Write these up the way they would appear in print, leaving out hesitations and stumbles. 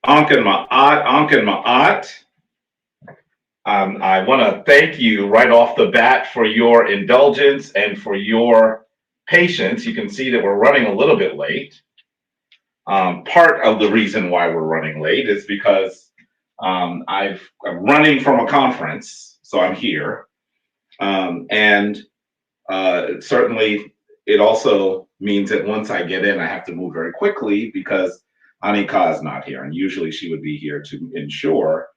Ankin Ma'at. I want to thank you right off the bat for your indulgence and for your patience. You can see that we're running a little bit late. Part of the reason why we're running late is because I'm running from a conference, so I'm here. And certainly it also means that once I get in, I have to move very quickly because Anika is not here. And usually she would be here to ensure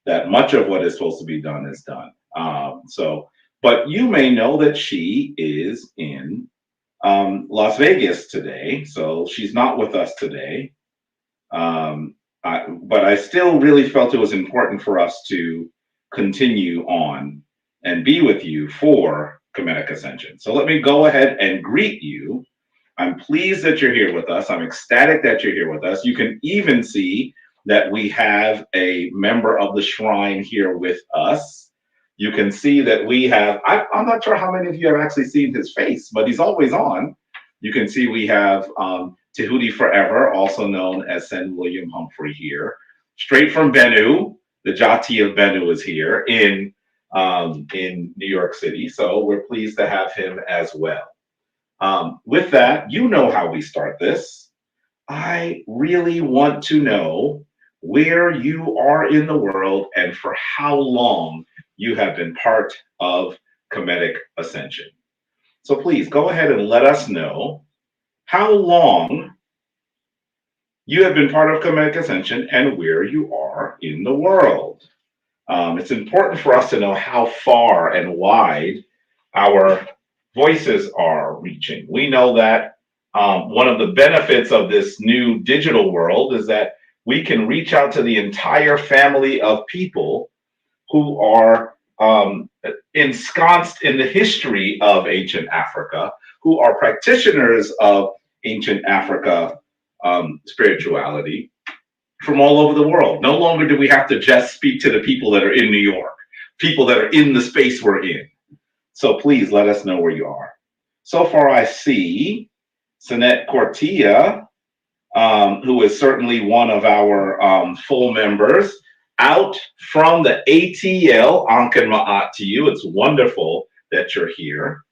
that much of what is supposed to be done is done. But you may know that she is in Las Vegas today, so she's not with us today. But I still really felt it was important for us to continue on and be with you for Kemetic Ascension. So let me go ahead and greet you. I'm pleased that you're here with us. I'm ecstatic that you're here with us. You can even see that we have a member of the shrine here with us. You can see that we have, I'm not sure how many of you have actually seen his face, but he's always on. You can see we have Tehuti Forever, also known as Sen William Humphrey here. Straight from Bennu, the Jati of Bennu is here in New York City. So we're pleased to have him as well. With that, you know how we start this. I really want to know where you are in the world and for how long you have been part of Kemetic Ascension. So please go ahead and let us know how long you have been part of Kemetic Ascension and where you are in the world. It's important for us to know how far and wide our voices are reaching. We know that one of the benefits of this new digital world is that we can reach out to the entire family of people who are ensconced in the history of ancient Africa, who are practitioners of ancient Africa spirituality from all over the world. No longer do we have to just speak to the people that are in New York, people that are in the space we're in. So please let us know where you are. So far, I see Sinet Cortia, who is certainly one of our full members, out from the ATL. Ankin Ma'at to you. It's wonderful that you're here.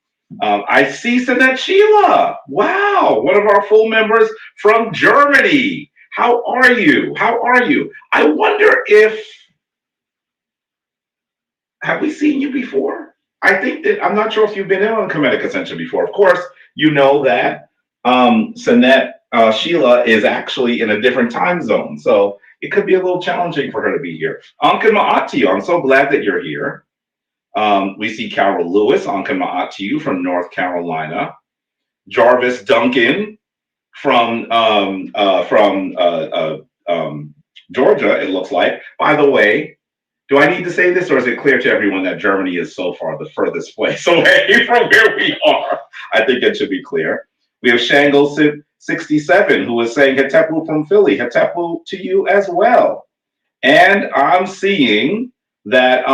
I see Sinet Sheila. Wow, one of our full members from Germany. How are you? How are you? I wonder if, have we seen you before? I think that, I'm not sure if you've been in on Kemetic Ascension before. Of course, you know that Sinet Sheila is actually in a different time zone. So it could be a little challenging for her to be here. Ankin Ma'at to you. I'm so glad that you're here. We see Carol Lewis, Ankin Ma'at to you from North Carolina. Jarvis Duncan from Georgia, it looks like. By the way, do I need to say this, or is it clear to everyone that Germany is so far the furthest place away from where we are? I think it should be clear. We have Shangle 67, who is saying Hetepu from Philly. Hetepu to you as well. And I'm seeing that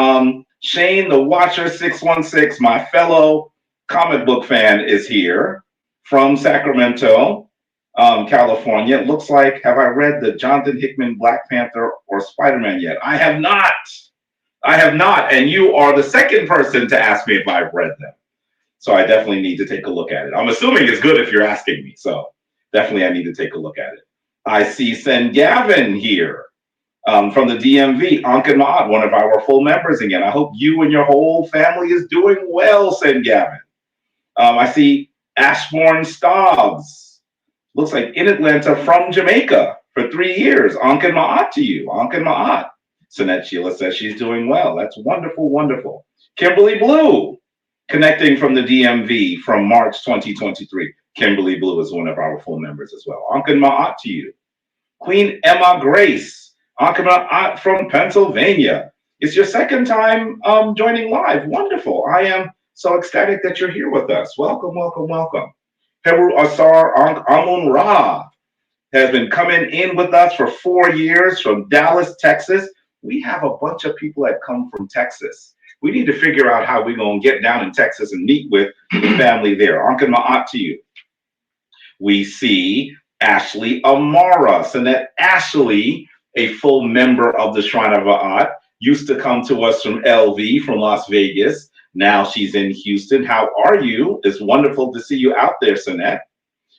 Shane the Watcher 616, my fellow comic book fan, is here from Sacramento, California. It looks like, have I read the Jonathan Hickman Black Panther or Spider-Man yet? I have not. I have not. And you are the second person to ask me if I've read them. So I definitely need to take a look at it. I'm assuming it's good if you're asking me. So definitely I need to take a look at it. I see Sen Gavin here from the DMV. Ankin Ma'at, one of our full members again. I hope you and your whole family is doing well, Sen Gavin. I see Ashbourne Stobbs. Looks like in Atlanta from Jamaica for 3 years. Ankin Ma'at to you. Ankin Ma'at. Sinet Sheila says she's doing well. That's wonderful, wonderful. Kimberly Blue, connecting from the DMV from March 2023. Kimberly Blue is one of our full members as well. Ankin Ma'at to you. Queen Emma Grace, Ankin Ma'at from Pennsylvania. It's your second time joining live. Wonderful. I am so ecstatic that you're here with us. Welcome, welcome, welcome. Heru Asar Amun Ra has been coming in with us for 4 years from Dallas, Texas. We have a bunch of people that come from Texas. We need to figure out how we're going to get down in Texas and meet with the family there. Ankin Ma'at to you. We see Ashley Amara. So that Ashley a full member of the Shrine of Ma'at. Used to come to us from LV, from Las Vegas. Now she's in Houston. How are you? It's wonderful to see you out there, Sinette.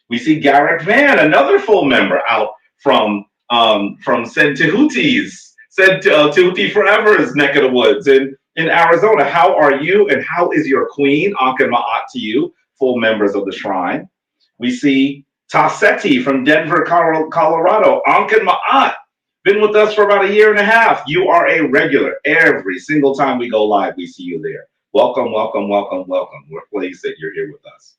We see Garrett Van, another full member, out from Said Tehuti's, Said Tehuti Forever's neck of the woods in Arizona. How are you, and how is your queen? Ankh Ma'at to you, full members of the shrine. We see Tassetti from Denver, Colorado. Ankh Ma'at, been with us for about a year and a half. You are a regular. Every single time we go live, we see you there. Welcome, welcome, welcome, welcome. We're pleased that you're here with us.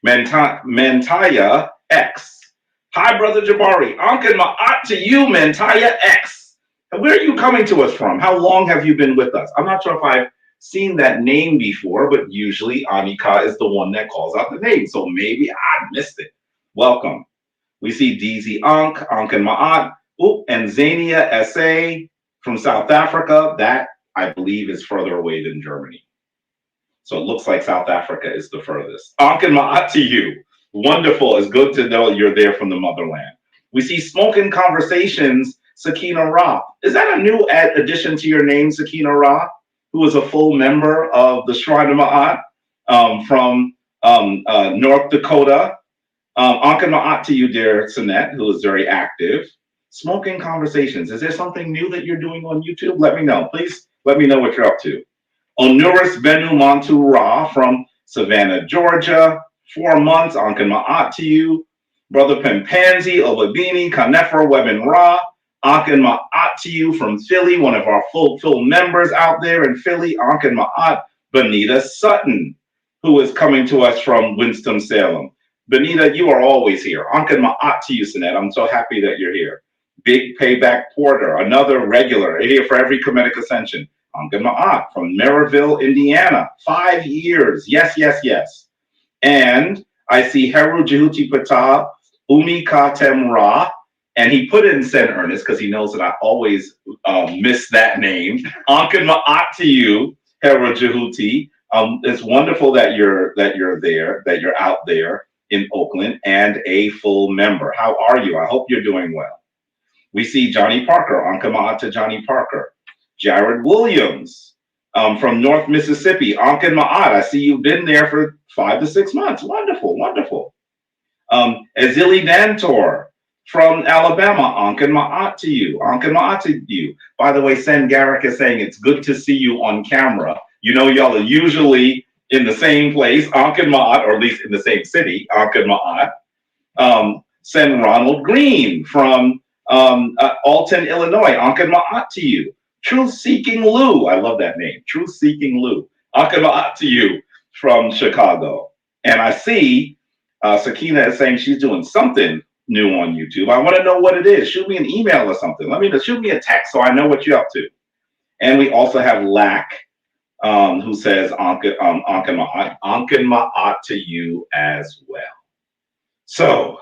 Mantaya X. Hi, Brother Jabari. Ankh Ma'at to you, Mantaya X. And where are you coming to us from? How long have you been with us? I'm not sure if I've seen that name before, but usually Anika is the one that calls out the name. So maybe I missed it. Welcome. We see DZ Ankh Ma'at, and Zania SA from South Africa. That, I believe, is further away than Germany. So it looks like South Africa is the furthest. Ankh Ma'at to you. Wonderful. It's good to know you're there from the motherland. We see Smoking Conversations, Sakina Ra. Is that a new addition to your name, Sakina Ra, who is a full member of the Shrine of Ma'at from North Dakota? Ankh Ma'at to you, dear Sinette, who is very active. Smoking Conversations. Is there something new that you're doing on YouTube? Let me know. Please let me know what you're up to. Onuris Benu Montu Ra from Savannah, Georgia. 4 months. Ankh Ma'at to you. Brother Pimpanzi, Olabini, Kanefra, Webin Ra. Ankh Ma'at to you from Philly, one of our full members out there in Philly. Ankh Ma'at. Benita Sutton, who is coming to us from Winston-Salem. Benita, you are always here. Ankh Ma'at to you, Sinette. I'm so happy that you're here. Big Payback Porter, another regular, here for every Kemetic Ascension. Ankh Ma'at from Maryville, Indiana. 5 years. Yes, yes, yes. And I see Heru Jehuti Patah, Umi Katem Ra, and he put it in Sen Ernest because he knows that I always miss that name. Ankh Ma'at to you, Heru Jehuti. It's wonderful that you're there, that you're out there in Oakland, and a full member. How are you? I hope you're doing well. We see Johnny Parker, Ankh Ma'at to Johnny Parker. Jared Williams from North Mississippi, Ankh Ma'at. I see you've been there for 5 to 6 months. Wonderful, wonderful. Azili Dantor from Alabama, Ankh Ma'at to you. Ankh Ma'at to you. By the way, Sen Garrick is saying it's good to see you on camera. You know, y'all are usually in the same place, Ankh Ma'at, or at least in the same city, Ankh Ma'at. Sen Ronald Green from Alton, Illinois, Ankh Ma'at to you. Truth Seeking Lou, I love that name, Truth Seeking Lou. Ankh Ma'at to you from Chicago. And I see Sakina is saying she's doing something new on YouTube. I want to know what it is. Shoot me an email or something. Shoot me a text so I know what you're up to. And we also have Lack, who says Ankh Ma'at to you as well. So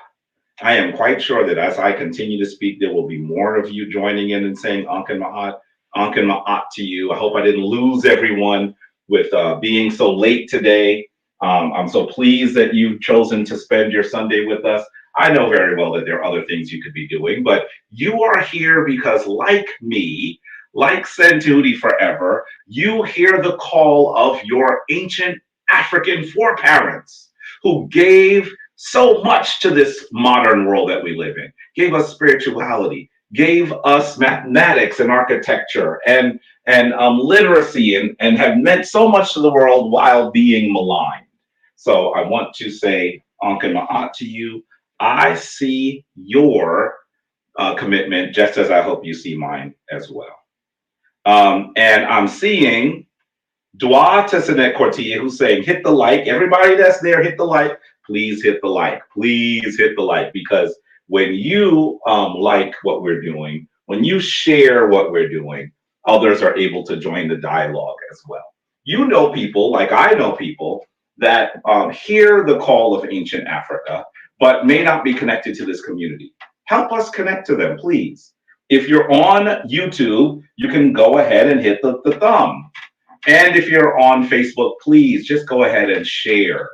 I am quite sure that as I continue to speak, there will be more of you joining in and saying Ankh Ma'at to you. I hope I didn't lose everyone with being so late today. I'm so pleased that you've chosen to spend your Sunday with us. I know very well that there are other things you could be doing, but you are here because, like me, like Sen Tehuti Forever, you hear the call of your ancient African foreparents who gave so much to this modern world that we live in, gave us spirituality, gave us mathematics and architecture and literacy and have meant so much to the world while being maligned. So I want to say Ankh Ma'at to you. I see your commitment just as I hope you see mine as well. And I'm seeing Dua Tessanet Cortilla who's saying, hit the like. Everybody that's there, hit the like. Please hit the like. Please hit the like, because when you like what we're doing, when you share what we're doing, others are able to join the dialogue as well. You know people, like I know people, that hear the call of ancient Africa, but may not be connected to this community. Help us connect to them, please. If you're on YouTube, you can go ahead and hit the thumb. And if you're on Facebook, please just go ahead and share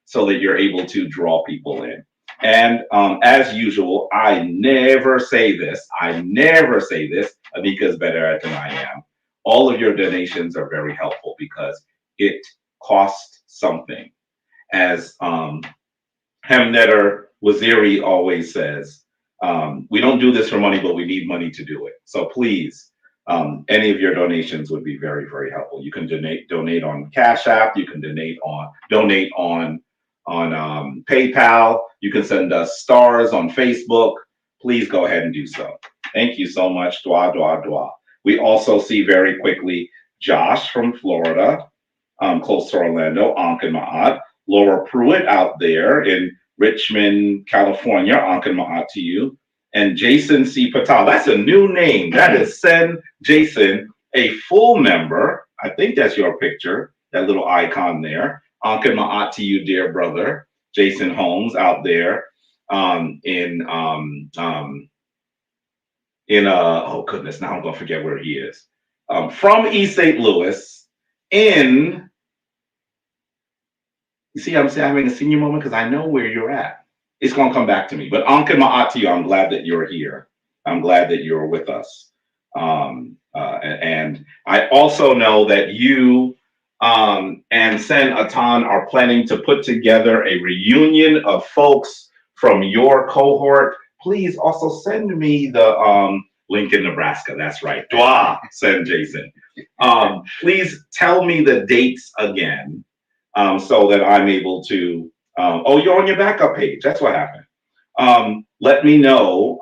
so that you're able to draw people in. And as usual, I never say this. Anika is better at than I am. All of your donations are very helpful because it costs something. As Hemnetter Waziri always says, we don't do this for money, but we need money to do it. So please, any of your donations would be very, very helpful. You can donate on Cash App. You can donate on PayPal. You can send us stars on Facebook. Please go ahead and do so. Thank you so much. Dwa, dwa, dwa. We also see very quickly Josh from Florida, close to Orlando, Ankh and Ma'at. Laura Pruitt out there in Richmond, California, Ankh and Ma'at to you. And Jason C. Patel. That's a new name. That is Sen Jason, a full member. I think that's your picture, that little icon there. Ankh and Ma'at to you, dear brother. Jason Holmes out there in oh goodness, now I'm gonna forget where he is. From East St. Louis in, you see, I'm having a senior moment because I know where you're at. It's gonna come back to me. But Ankh and Ma'at to you, I'm glad that you're here. I'm glad that you're with us. And I also know that you and Sen Atan are planning to put together a reunion of folks from your cohort. Please also send me the Lincoln, Nebraska. That's right. Dwa, send Jason. Please tell me the dates again so that I'm able to. Oh, you're on your backup page. That's what happened. Let me know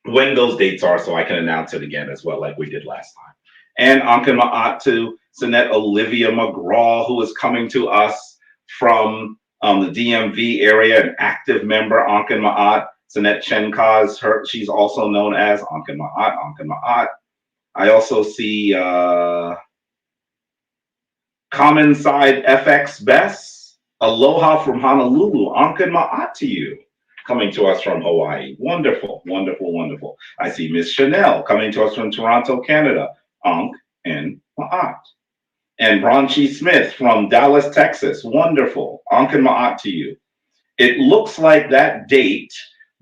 when those dates are so I can announce it again as well, like we did last time. And Ankh and Ma'at to Sinette Olivia McGraw, who is coming to us from the DMV area, an active member, Ankh and Ma'at. Sinette Chenkaz, she's also known as Ankh and Ma'at, Ankh and Ma'at. I also see Common Side FX Bess, aloha from Honolulu, Ankh and Ma'at to you. Coming to us from Hawaii. Wonderful, wonderful, wonderful. I see Miss Chanel coming to us from Toronto, Canada. Ankh and Ma'at. And Bronchi Smith from Dallas, Texas. Wonderful. Ankh and Ma'at to you. It looks like that date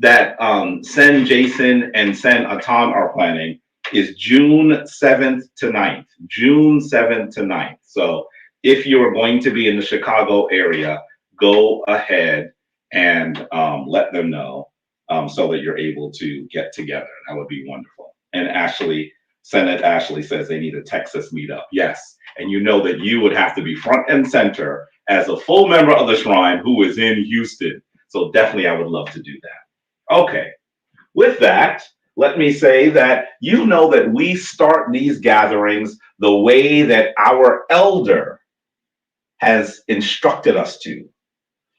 that Sen Jason and Sen Atan are planning is June 7th to 9th. June 7th to 9th. So if you are going to be in the Chicago area, go ahead and let them know so that you're able to get together. That would be wonderful. And Ashley, Senate Ashley says they need a Texas meetup. Yes. And you know that you would have to be front and center as a full member of the Shrine who is in Houston. So definitely I would love to do that. Okay. With that, let me say that you know that we start these gatherings the way that our elder has instructed us to,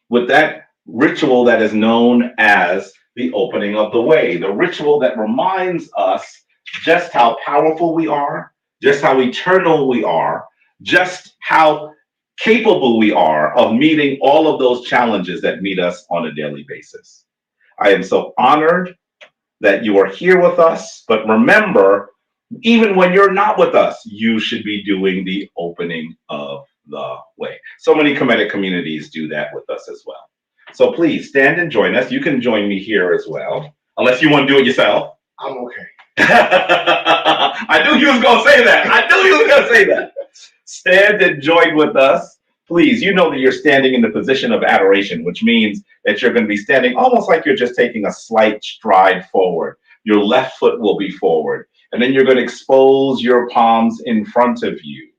with that ritual that is known as the opening of the way, the ritual that reminds us just how powerful we are, just how eternal we are, just how capable we are of meeting all of those challenges that meet us on a daily basis. I am so honored that you are here with us, but remember, even when you're not with us, you should be doing the opening of the way. So many Kemetic communities do that with us as well. So please stand and join us. You can join me here as well, unless you want to do it yourself. I'm okay. I knew you was going to say that. Stand and join with us. Please, you know that you're standing in the position of adoration, which means that you're going to be standing almost like you're just taking a slight stride forward. Your left foot will be forward, and then you're going to expose your palms in front of you.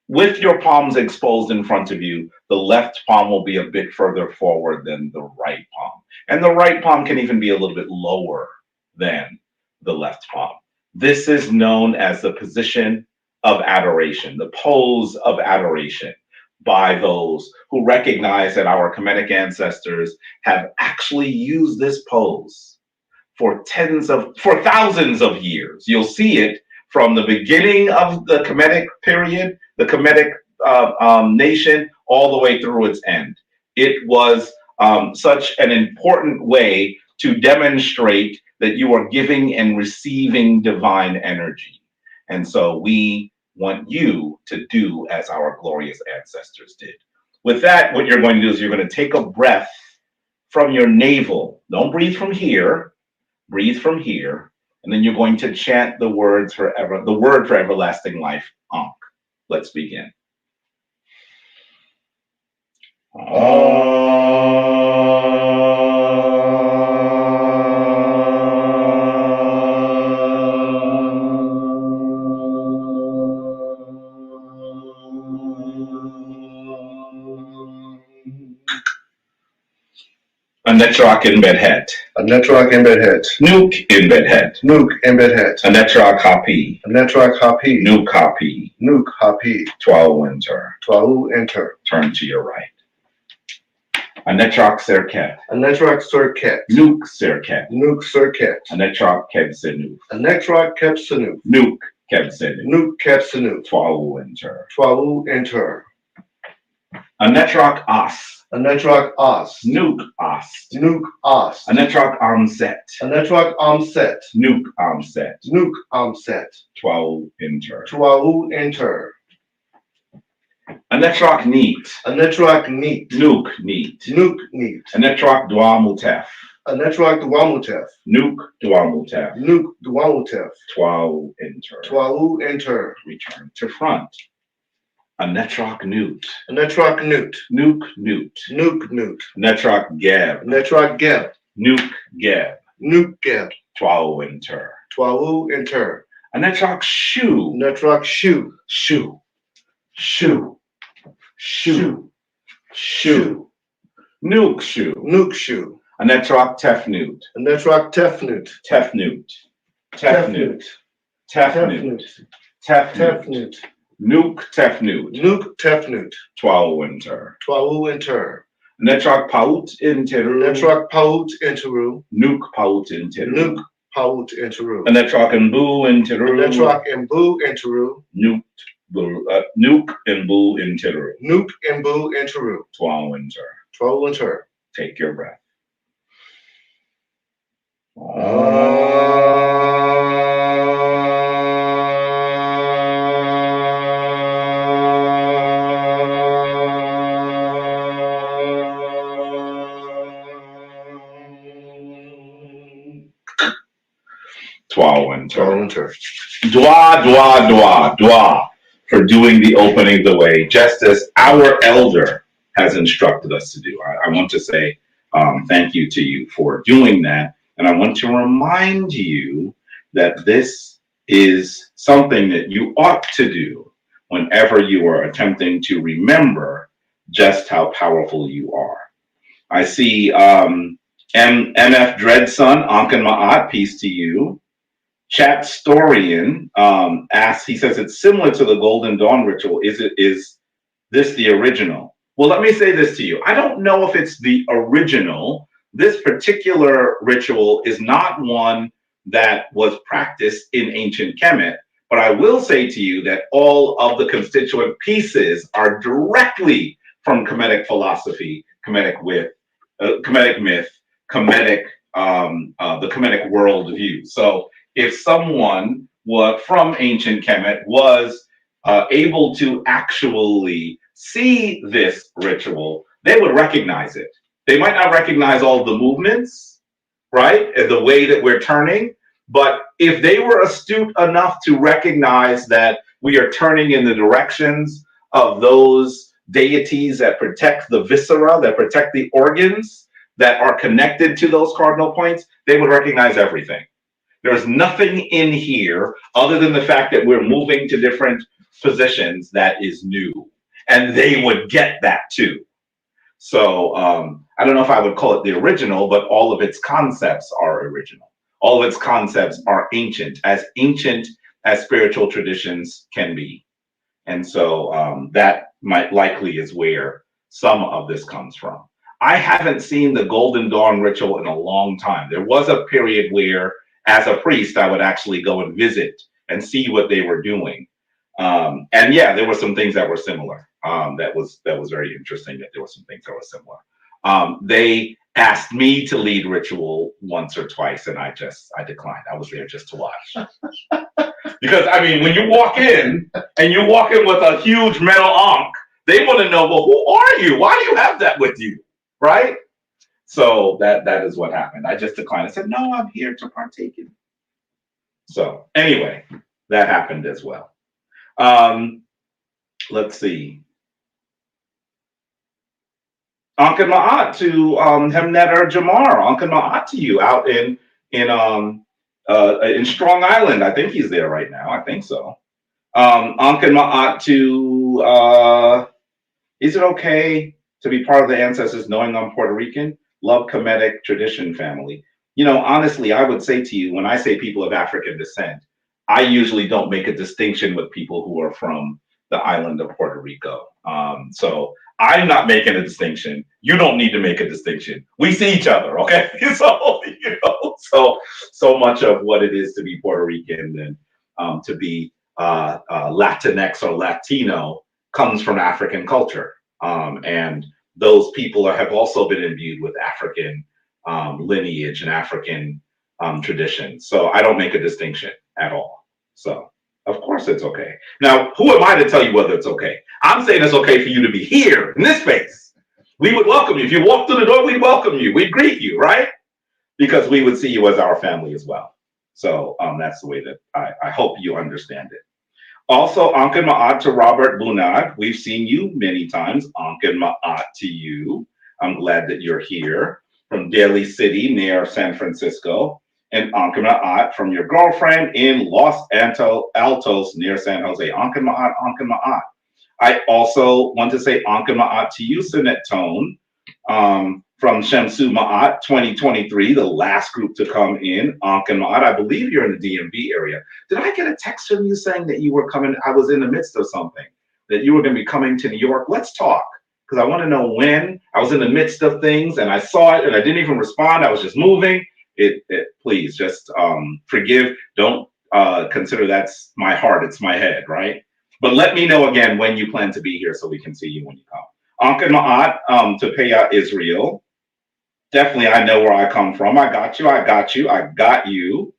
With your palms exposed in front of you, the left palm will be a bit further forward than the right palm. And the right palm can even be a little bit lower than the left palm. This is known as the position of adoration, the pose of adoration, by those who recognize that our Kemetic ancestors have actually used this pose for thousands of years. You'll see it from the beginning of the Kemetic period, the Kemetic nation, all the way through its end. It was such an important way to demonstrate that you are giving and receiving divine energy. And so we want you to do as our glorious ancestors did. With that, what you're going to do is you're going to take a breath from your navel. Don't breathe from here. Breathe from here. And then you're going to chant the word for everlasting life, Ankh. Let's begin. Anetrak in bedhead. Anetrak in bedhead. Nuke in bedhead. Nuke in bedhead. Anetrak hapi. Anetrak hapi. Nuke hapi. Nuke hapi. Twalu enter. Twalu enter. Turn to your right. Anetrak serket. Anetrak serket. Nuke serket. Nuke serket. Anetrak kebsenu. Anetrak kepsenu. Nuke kebsenu. Nuke kepsenu. Twalu enter. Twalu enter. Anetrak as. Anetrak as. Nuke as. Nuke as. Anetrak amset. Anetrak amset. Nuke amset. Nuke amset. Twalu enter. Twalu enter. Anetrak neat. Anetrak neat. Nuke neat. Nuke neat. Anetrak dwamutef. Anetrak dwamutef. Nuke dwamutef. Nuke dwamutef. Twalu enter. Twalu enter. Return to front. Anetrak newt. Anetrak newt. Nuke newt. Nuke newt. Anetrak geb. Anetrak geb. Nuke geb. Nuke geb. Twalu enter. Twalu enter. Anetrak shoe. Anetrak shoe. Shoe. Shoe. Shoe. Shoe. Nuke shoe. Nuke shoe. Anetrak tefnut. Anetrak tefnut. Tefnut. Tefnut. Tefnut. Tefnut. Nuke tefnut. Nuke tefnut. Twalu enter. Twalu enter. Anetrak paut interu. Anetrak paut interu. Nuke paut interu. Nuke paut interu. Anetrak imbu interu. Anetrak imbu interu. Nuke imbu interu. Nuke imbu interu. Twalu enter. Twalu enter. Take your breath. Twalu enter. Twalu enter. Dwa, dwa, dwa, dwa, for doing the opening of the way, just as our elder has instructed us to do. I want to say thank you to you for doing that. And I want to remind you that this is something that you ought to do whenever you are attempting to remember just how powerful you are. I see MF Dreadson, Ankan Ma'at, peace to you. Chat Storian asks, he says it's similar to the Golden Dawn ritual. Is this the original? Well, let me say this to you. I don't know if it's the original. This particular ritual is not one that was practiced in ancient Kemet, but I will say to you that all of the constituent pieces are directly from Kemetic philosophy, Kemetic myth, the Kemetic worldview. So if someone from ancient Kemet was able to actually see this ritual, they would recognize it. They might not recognize all the movements, right, and the way that we're turning, but if they were astute enough to recognize that we are turning in the directions of those deities that protect the viscera, that protect the organs that are connected to those cardinal points, they would recognize everything. There's nothing in here other than the fact that we're moving to different positions that is new. And they would get that too. So I don't know if I would call it the original, but all of its concepts are original. All of its concepts are ancient as spiritual traditions can be. And so that might likely is where some of this comes from. I haven't seen the Golden Dawn ritual in a long time. There was a period where, as a priest, I would actually go and visit and see what they were doing. And yeah, there were some things that were similar. That was very interesting that there were some things that were similar. They asked me to lead ritual once or twice, and I declined. I was there just to watch. Because I mean, when you walk in with a huge metal ankh, they want to know, well, who are you? Why do you have that with you? Right? So that is what happened. I just declined. I said, no, I'm here to partake in. So anyway, that happened as well. Let's see. Ankin Ma'at to Hemnetter Jamar. Ankin Ma'at to you out in Strong Island. I think he's there right now. I think so. Ankin Ma'at to is it okay to be part of the ancestors knowing I'm Puerto Rican? Love Kemetic tradition family. You know, honestly, I would say to you, when I say people of African descent, I usually don't make a distinction with people who are from the island of Puerto Rico. So I'm not making a distinction. You don't need to make a distinction. We see each other, okay? So so much of what it is to be Puerto Rican and to be Latinx or Latino comes from African culture, and those people have also been imbued with African lineage and African traditions. So I don't make a distinction at all. So of course it's okay. Now, who am I to tell you whether it's okay? I'm saying it's okay for you to be here in this space. We would welcome you. If you walk through the door, we'd welcome you. We'd greet you, right? Because we would see you as our family as well. So that's the way that I hope you understand it. Also, Ankin Ma'at to Robert Bunad. We've seen you many times. Ankin Ma'at to you. I'm glad that you're here from Daly City near San Francisco. And Ankin Ma'at from your girlfriend in Los Altos near San Jose. Ankin Ma'at, Ankin Ma'at. I also want to say Ankin Ma'at to you, Sinet Tone, from Shamsu Ma'at 2023, the last group to come in. Ankin Ma'at, I believe you're in the DMV area. Did I get a text from you saying that you were coming? I was in the midst of something, that you were going to be coming to New York. Let's talk, because I want to know when. I was in the midst of things and I saw it and I didn't even respond. I was just moving. Please just forgive. Don't consider that's my heart. It's my head, right? But let me know again when you plan to be here so we can see you when you come. Ankin Ma'at to Peya Israel. Definitely, I know where I come from. I got you. I got you. I got you.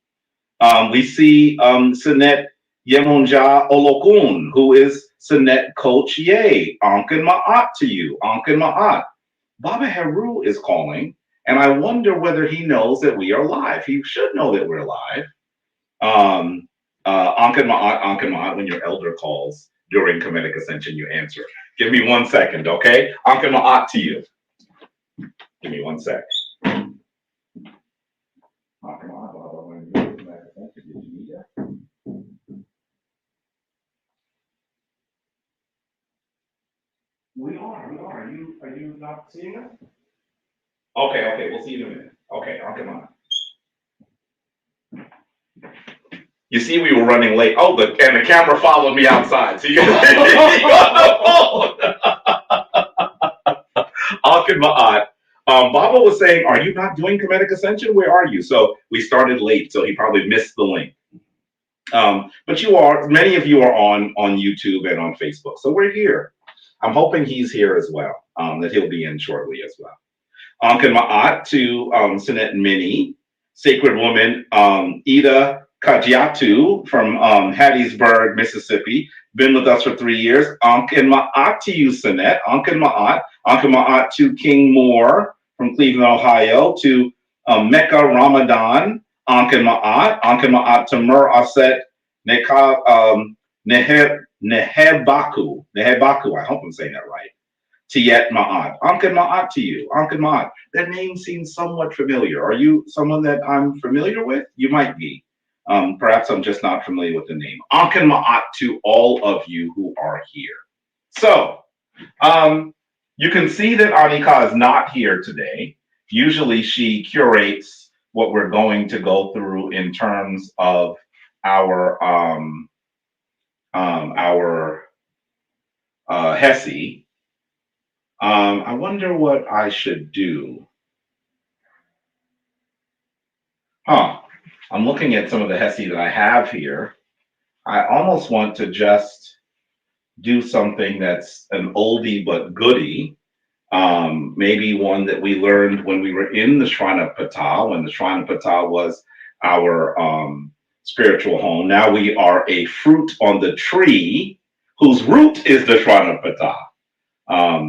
We see Sinet Yemonja Olokun, who is Sinet Coach Ye. Ankin Ma'at to you. Ankin Ma'at. Baba Heru is calling, and I wonder whether he knows that we are live. He should know that we're live. Ankin Ma'at, when your elder calls during Kemetic Ascension, you answer. Give me 1 second, okay? Ankin Ma'at to you. Give me 1 sec. We are. Are you not seeing us? Okay, we'll see you in a minute. Okay, Ankin Ma'at. You see, we were running late. Oh, and the camera followed me outside. So you can see me on the phone. Ankin Ma'at. Baba was saying, are you not doing Kemetic Ascension? Where are you? So we started late, so he probably missed the link. But you are, many of you are on YouTube and on Facebook. So we're here. I'm hoping he's here as well, that he'll be in shortly as well. Ankin Ma'at to Sinet Mini, Sacred Woman, Ida Kajiatu from Hattiesburg, Mississippi. Been with us for 3 years. Ankin Ma'at to you, Sinet. Ankin Ma'at. Ankin Ma'at to King Moore from Cleveland, Ohio. To Mecca Ramadan. Ankin Ma'at. Ankin Ma'at to Mur Aset Nehebaku. I hope I'm saying that right. Tiet Ma'at. Ankin Ma'at to you. Ankin Ma'at. That name seems somewhat familiar. Are you someone that I'm familiar with? You might be. Perhaps I'm just not familiar with the name. Ankin Ma'at to all of you who are here. So, you can see that Anika is not here today. Usually she curates what we're going to go through in terms of our Hessie. I wonder what I should do. I'm looking at some of the Hessie that I have here. I almost want to just do something that's an oldie but goodie. Maybe one that we learned when we were in the Shrine of Ptah, when the Shrine of Ptah was our spiritual home. Now we are a fruit on the tree whose root is the Shrine of Ptah.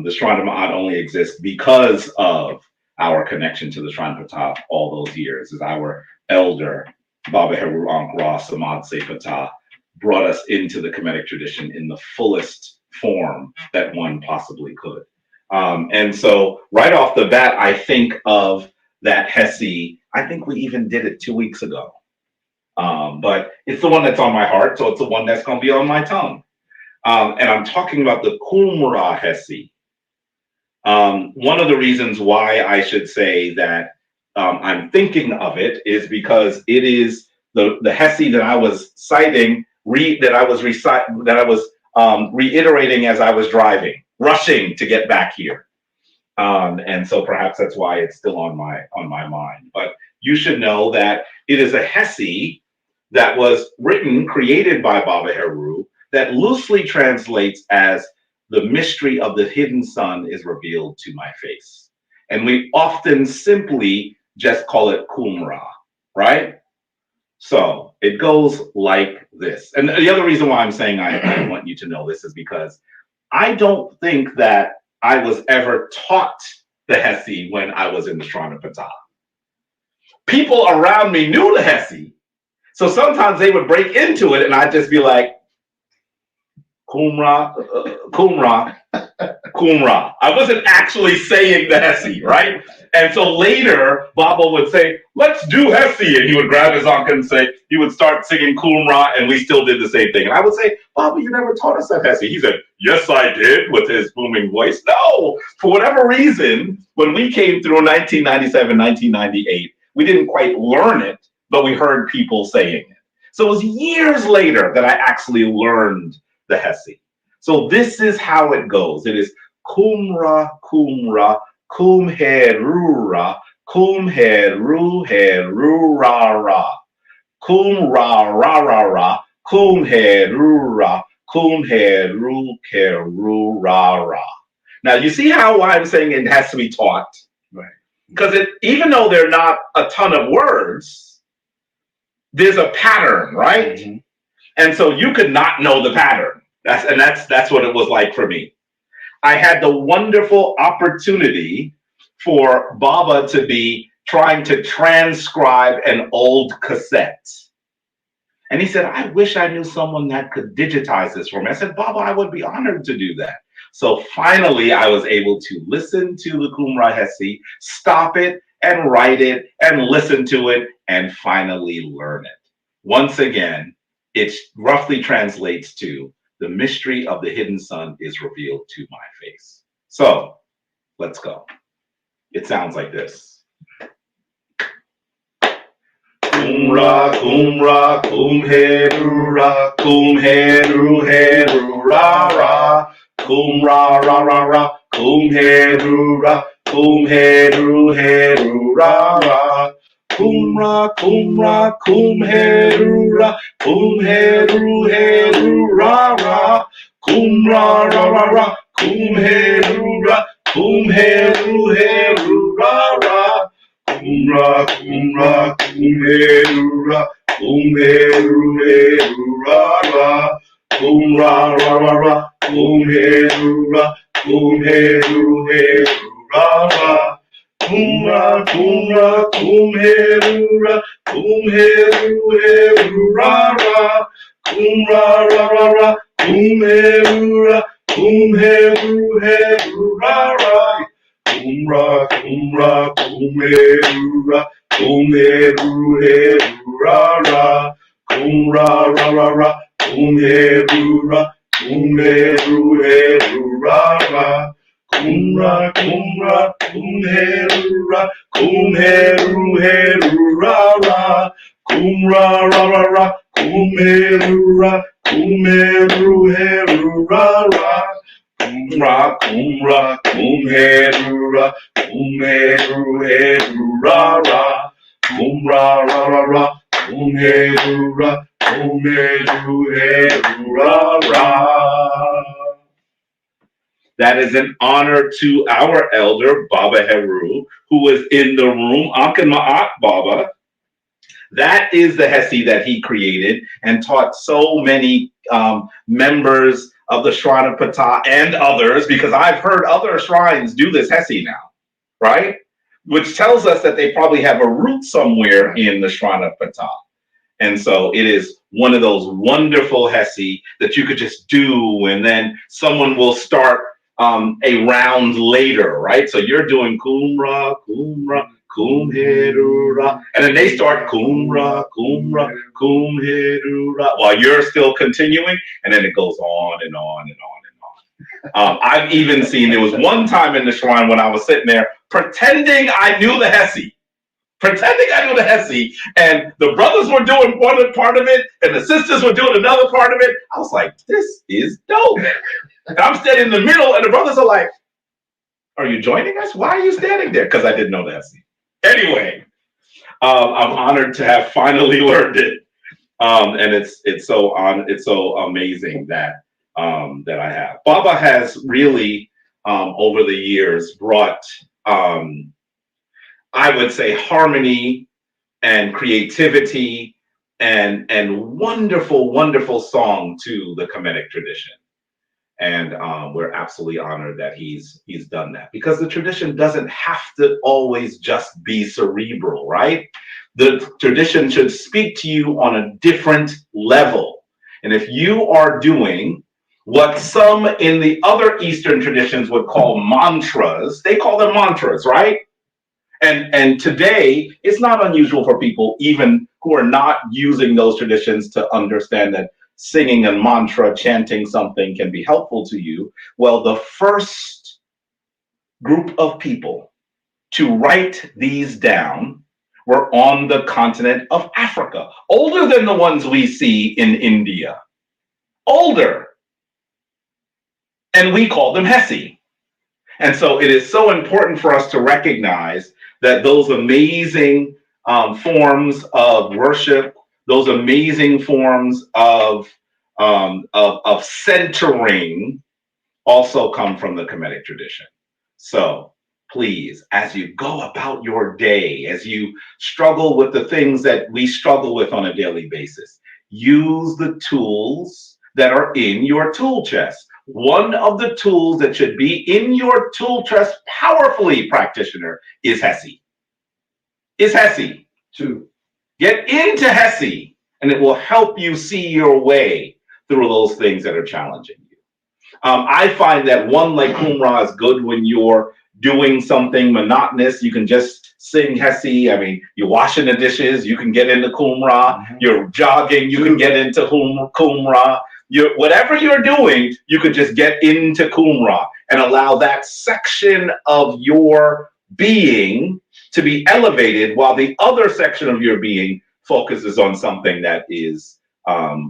The Shrine of Ma'at only exists because of our connection to the Shrine Patah all those years, is our elder, Baba Heru Ankh-Ra Samad Se Patah, brought us into the Kemetic tradition in the fullest form that one possibly could. And so right off the bat, I think of that Hessie. I think we even did it 2 weeks ago. But it's the one that's on my heart, so it's the one that's going to be on my tongue. And I'm talking about the Qumran Hessie. One of the reasons why I should say that I'm thinking of it is because it is the Hessie that I was citing, that I was reiterating as I was driving, rushing to get back here. And so perhaps that's why it's still on my mind. But you should know that it is a Hessie that was created by Baba Heru, that loosely translates as the mystery of the hidden sun is revealed to my face. And we often simply just call it Qumran, right? So it goes like this. And the other reason why I'm saying I want you to know this is because I don't think that I was ever taught the Hessie when I was in the Shrine of Patah. People around me knew the Hessie, so sometimes they would break into it and I'd just be like, Qumran, Qumran, Qumran. I wasn't actually saying the Hessie, right? And so later, Baba would say, let's do Hessie. And he would grab his ankh and say, he would start singing Qumran, and we still did the same thing. And I would say, Baba, you never taught us that Hessie. He said, yes, I did, with his booming voice. No, for whatever reason, when we came through 1997, 1998, we didn't quite learn it, but we heard people saying it. So it was years later that I actually learned the Hessie. So this is how it goes. It is Qumran, Qumran, Kumherura, Kumheru, Heru, Ra, Ra. Qumran, Ra, Ra, Ra, Kumherura, Kumheru, Keru, Ra, Ra. Now, you see how I'm saying it has to be taught? Right. Because even though they're not a ton of words, there's a pattern, right? Mm-hmm. And so you could not know the pattern. That's what it was like for me. I had the wonderful opportunity for Baba to be trying to transcribe an old cassette. And he said, I wish I knew someone that could digitize this for me. I said, Baba, I would be honored to do that. So finally, I was able to listen to the Qumran Hessie, stop it and write it and listen to it and finally learn it. Once again, it roughly translates to the mystery of the hidden sun is revealed to my face. So let's go. It sounds like this. Qumran, Qumran, Kumherura, Kumheru, Heru, Ra, Ra. Qumran, Ra, Ra, Ra, Kumherura, Kumheru, Heru, Ra, Ra. Qumran, Qumran, Kumherura, Kumheru, Heru, Ra, Ra. Qumran, Ra, Ra, Ra, Kumherura, Kumheru, Heru, Ra, Ra. Qumran, Qumran, Kumherura, Kumheru, Heru, Ra, Ra. Qumran, Ra, Ra, Ra, Kumherura, Kumheru, Heru, Ra, Ra. Qumran, Qumran, Kumherura, Kumheru, Heru, Ra, Ra. Qumran, Ra, Ra, Ra, Kumherura, Kumheru, Heru, Ra, Ra. Qumran, Qumran, Kumherura, Kumheru, Heru, Ra, Ra. Qumran, Ra, Ra, Ra, Kumherura, Kumheru, Heru, Ra, Ra. Qumran, Qumran, Kumherura, Kumheru, Heru, Ra, Ra. Qumran, Ra, Ra, Ra, Kumherura, Kumheru, Heru, Ra, Ra. Qumran, Qumran, Kumherura, Kumheru, Heru, Ra, Ra. Qumran, Ra, Ra, Ra, Kumherura, Kumheru, Heru, Ra, Ra. That is an honor to our elder, Baba Heru, who is in the room. Ankh and Ma'at Baba. That is the Hessie that he created and taught so many members of the Shrine of Patah and others, because I've heard other shrines do this Hessie now, right? which tells us that they probably have a root somewhere in the Shrine of Ptah. And so it is one of those wonderful Hessie that you could just do, and then someone will start a round later, right? So you're doing Kumra, Kumra, Kumherura, and then they start Kumra, Kumra, Kumherura, while you're still continuing, and then it goes on and on and on and on. I've even seen, there was one time in the shrine when I was sitting there pretending I knew the Hessie. Pretending I knew the Hessie, and the brothers were doing one part of it, and the sisters were doing another part of it. I was like, this is dope. And I'm standing in the middle, and the brothers are like, are you joining us? Why are you standing there? Because I didn't know the Hessie. Anyway, I'm honored to have finally learned it. And it's so amazing that that I have. Baba has really over the years brought I would say harmony and creativity and wonderful, wonderful song to the Kemetic tradition. And we're absolutely honored that he's done that, because the tradition doesn't have to always just be cerebral, right? The tradition should speak to you on a different level. And if you are doing what some in the other Eastern traditions would call mantras, they call them mantras, right? And today, it's not unusual for people, even who are not using those traditions, to understand that singing a mantra, chanting something can be helpful to you. Well, the first group of people to write these down were on the continent of Africa, older than the ones we see in India, older. And we call them Hessie. And so it is so important for us to recognize that those amazing forms of worship, those amazing forms of centering, also come from the Kemetic tradition. So please, as you go about your day, as you struggle with the things that we struggle with on a daily basis, use the tools that are in your tool chest. One of the tools that should be in your tool chest powerfully, practitioner, is Hessie. Is Hessie. Two. Get into Hessie, and it will help you see your way through those things that are challenging you. I find that one like Kumra is good when you're doing something monotonous. You can just sing Hessie. I mean, you're washing the dishes, you can get into Kumra. You're jogging, you can get into Kumra. Whatever you're doing, you could just get into Kumra and allow that section of your being to be elevated, while the other section of your being focuses on something that is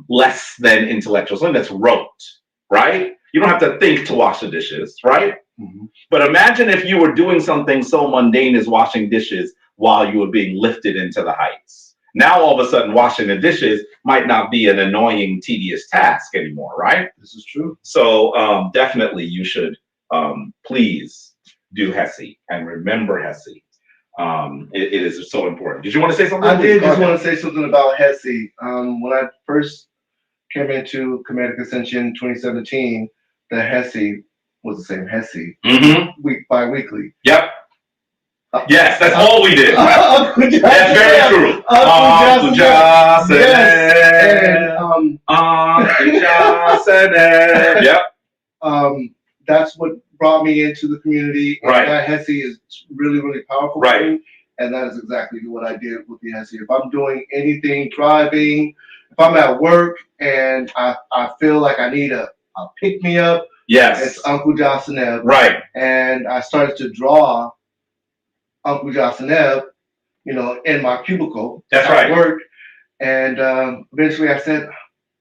less than intellectual, something that's rote, right? You don't have to think to wash the dishes, right? Mm-hmm. But imagine if you were doing something so mundane as washing dishes while you were being lifted into the heights. Now, all of a sudden, washing the dishes might not be an annoying, tedious task anymore, right? This is true. So definitely you should please do Hessie and remember Hessie. It is so important. Did you want to say something? I did just want to say something about Hessie. When I first came into Kemetic Ascension in 2017, the Hessie was the same Hessie, bi-weekly. Yep. Yes, that's all we did. That's very true. Yep. That's what brought me into the community. Right. That Hessie is really, really powerful right. for me. And that is exactly what I did with the Hessie. If I'm doing anything, driving, if I'm at work and I feel like I need a pick-me-up, yes, it's Uncle Jasaneb. Right. And I started to draw Uncle Jasaneb, in my cubicle. That's at right. work. And eventually I said,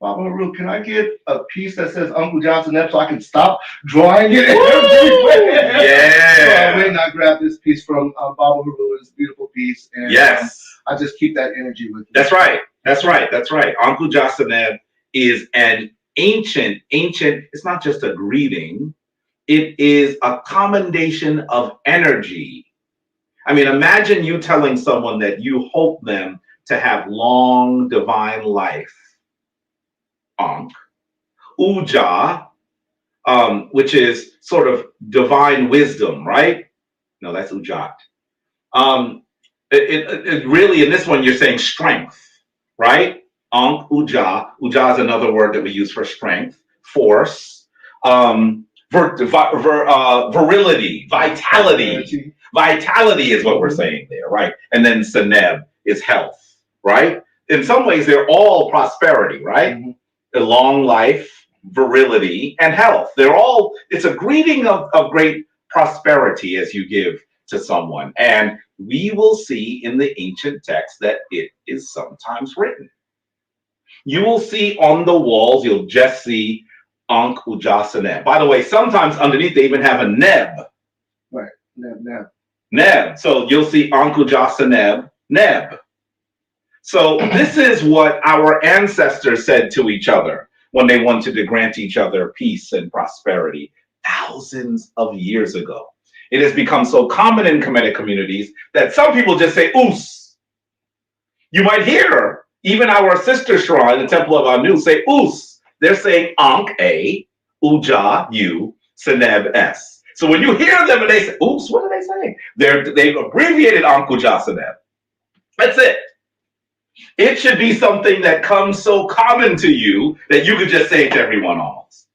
Baba Haru, can I get a piece that says Uncle Jasaneb so I can stop drawing it everywhere? Yeah. So I went and I grabbed this piece from Baba Haru. It's a beautiful piece. And yes. I just keep that energy with me. That's right. That's right. That's right. Uncle Jasaneb is an ancient, it's not just a greeting. It is a commendation of energy. I mean, imagine you telling someone that you hope them to have long divine life. Ankh. Uja, which is sort of divine wisdom, right? No, that's Ujat. Um, it really, in this one, you're saying strength, right? Ankh Uja. Uja is another word that we use for strength, force, virility, vitality. Vitality is what we're saying there, right? And then Seneb is health, right? In some ways, they're all prosperity, right? A long life, virility, and health. They're all, it's a greeting of great prosperity as you give to someone. And we will see in the ancient text that it is sometimes written. You will see on the walls, you'll just see Ankh Uja Seneb. By the way, sometimes underneath they even have a Neb. Right, Neb. Neb. So you'll see Ankh Uja Seneb, Neb. So this is what our ancestors said to each other when they wanted to grant each other peace and prosperity thousands of years ago. It has become so common in Kemetic communities that some people just say Us. You might hear even our sister shrine, the Temple of Anu, say Us. They're saying Ankh A, Uja U, Seneb S. So when you hear them and they say Us, what are they saying? They've abbreviated Ankh Uja Seneb. That's it. It should be something that comes so common to you that you could just say it to everyone else.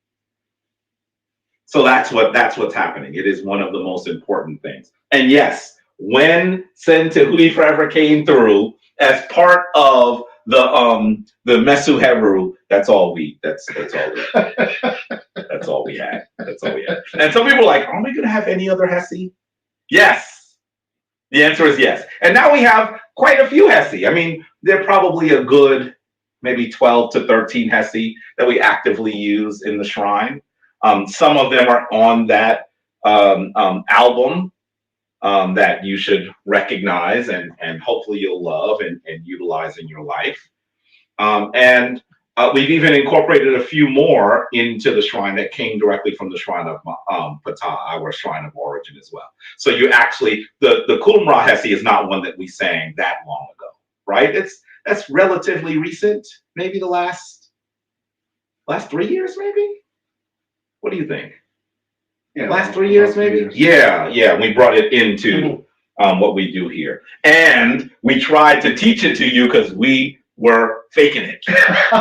So that's what's happening. It is one of the most important things. And yes, when Sen Tehudi Forever came through as part of the Mesu Heru, that's all we had. That's all we had. And some people are like, are we gonna have any other Hessie? Yes. The answer is yes. And now we have quite a few Hessie. I mean, they're probably a good maybe 12 to 13 Hessie that we actively use in the shrine. Some of them are on that album that you should recognize and hopefully you'll love and utilize in your life. And we've even incorporated a few more into the shrine that came directly from the shrine of Ptah, our shrine of origin as well. So you actually, the Qumran Hessie is not one that we sang that long ago, right? That's relatively recent, maybe the last 3 years, maybe? What do you think? Yeah, last 3 years, maybe? Yeah. We brought it into what we do here. And we tried to teach it to you because we were faking it.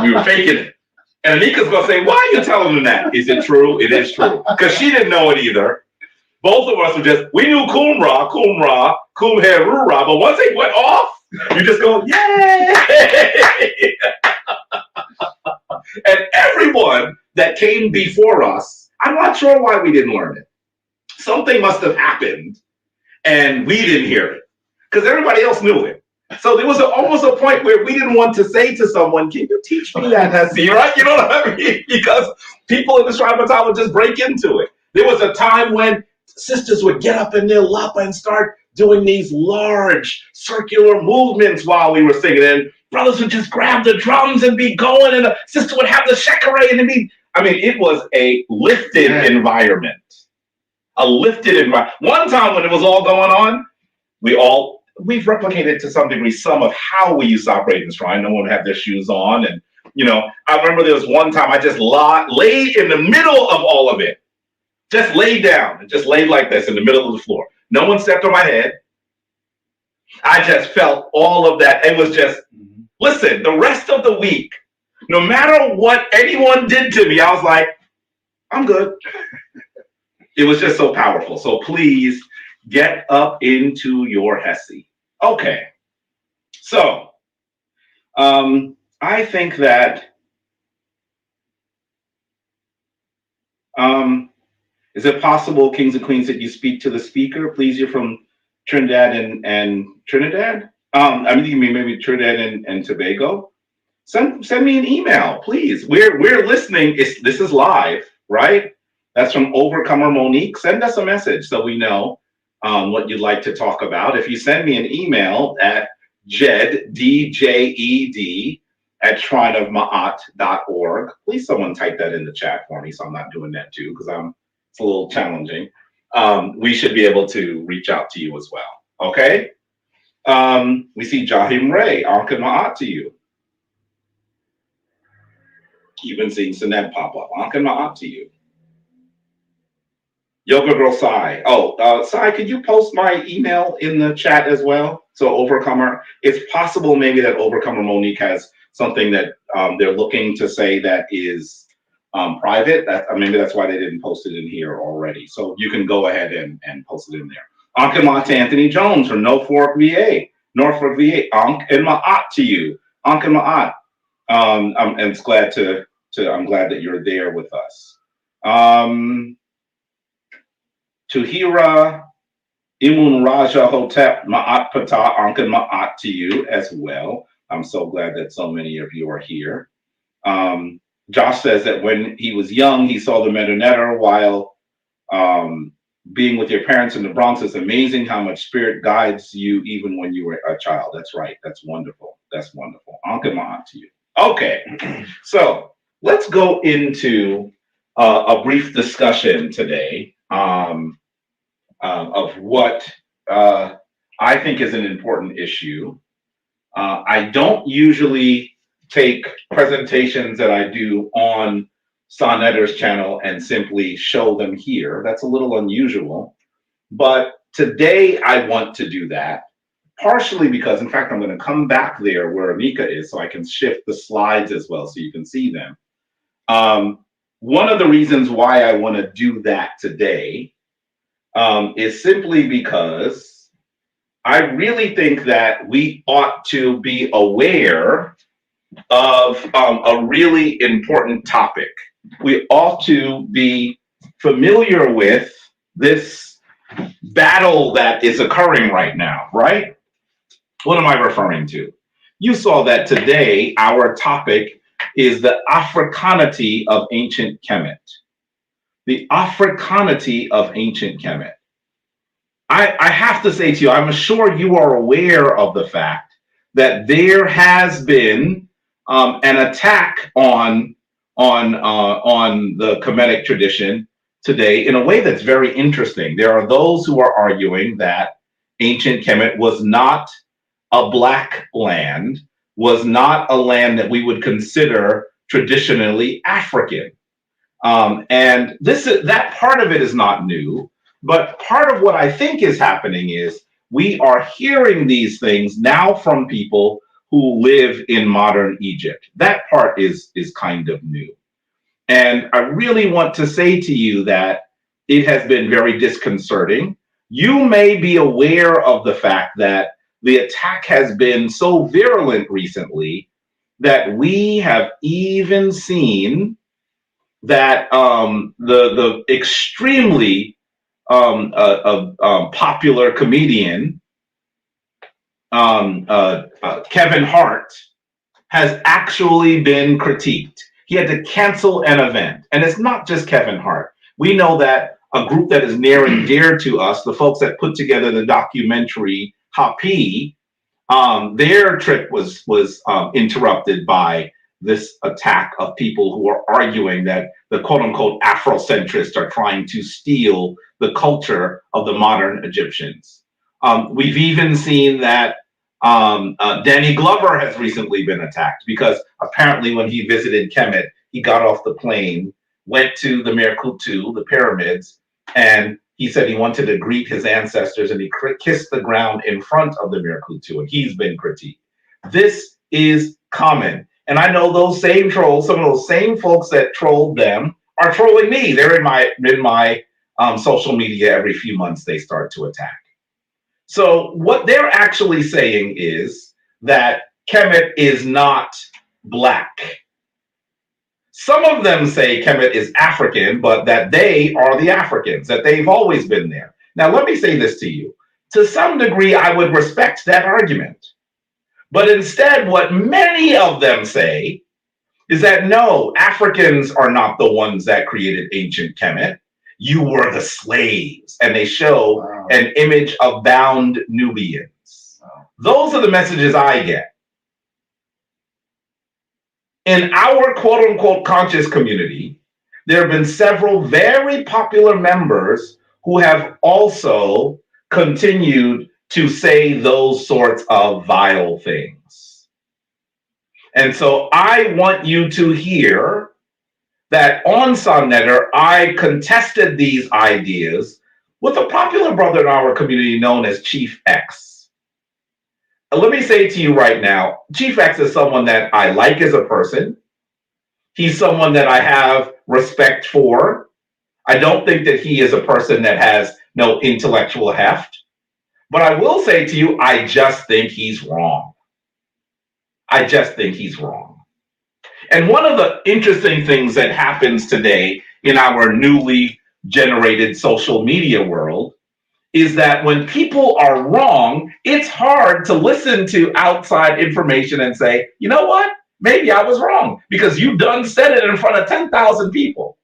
We were faking it. And Anika's going to say, why are you telling them that? Is it true? It is true. Because she didn't know it either. Both of us were just, we knew Qumra, Kumherura, but once it went off, you just go, yay! And everyone that came before us, I'm not sure why we didn't learn it. Something must have happened and we didn't hear it because everybody else knew it. So there was almost a point where we didn't want to say to someone, can you teach me that, Hessie, right? You know what I mean? Because people in the Shrine of Ptah would just break into it. There was a time when sisters would get up in their lapa and start doing these large circular movements while we were singing. And brothers would just grab the drums and be going, and the sister would have the shekere and be, I mean, it was a lifted environment. A lifted environment. One time when it was all going on, we've replicated to some degree some of how we used to operate in the shrine. No one would have their shoes on. And, I remember there was one time I just laid in the middle of all of it. Just laid down and just laid like this in the middle of the floor. No one stepped on my head. I just felt all of that. It was just, listen, the rest of the week, no matter what anyone did to me, I was like, I'm good. It was just so powerful. So please get up into your Hessie. Okay. So I think that is it possible, kings and queens, that you speak to the speaker? Please, you're from Trinidad and Trinidad? I mean, you mean maybe Trinidad and Tobago? Send me an email, please. We're listening. This is live, right? That's from Overcomer Monique. Send us a message so we know what you'd like to talk about. If you send me an email at Jed, DJED, at shrineofma'at.org. Please someone type that in the chat for me so I'm not doing that too, because it's a little challenging. We should be able to reach out to you as well. Okay? We see Jahim Ray, Ankh and Ma'at to you. You've been seeing Seneb pop up. Ankh and Ma'at to you. Yoga Girl Sai. Oh, Sai, could you post my email in the chat as well? So Overcomer, it's possible maybe that Overcomer Monique has something that they're looking to say that is private. Maybe that's why they didn't post it in here already. So you can go ahead and post it in there. Ankh and Ma'at to Anthony Jones from Norfolk, VA. Norfolk, VA. Ankh and Ma'at to you. Ankh and Ma'at. I'm glad that you're there with us. Tuhira Imun Raja Hotep Ma'at Pata Ankan Ma'at to you as well. I'm so glad that so many of you are here. Josh says that when he was young, he saw the Medunetter while being with your parents in the Bronx. It's amazing how much spirit guides you even when you were a child. That's right. That's wonderful. That's wonderful. Ankan Ma'at to you. Okay, so let's go into a brief discussion today. Of what I think is an important issue. I don't usually take presentations that I do on Sonetter's channel and simply show them here. That's a little unusual. But today I want to do that, partially because, in fact, I'm going to come back there where Anika is so I can shift the slides as well so you can see them. One of the reasons why I want to do that today is simply because I really think that we ought to be aware of a really important topic. We ought to be familiar with this battle that is occurring right now, right? What am I referring to? You saw that today our topic is the Africanity of ancient Kemet. The Africanity of ancient Kemet. I have to say to you, I'm sure you are aware of the fact that there has been an attack on the Kemetic tradition today in a way that's very interesting. There are those who are arguing that ancient Kemet was not a black land, was not a land that we would consider traditionally African. And that part of it is not new. But part of what I think is happening is we are hearing these things now from people who live in modern Egypt. That part is kind of new. And I really want to say to you that it has been very disconcerting. You may be aware of the fact that the attack has been so virulent recently that we have even seen that the extremely popular comedian Kevin Hart has actually been critiqued. He had to cancel an event, and it's not just Kevin Hart. We know that a group that is near and dear to us, the folks that put together the documentary Happy, their trip was interrupted by this attack of people who are arguing that the quote-unquote Afrocentrists are trying to steal the culture of the modern Egyptians. We've even seen that Danny Glover has recently been attacked because apparently when he visited Kemet, he got off the plane, went to the Merkutu, the pyramids, and he said he wanted to greet his ancestors and he kissed the ground in front of the Merkutu, and he's been critiqued. This is common. And I know those same trolls, some of those same folks that trolled them are trolling me. They're in my social media every few months. They start to attack. So what they're actually saying is that Kemet is not black. Some of them say Kemet is African, but that they are the Africans, that they've always been there. Now, let me say this to you. To some degree, I would respect that argument. But instead, what many of them say is that no, Africans are not the ones that created ancient Kemet. You were the slaves. And they show an image of bound Nubians. Those are the messages I get. In our quote unquote conscious community, there have been several very popular members who have also continued to say those sorts of vile things. And so I want you to hear that on Sonnetter, I contested these ideas with a popular brother in our community known as Chief X. Let me say to you right now, Chief X is someone that I like as a person. He's someone that I have respect for. I don't think that he is a person that has no intellectual heft. But I will say to you, I just think he's wrong. I just think he's wrong. And one of the interesting things that happens today in our newly generated social media world is that when people are wrong, it's hard to listen to outside information and say, you know what? Maybe I was wrong because you done said it in front of 10,000 people.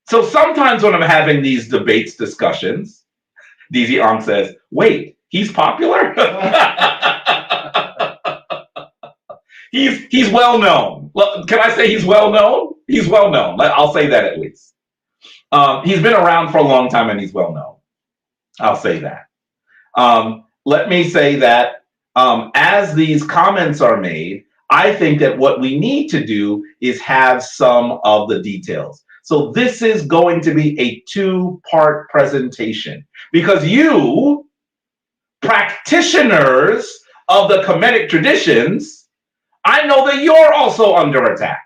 So sometimes when I'm having these debates, discussions, DZ Ong says, wait, he's popular? He's well known. Well, can I say he's well known? He's well known. I'll say that at least. He's been around for a long time and he's well known. I'll say that. Let me say that as these comments are made, I think that what we need to do is have some of the details. So this is going to be a two-part presentation because you, practitioners of the Kemetic traditions, I know that you're also under attack.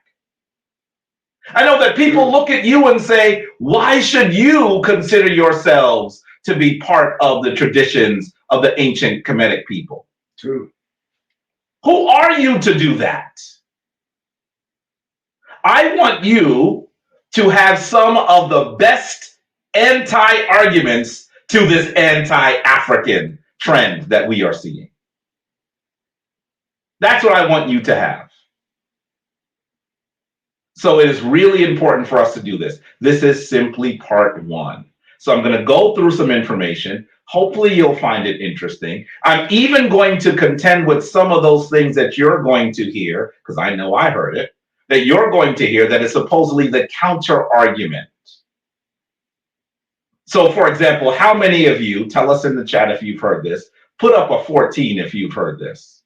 I know that people look at you and say, why should you consider yourselves to be part of the traditions of the ancient Kemetic people? True. Who are you to do that? I want you to have some of the best anti-arguments to this anti-African trend that we are seeing. That's what I want you to have. So it is really important for us to do this. This is simply part one. So I'm going to go through some information. Hopefully you'll find it interesting. I'm even going to contend with some of those things that you're going to hear, because I know I heard it, that you're going to hear that is supposedly the counter argument. So for example, how many of you, tell us in the chat if you've heard this, put up a 14 if you've heard this,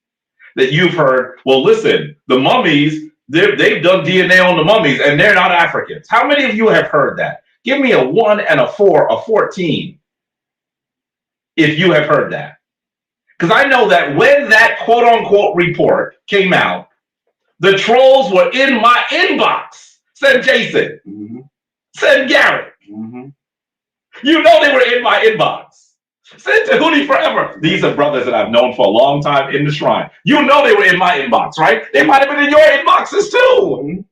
that you've heard, well, listen, the mummies, they've done DNA on the mummies and they're not Africans. How many of you have heard that? Give me a 1 and a 4, a 14, if you have heard that. Because I know that when that quote unquote report came out, the trolls were in my inbox. Send Jason. Mm-hmm. Send Garrett. Mm-hmm. You know they were in my inbox. Send to Hootie Forever. These are brothers that I've known for a long time in the shrine. You know they were in my inbox, right? They might have been in your inboxes too.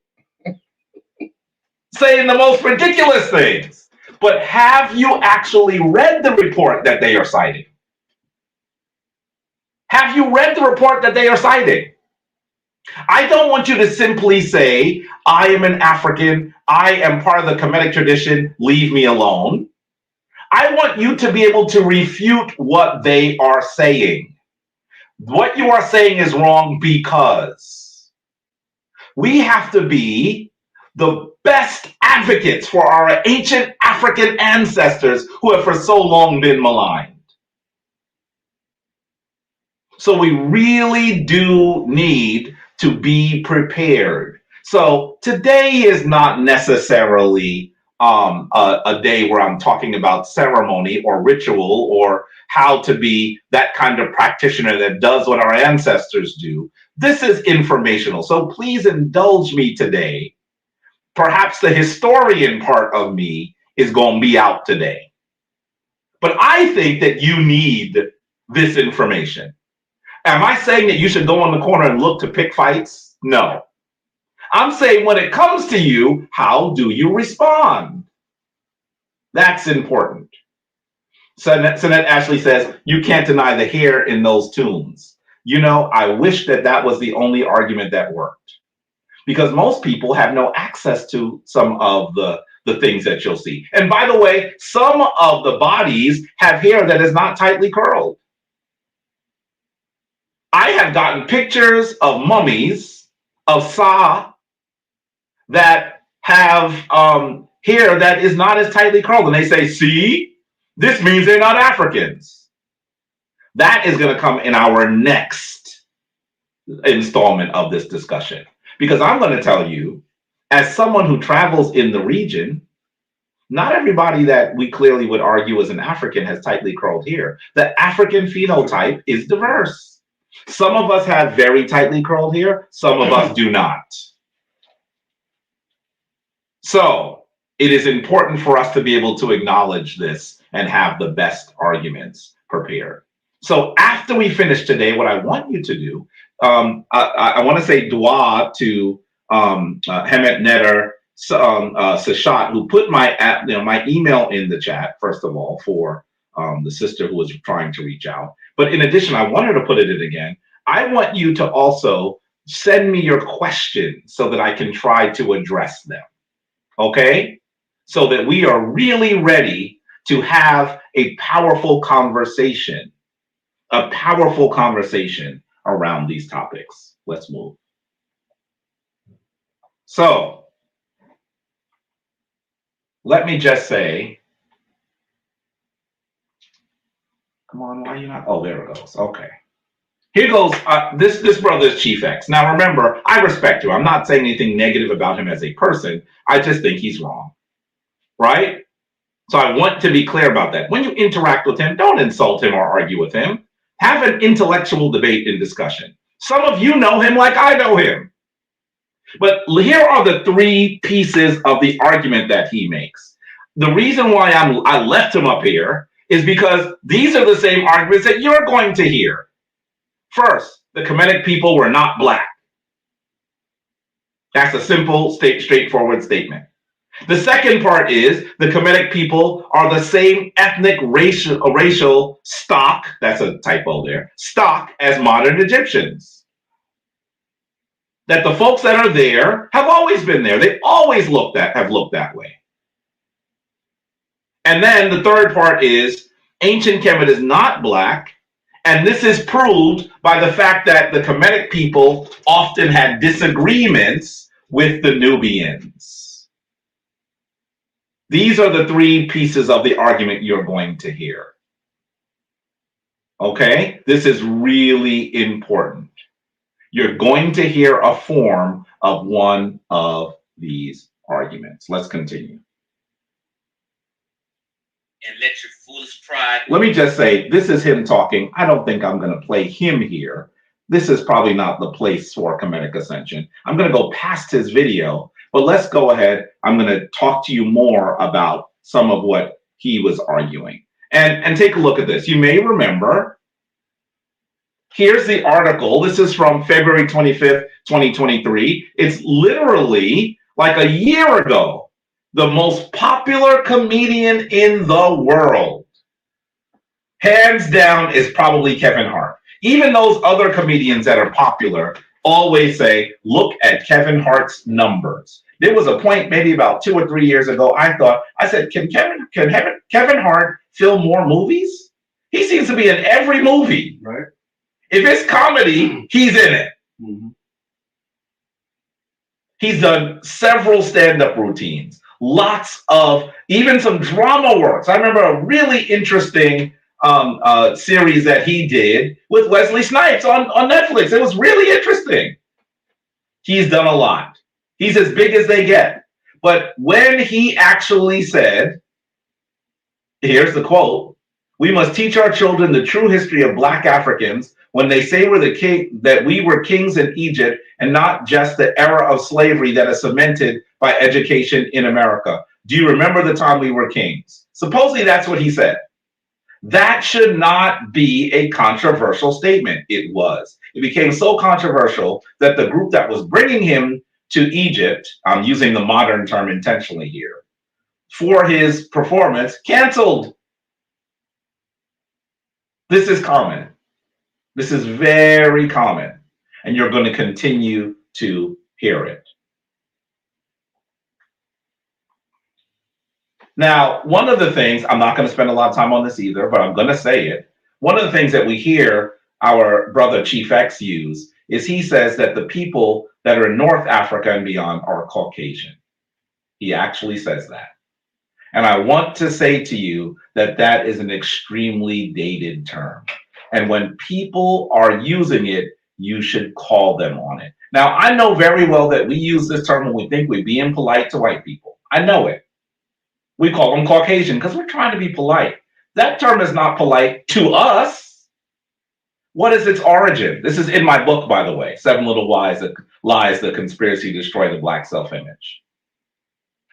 Saying the most ridiculous things. But have you actually read the report that they are citing? Have you read the report that they are citing? I don't want you to simply say, I am an African, I am part of the Kemetic tradition, leave me alone. I want you to be able to refute what they are saying. What you are saying is wrong because we have to be the best advocates for our ancient African ancestors who have for so long been maligned. So we really do need to be prepared. So today is not necessarily a day where I'm talking about ceremony or ritual or how to be that kind of practitioner that does what our ancestors do. This is informational. So please indulge me today. Perhaps the historian part of me is going to be out today. But I think that you need this information. Am I saying that you should go in the corner and look to pick fights? No. I'm saying when it comes to you, how do you respond? That's important. Sinette Ashley says, you can't deny the hair in those tunes. You know, I wish that that was the only argument that worked. Because most people have no access to some of the things that you'll see. And by the way, some of the bodies have hair that is not tightly curled. I have gotten pictures of mummies of Sa that have hair that is not as tightly curled. And they say, see, this means they're not Africans. That is going to come in our next installment of this discussion. Because I'm going to tell you as someone who travels in the region, not everybody that we clearly would argue is an African has tightly curled hair. The African phenotype is diverse. Some of us have very tightly curled hair, some of us do not. So it is important for us to be able to acknowledge this and have the best arguments prepared. So after we finish today, what I want you to do, I want to say dua to Hemet Netter Sashat, who put my my email in the chat, first of all, for the sister who was trying to reach out. But in addition, I want her to put it in again. I want you to also send me your questions so that I can try to address them. Okay? So that we are really ready to have a powerful conversation around these topics. Let's move. So, let me just say, come on, why are you not? Oh, there it goes. Okay. Here goes, this brother is Chief X. Now remember, I respect you. I'm not saying anything negative about him as a person. I just think he's wrong, right? So I want to be clear about that. When you interact with him, don't insult him or argue with him. Have an intellectual debate and discussion. Some of you know him like I know him. But here are the three pieces of the argument that he makes. The reason why I left him up here is because these are the same arguments that you're going to hear. First, the Kemetic people were not black. That's a simple, straightforward statement. The second part is the Kemetic people are the same ethnic racial stock, that's a typo there, stock as modern Egyptians. That the folks that are there have always been there. They always have looked that way. And then the third part is ancient Kemet is not black. And this is proved by the fact that the Kemetic people often had disagreements with the Nubians. These are the three pieces of the argument you're going to hear. Okay? This is really important. You're going to hear a form of one of these arguments. Let's continue. And let your foolish pride. Let me just say, this is him talking. I don't think I'm going to play him here. This is probably not the place for Kemetic Ascension. I'm going to go past his video, but let's go ahead. I'm going to talk to you more about some of what he was arguing. And take a look at this. You may remember, here's the article. This is from February 25th, 2023. It's literally like a year ago. The most popular comedian in the world, hands down, is probably Kevin Hart. Even those other comedians that are popular always say, look at Kevin Hart's numbers. There was a point maybe about 2 or 3 years ago, I said, can Kevin Hart film more movies? He seems to be in every movie. Right. If it's comedy, he's in it. Mm-hmm. He's done several stand-up routines. Lots of, even some drama works. I remember a really interesting series that he did with Wesley Snipes on Netflix. It was really interesting. He's done a lot. He's as big as they get. But when he actually said, here's the quote, "We must teach our children the true history of Black Africans when they say that we were kings in Egypt and not just the era of slavery that is cemented by education in America. Do you remember the time we were kings?" Supposedly that's what he said. That should not be a controversial statement. It was. It became so controversial that the group that was bringing him to Egypt, I'm using the modern term intentionally here, for his performance, canceled. This is common. This is very common, and you're going to continue to hear it. Now, one of the things, I'm not going to spend a lot of time on this either, but I'm going to say it. One of the things that we hear our brother Chief X use is he says that the people that are in North Africa and beyond are Caucasian. He actually says that. And I want to say to you that that is an extremely dated term. And when people are using it, you should call them on it. Now, I know very well that we use this term when we think we're being polite to white people. I know it. We call them Caucasian because we're trying to be polite. That term is not polite to us. What is its origin? This is in my book, by the way, Seven Little Lies, the Conspiracy to Destroy the Black Self-Image.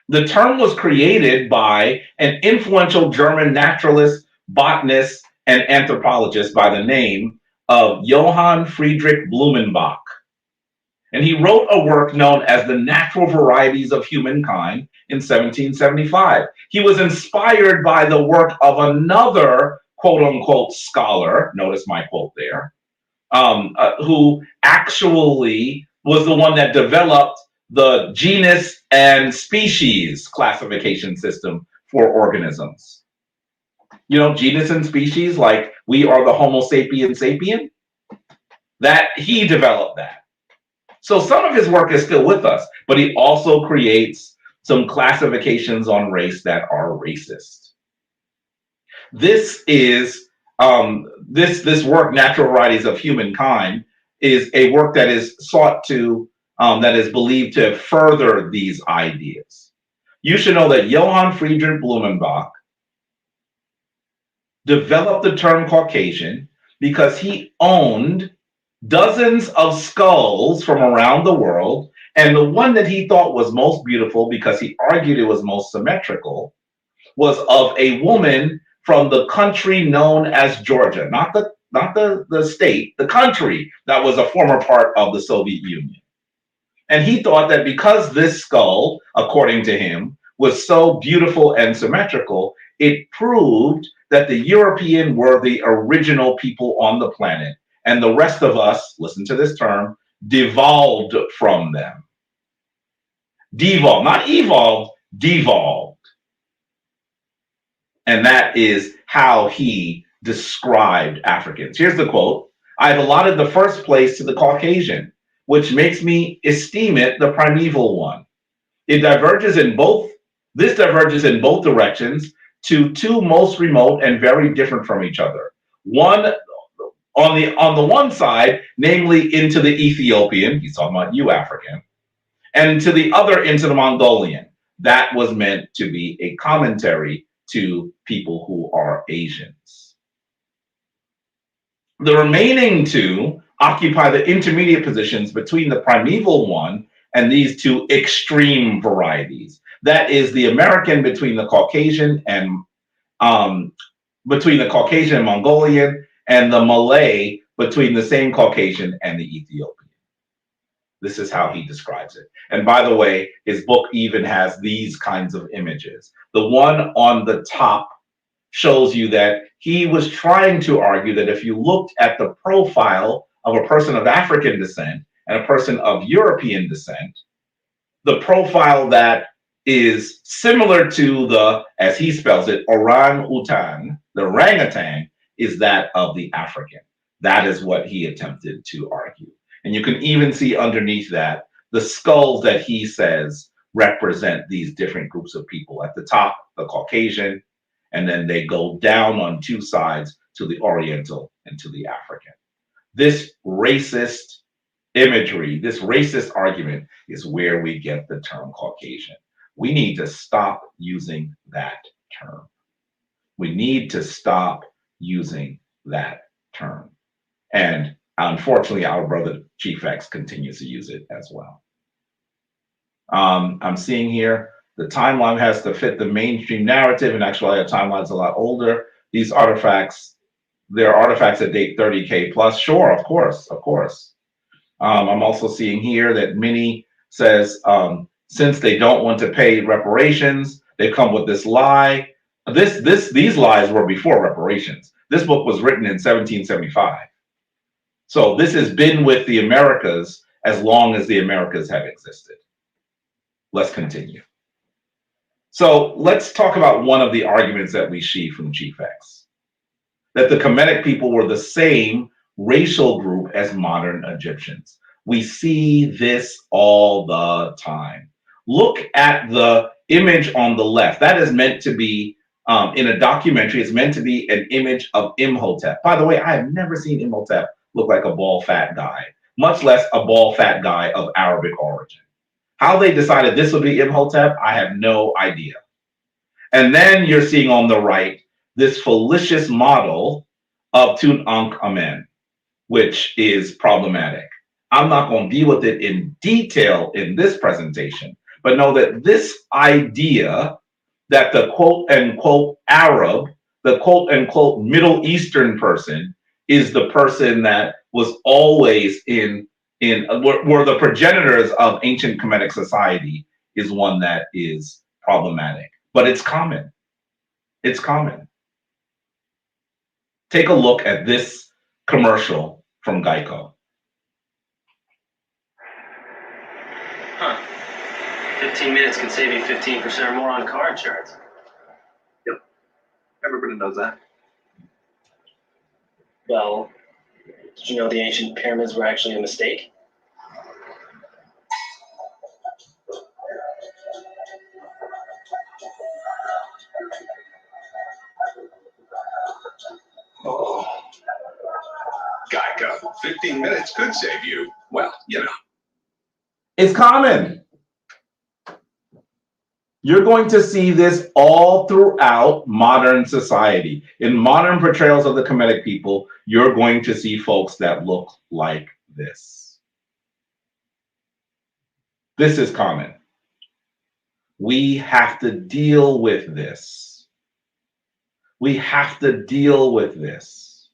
The term was created by an influential German naturalist, botanist, and anthropologist by the name of Johann Friedrich Blumenbach. And he wrote a work known as The Natural Varieties of Humankind in 1775. He was inspired by the work of another quote unquote scholar, notice my quote there, who actually was the one that developed the genus and species classification system for organisms. You know, genus and species, like we are the Homo sapien sapien, that he developed that. So some of his work is still with us, but he also creates some classifications on race that are racist. This is this work, Natural Varieties of Humankind, is a work that is sought to that is believed to further these ideas. You should know that Johann Friedrich Blumenbach developed the term Caucasian because he owned dozens of skulls from around the world, and the one that he thought was most beautiful, because he argued it was most symmetrical, was of a woman from the country known as Georgia, not the state, the country that was a former part of the Soviet Union. And he thought that because this skull, according to him, was so beautiful and symmetrical, it proved that the European were the original people on the planet, and the rest of us, listen to this term, devolved from them. Devolved, not evolved, devolved. And that is how he described Africans. Here's the quote: "I've allotted the first place to the Caucasian, which makes me esteem it the primeval one. This diverges in both directions to two most remote and very different from each other. One on the one side, namely into the Ethiopian," he's talking about you African, "and to the other into the Mongolian." That was meant to be a commentary to people who are Asians. The remaining two occupy the intermediate positions between the primeval one and these two extreme varieties. That is the American between the Caucasian and Mongolian, and the Malay between the same Caucasian and the Ethiopian. This is how he describes it. And by the way, his book even has these kinds of images. The one on the top shows you that he was trying to argue that if you looked at the profile of a person of African descent and a person of European descent, the profile that is similar to the, as he spells it, orang-utan, the orangutan, is that of the African. That is what he attempted to argue. And you can even see underneath that the skulls that he says represent these different groups of people. At the top, the Caucasian, and then they go down on two sides to the Oriental and to the African. This racist imagery, this racist argument is where we get the term Caucasian. We need to stop using that term. We need to stop using that term. And unfortunately, our brother Chief X continues to use it as well. I'm seeing here the timeline has to fit the mainstream narrative, and actually, our timeline's a lot older. These artifacts, there are artifacts that date 30K plus. Sure, of course, of course. I'm also seeing here that Minnie says, since they don't want to pay reparations, they come with this lie. These lies were before reparations. This book was written in 1775. So this has been with the Americas as long as the Americas have existed. Let's continue. So let's talk about one of the arguments that we see from Chief X, that the Kemetic people were the same racial group as modern Egyptians. We see this all the time. Look at the image on the left. That is meant to be, in a documentary, it's meant to be an image of Imhotep. By the way, I have never seen Imhotep look like a bald, fat guy. much less a bald fat guy of Arabic origin. How they decided this would be Imhotep, I have no idea. And then you're seeing on the right this fallacious model of Tutankhamen, which is problematic. I'm not going to deal with it in detail in this presentation, but know that this idea that the quote unquote Arab, the quote unquote Middle Eastern person is the person that was always were the progenitors of ancient Kemetic society is one that is problematic. But it's common. It's common. Take a look at this commercial from Geico. Huh. 15 minutes can save you 15% or more on car insurance. Yep. Everybody knows that. Well, did you know the ancient pyramids were actually a mistake? Oh. Geico. 15 minutes could save you, well, you know. It's common. You're going to see this all throughout modern society. In modern portrayals of the Kemetic people, you're going to see folks that look like this. This is common. We have to deal with this. We have to deal with this.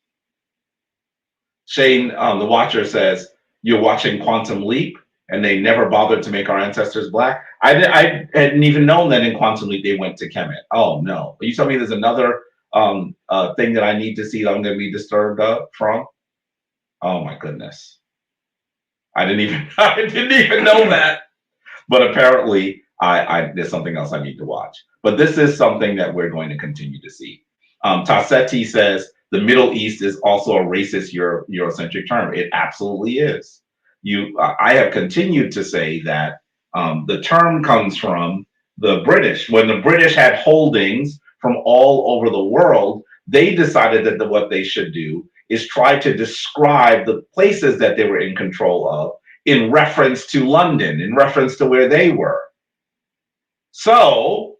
Shane, the watcher, says, you're watching Quantum Leap, and they never bothered to make our ancestors black. I hadn't even known that in Quantum Leap they went to Kemet. Oh no! Are you telling me there's another thing that I need to see that I'm going to be disturbed from? Oh my goodness! I didn't even know that. But apparently, there's something else I need to watch. But this is something that we're going to continue to see. Tassetti says the Middle East is also a racist Eurocentric term. It absolutely is. I have continued to say that the term comes from the British. When the British had holdings from all over the world, they decided that what they should do is try to describe the places that they were in control of in reference to London, in reference to where they were. So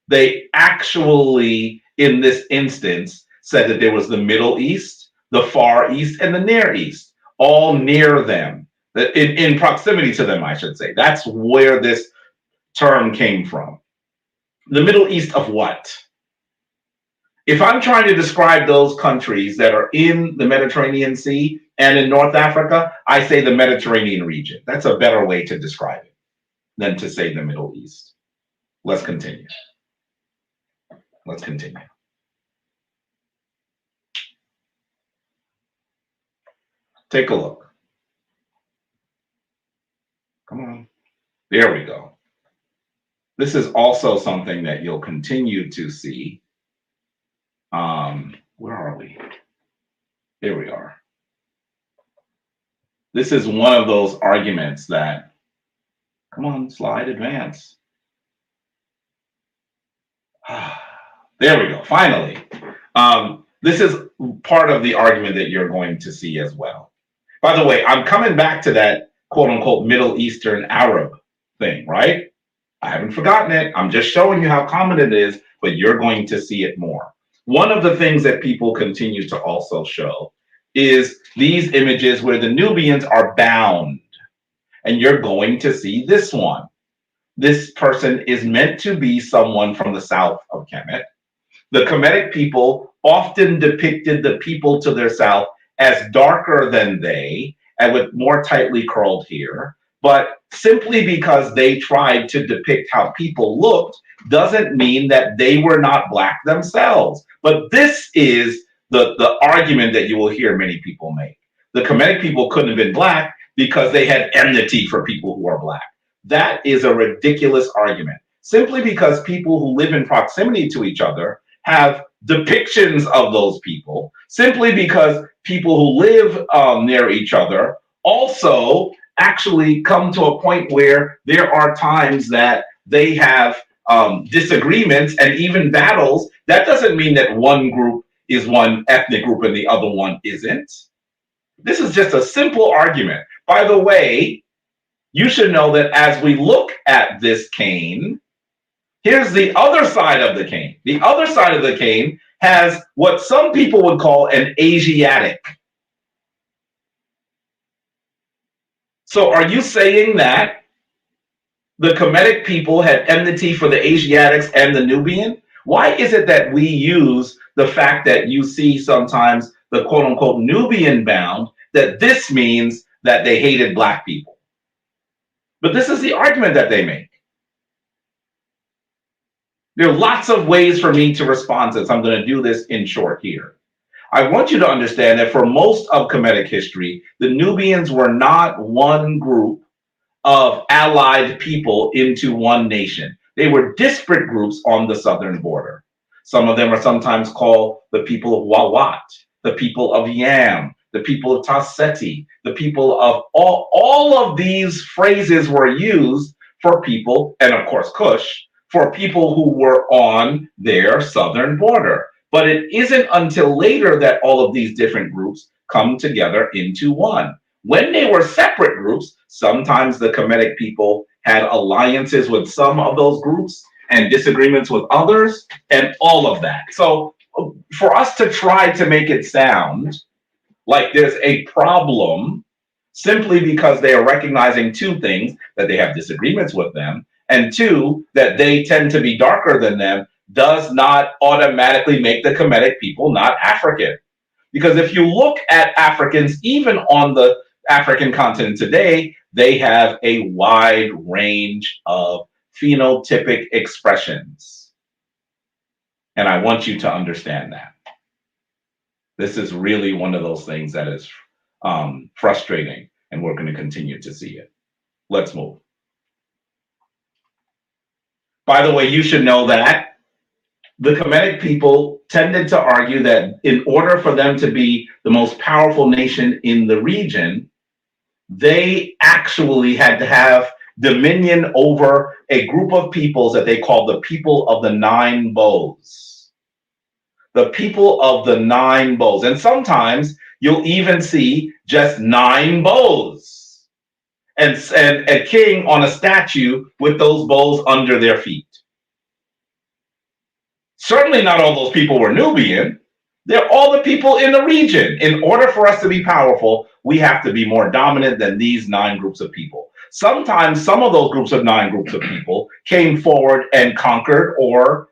they actually, in this instance, said that there was the Middle East, the Far East, and the Near East, all near them. In proximity to them, I should say. That's where this term came from. The Middle East of what? If I'm trying to describe those countries that are in the Mediterranean Sea and in North Africa, I say the Mediterranean region. That's a better way to describe it than to say the Middle East. Let's continue. Let's continue. Take a look. Come on. There we go. This is also something that you'll continue to see. Where are we? Here we are. This is one of those arguments that, come on, slide, advance. There we go, finally. This is part of the argument that you're going to see as well. By the way, I'm coming back to that quote unquote Middle Eastern Arab thing, right? I haven't forgotten it. I'm just showing you how common it is, but you're going to see it more. One of the things that people continue to also show is these images where the Nubians are bound. And you're going to see this one. This person is meant to be someone from the south of Kemet. The Kemetic people often depicted the people to their south as darker than they and with more tightly curled hair. But simply because they tried to depict how people looked doesn't mean that they were not black themselves. But this is the argument that you will hear many people make. The Kemetic people couldn't have been black because they had enmity for people who are black. That is a ridiculous argument. Simply because people who live in proximity to each other have depictions of those people, simply because people who live near each other also actually come to a point where there are times that they have disagreements and even battles. That doesn't mean that one group is one ethnic group and the other one isn't. This is just a simple argument. By the way, you should know that as we look at this cane, here's the other side of the cane. The other side of the cane has what some people would call an Asiatic. So are you saying that the Kemetic people had enmity for the Asiatics and the Nubian? Why is it that we use the fact that you see sometimes the quote unquote Nubian bound, that this means that they hated black people? But this is the argument that they make. There are lots of ways for me to respond to this. I'm going to do this in short here. I want you to understand that for most of Kemetic history, the Nubians were not one group of allied people into one nation. They were disparate groups on the southern border. Some of them are sometimes called the people of Wawat, the people of Yam, the people of Tasseti, the people of all of these phrases were used for people, and of course Kush, for people who were on their southern border. But it isn't until later that all of these different groups come together into one. When they were separate groups, sometimes the Kemetic people had alliances with some of those groups and disagreements with others and all of that. So for us to try to make it sound like there's a problem simply because they are recognizing two things, that they have disagreements with them, and two, that they tend to be darker than them, does not automatically make the Kemetic people not African. Because if you look at Africans, even on the African continent today, they have a wide range of phenotypic expressions. And I want you to understand that. This is really one of those things that is frustrating, and we're going to continue to see it. Let's move. By the way, you should know that the Kemetic people tended to argue that in order for them to be the most powerful nation in the region, they actually had to have dominion over a group of peoples that they called the people of the nine bows. The people of the nine bows. And sometimes you'll even see just nine bows and a king on a statue with those bows under their feet. Certainly not all those people were Nubian. They're all the people in the region. In order for us to be powerful, we have to be more dominant than these nine groups of people. Sometimes some of those nine groups of people came forward and conquered or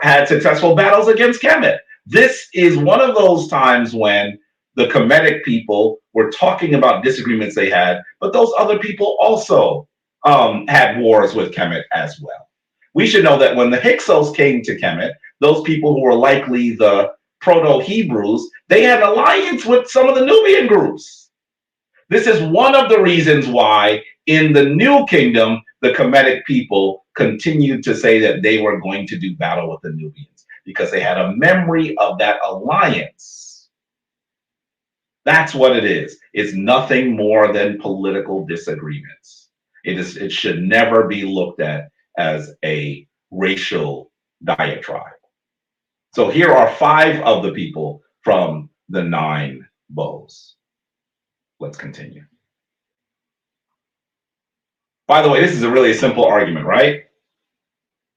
had successful battles against Kemet. This is one of those times when the Kemetic people were talking about disagreements they had, but those other people also had wars with Kemet as well. We should know that when the Hyksos came to Kemet, those people who were likely the Proto-Hebrews, they had alliance with some of the Nubian groups. This is one of the reasons why in the New Kingdom, the Kemetic people continued to say that they were going to do battle with the Nubians because they had a memory of that alliance. That's what it is. It's nothing more than political disagreements. It should never be looked at as a racial diatribe. So here are 5 of the people from the 9 bows. Let's continue. By the way, this is a really simple argument, right?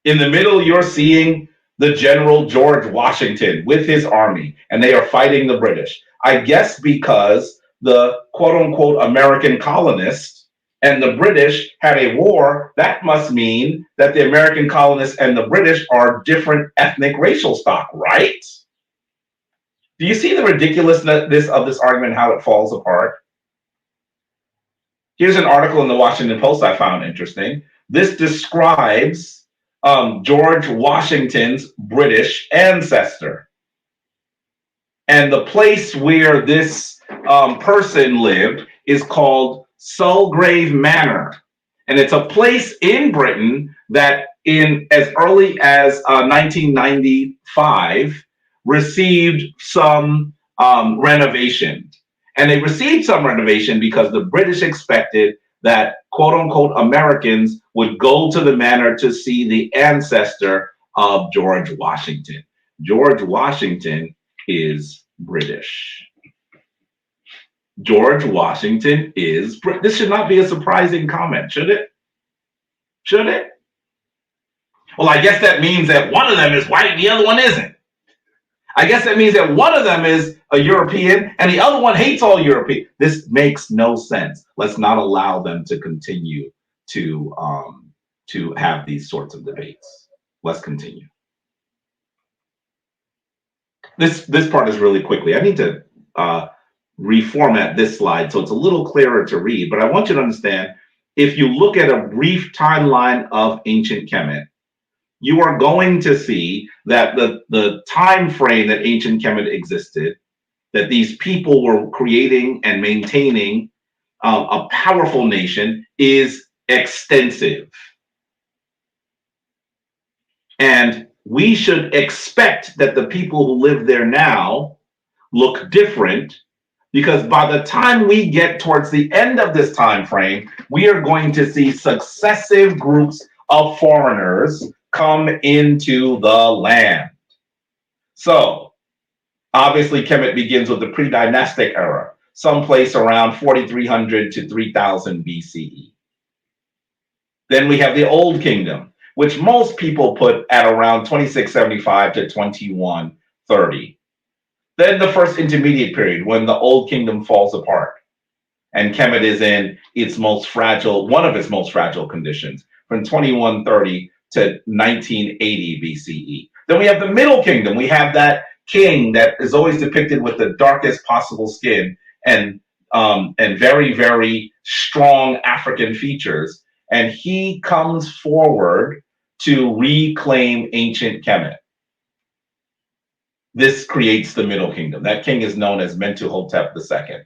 In the middle, you're seeing the General George Washington with his army, and they are fighting the British. I guess because the quote-unquote American colonists and the British had a war, that must mean that the American colonists and the British are different ethnic racial stock, right? Do you see the ridiculousness of this argument, how it falls apart? Here's an article in the Washington Post I found interesting. This describes George Washington's British ancestor. And the place where this person lived is called Sulgrave Manor. And it's a place in Britain that in as early as 1995 received some renovation. And they received some renovation because the British expected that quote unquote Americans would go to the manor to see the ancestor of George Washington. George Washington is British. George Washington is British. This should not be a surprising comment, should it? Should it? Well, I guess that means that one of them is white and the other one isn't. I guess that means that one of them is a European and the other one hates all European. This makes no sense. Let's not allow them to continue to have these sorts of debates. Let's continue. This part is really quickly. I need to reformat this slide so it's a little clearer to read, but I want you to understand, if you look at a brief timeline of ancient Kemet, you are going to see that the time frame that ancient Kemet existed, that these people were creating and maintaining a powerful nation, is extensive. And we should expect that the people who live there now look different, because by the time we get towards the end of this time frame, we are going to see successive groups of foreigners come into the land. So obviously Kemet begins with the pre-dynastic era, someplace around 4300 to 3000 BCE. Then we have the Old Kingdom, which most people put at around 2675 to 2130. Then the first intermediate period, when the Old Kingdom falls apart and Kemet is in its most fragile, one of its most fragile conditions, from 2130 to 1980 BCE. Then we have the Middle Kingdom. We have that king that is always depicted with the darkest possible skin and very, very strong African features. And he comes forward to reclaim ancient Kemet. This creates the Middle Kingdom. That king is known as Mentuhotep II.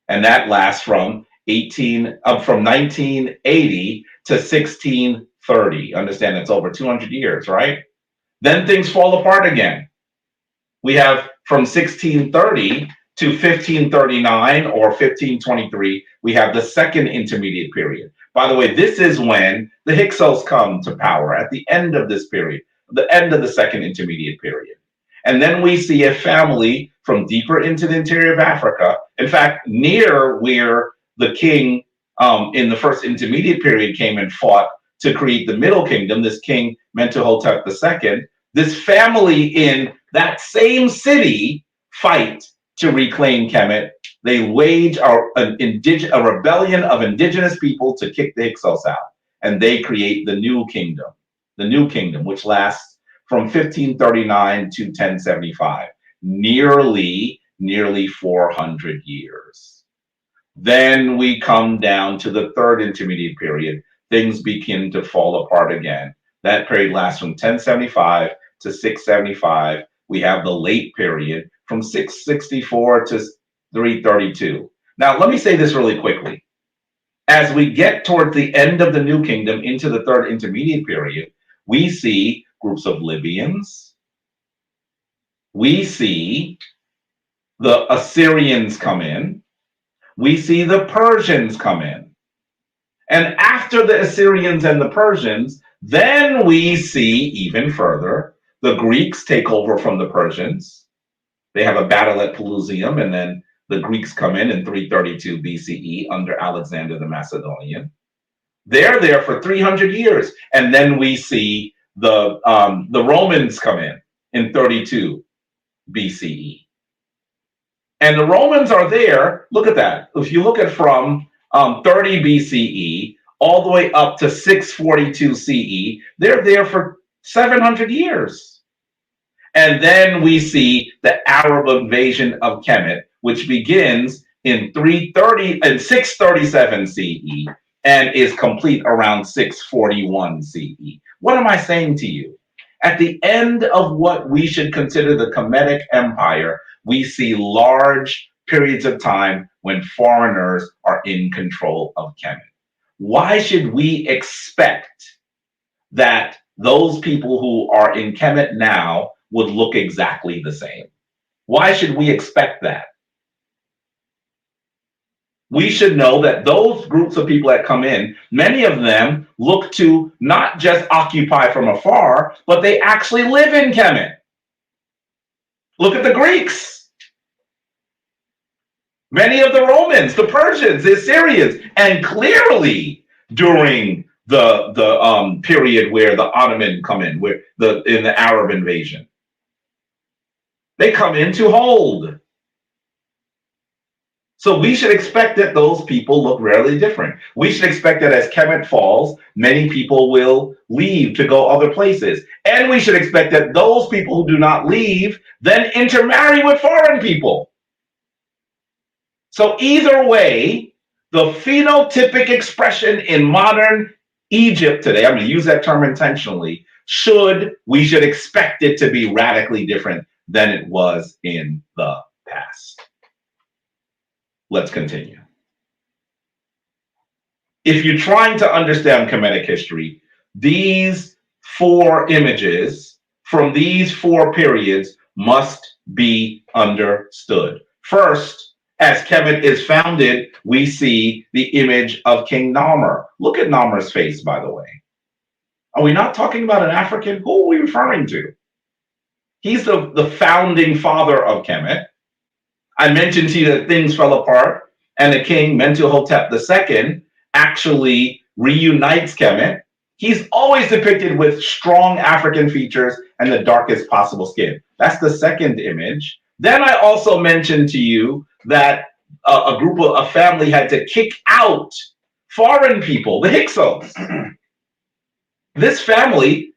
And that lasts from 1980 to 1630. Understand, it's over 200 years, right? Then things fall apart again. We have from 1630 to 1539 or 1523, we have the second intermediate period. By the way, this is when the Hyksos come to power at the end of this period, the end of the second intermediate period. And then we see a family from deeper into the interior of Africa, in fact, near where the king in the first intermediate period came and fought to create the Middle Kingdom, this king Mentuhotep II. This family in that same city fight to reclaim Kemet. They wage a rebellion of indigenous people to kick the Hyksos out, and they create the New Kingdom, which lasts from 1539 to 1075, nearly 400 years. Then we come down to the third intermediate period. Things begin to fall apart again. That period lasts from 1075 to 675. We have the late period from 664 to 332. Now, let me say this really quickly. As we get toward the end of the New Kingdom into the third intermediate period, we see groups of Libyans. We see the Assyrians come in. We see the Persians come in. And after the Assyrians and the Persians, then we see even further, the Greeks take over from the Persians. They have a battle at Pelusium, and then the Greeks come in 332 BCE under Alexander the Macedonian. They're there for 300 years. And then we see the Romans come in 32 BCE. And the Romans are there. Look at that. If you look at from 30 BCE all the way up to 642 CE, they're there for 700 years. And then we see the Arab invasion of Kemet, which begins in 637 CE and is complete around 641 CE. What am I saying to you? At the end of what we should consider the Kemetic Empire, we see large periods of time when foreigners are in control of Kemet. Why should we expect that those people who are in Kemet now would look exactly the same? Why should we expect that? We should know that those groups of people that come in, many of them look to not just occupy from afar, but they actually live in Kemet. Look at the Greeks. Many of the Romans, the Persians, the Assyrians, and clearly during the period where the Ottoman come in, where in the Arab invasion, they come in to hold. So we should expect that those people look rarely different. We should expect that as Kemet falls, many people will leave to go other places. And we should expect that those people who do not leave then intermarry with foreign people. So either way, the phenotypic expression in modern Egypt today, I'm going to use that term intentionally, we should expect it to be radically different than it was in the past. Let's continue. If you're trying to understand Kemetic history, these 4 images from these 4 periods must be understood. First, as Kemet is founded, we see the image of King Narmer. Look at Narmer's face, by the way. Are we not talking about an African? Who are we referring to? He's the founding father of Kemet. I mentioned to you that things fell apart, and the king, Mentuhotep II, actually reunites Kemet. He's always depicted with strong African features and the darkest possible skin. That's the second image. Then I also mentioned to you that a family had to kick out foreign people, the Hyksos. This family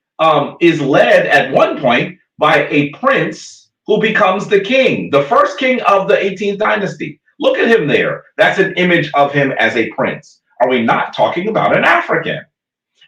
is led at one point by a prince who becomes the king, the first king of the 18th dynasty. Look at him there. That's an image of him as a prince. Are we not talking about an African?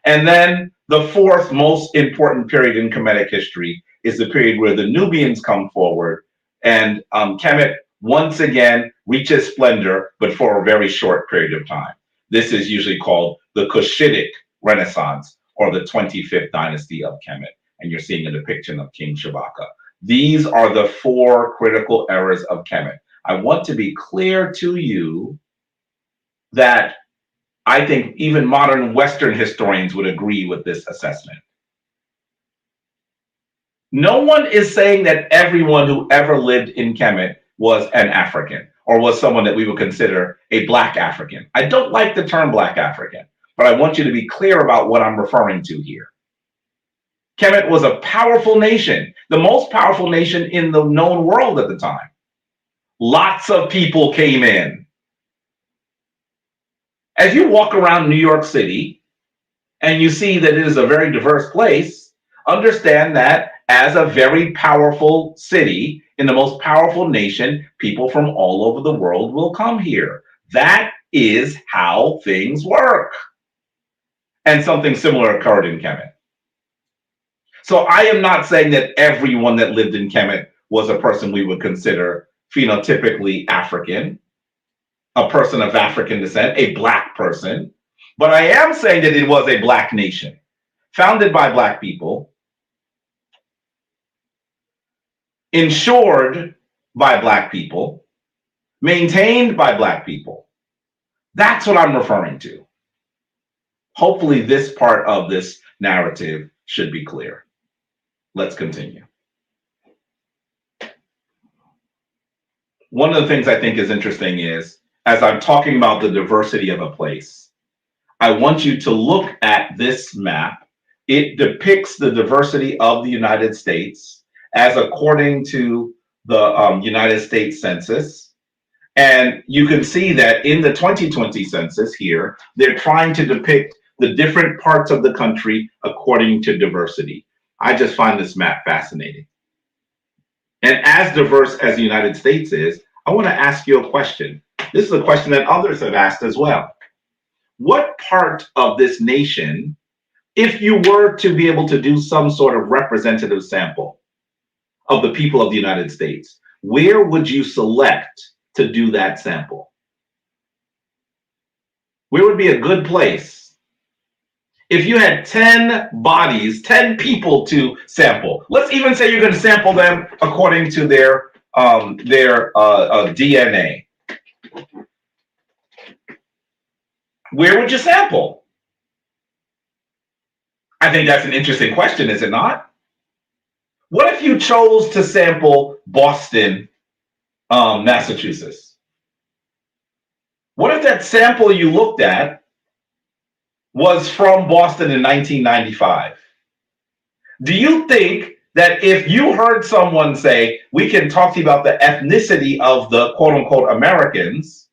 And then the 4th most important period in Kemetic history is the period where the Nubians come forward, and Kemet once again reaches splendor, but for a very short period of time. This is usually called the Cushitic Renaissance, or the 25th dynasty of Kemet. And you're seeing a depiction of King Shabaka. These are the 4 critical eras of Kemet. I want to be clear to you that I think even modern Western historians would agree with this assessment. No one is saying that everyone who ever lived in Kemet was an African or was someone that we would consider a Black African. I don't like the term Black African, but I want you to be clear about what I'm referring to here. Kemet was a powerful nation, the most powerful nation in the known world at the time. Lots of people came in. As you walk around New York City and you see that it is a very diverse place, understand that as a very powerful city in the most powerful nation, people from all over the world will come here. That is how things work. And something similar occurred in Kemet. So I am not saying that everyone that lived in Kemet was a person we would consider phenotypically African, a person of African descent, a Black person. But I am saying that it was a Black nation, founded by Black people, insured by Black people, maintained by Black people. That's what I'm referring to. Hopefully this part of this narrative should be clear. Let's continue. One of the things I think is interesting is, as I'm talking about the diversity of a place, I want you to look at this map. It depicts the diversity of the United States as according to the United States Census. And you can see that in the 2020 census here, they're trying to depict the different parts of the country according to diversity. I just find this map fascinating. And as diverse as the United States is, I want to ask you a question. This is a question that others have asked as well. What part of this nation, if you were to be able to do some sort of representative sample of the people of the United States, where would you select to do that sample? Where would be a good place? If you had 10 bodies, 10 people to sample, let's even say you're going to sample them according to their DNA. Where would you sample? I think that's an interesting question, is it not? What if you chose to sample Boston, Massachusetts? What if that sample you looked at was from Boston in 1995? Do you think that if you heard someone say, we can talk to you about the ethnicity of the quote unquote Americans,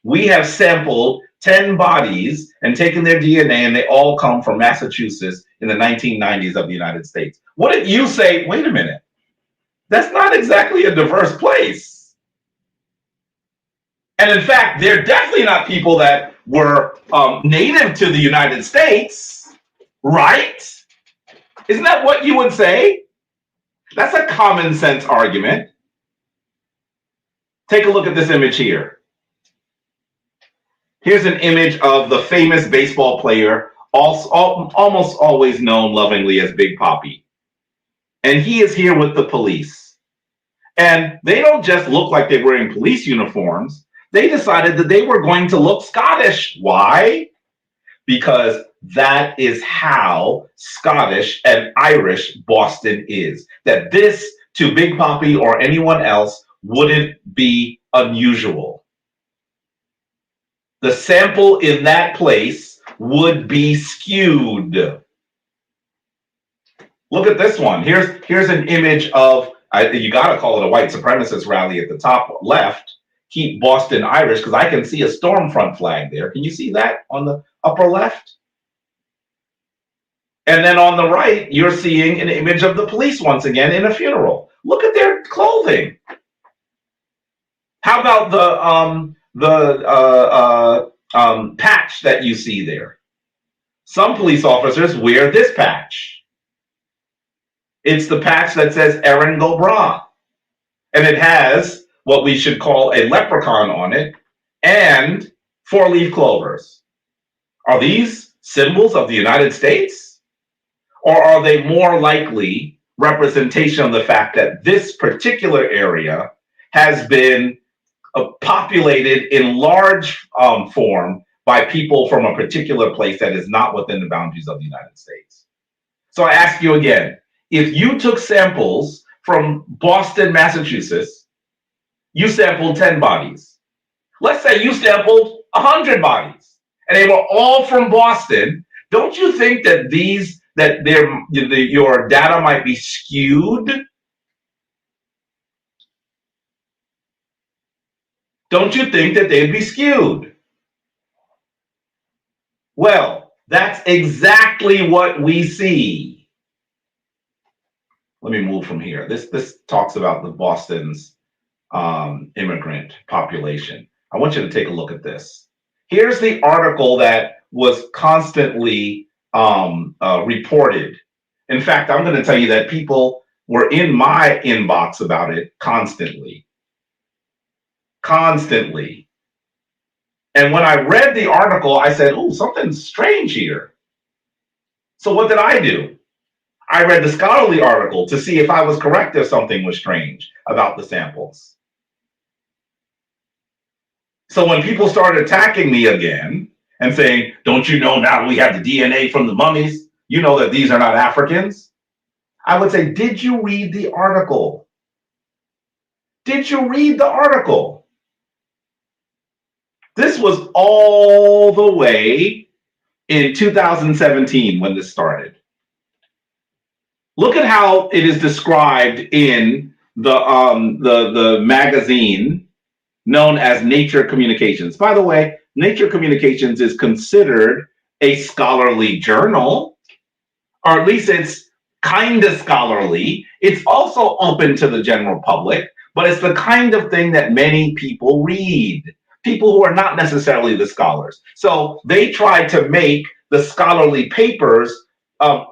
we have sampled 10 bodies and taken their DNA and they all come from Massachusetts in the 1990s of the United States? What if you say, wait a minute, that's not exactly a diverse place? And in fact, they're definitely not people that were native to the United States, right? Isn't that what you would say? That's a common sense argument. Take a look at this image here. Here's an image of the famous baseball player, almost always known lovingly as Big Papi. And he is here with the police. And they don't just look like they're wearing police uniforms. They decided that they were going to look Scottish. Why? Because that is how Scottish and Irish Boston is. That this, to Big Papi or anyone else, wouldn't be unusual. The sample in that place would be skewed. Look at this one. Here's an image of, you got to call it a white supremacist rally at the top left. Keep Boston Irish, because I can see a Stormfront flag there. Can you see that on the upper left? And then on the right, you're seeing an image of the police once again in a funeral. Look at their clothing. How about the patch that you see there? Some police officers wear this patch. It's the patch that says Erin go Bragh. And it has what we should call a leprechaun on it and 4-leaf clovers. Are these symbols of the United States? Or are they more likely representation of the fact that this particular area has been populated in large form by people from a particular place that is not within the boundaries of the United States? So I ask you again, if you took samples from Boston, Massachusetts, you sampled 10 bodies. Let's say you sampled 100 bodies, and they were all from Boston. Don't you think that your data might be skewed? Don't you think that they'd be skewed? Well, that's exactly what we see. Let me move from here. This talks about the Boston's immigrant population. I want you to take a look at this. Here's the article that was constantly reported. In fact, I'm going to tell you that people were in my inbox about it constantly. Constantly. And when I read the article, I said, oh, something's strange here. So what did I do? I read the scholarly article to see if I was correct if something was strange about the samples. So when people started attacking me again and saying, don't you know now we have the DNA from the mummies, you know that these are not Africans? I would say, did you read the article? Did you read the article? This was all the way in 2017 when this started. Look at how it is described in the magazine known as Nature Communications. By the way, Nature Communications is considered a scholarly journal, or at least it's kind of scholarly. It's also open to the general public, but it's the kind of thing that many people read, people who are not necessarily the scholars. So they try to make the scholarly papers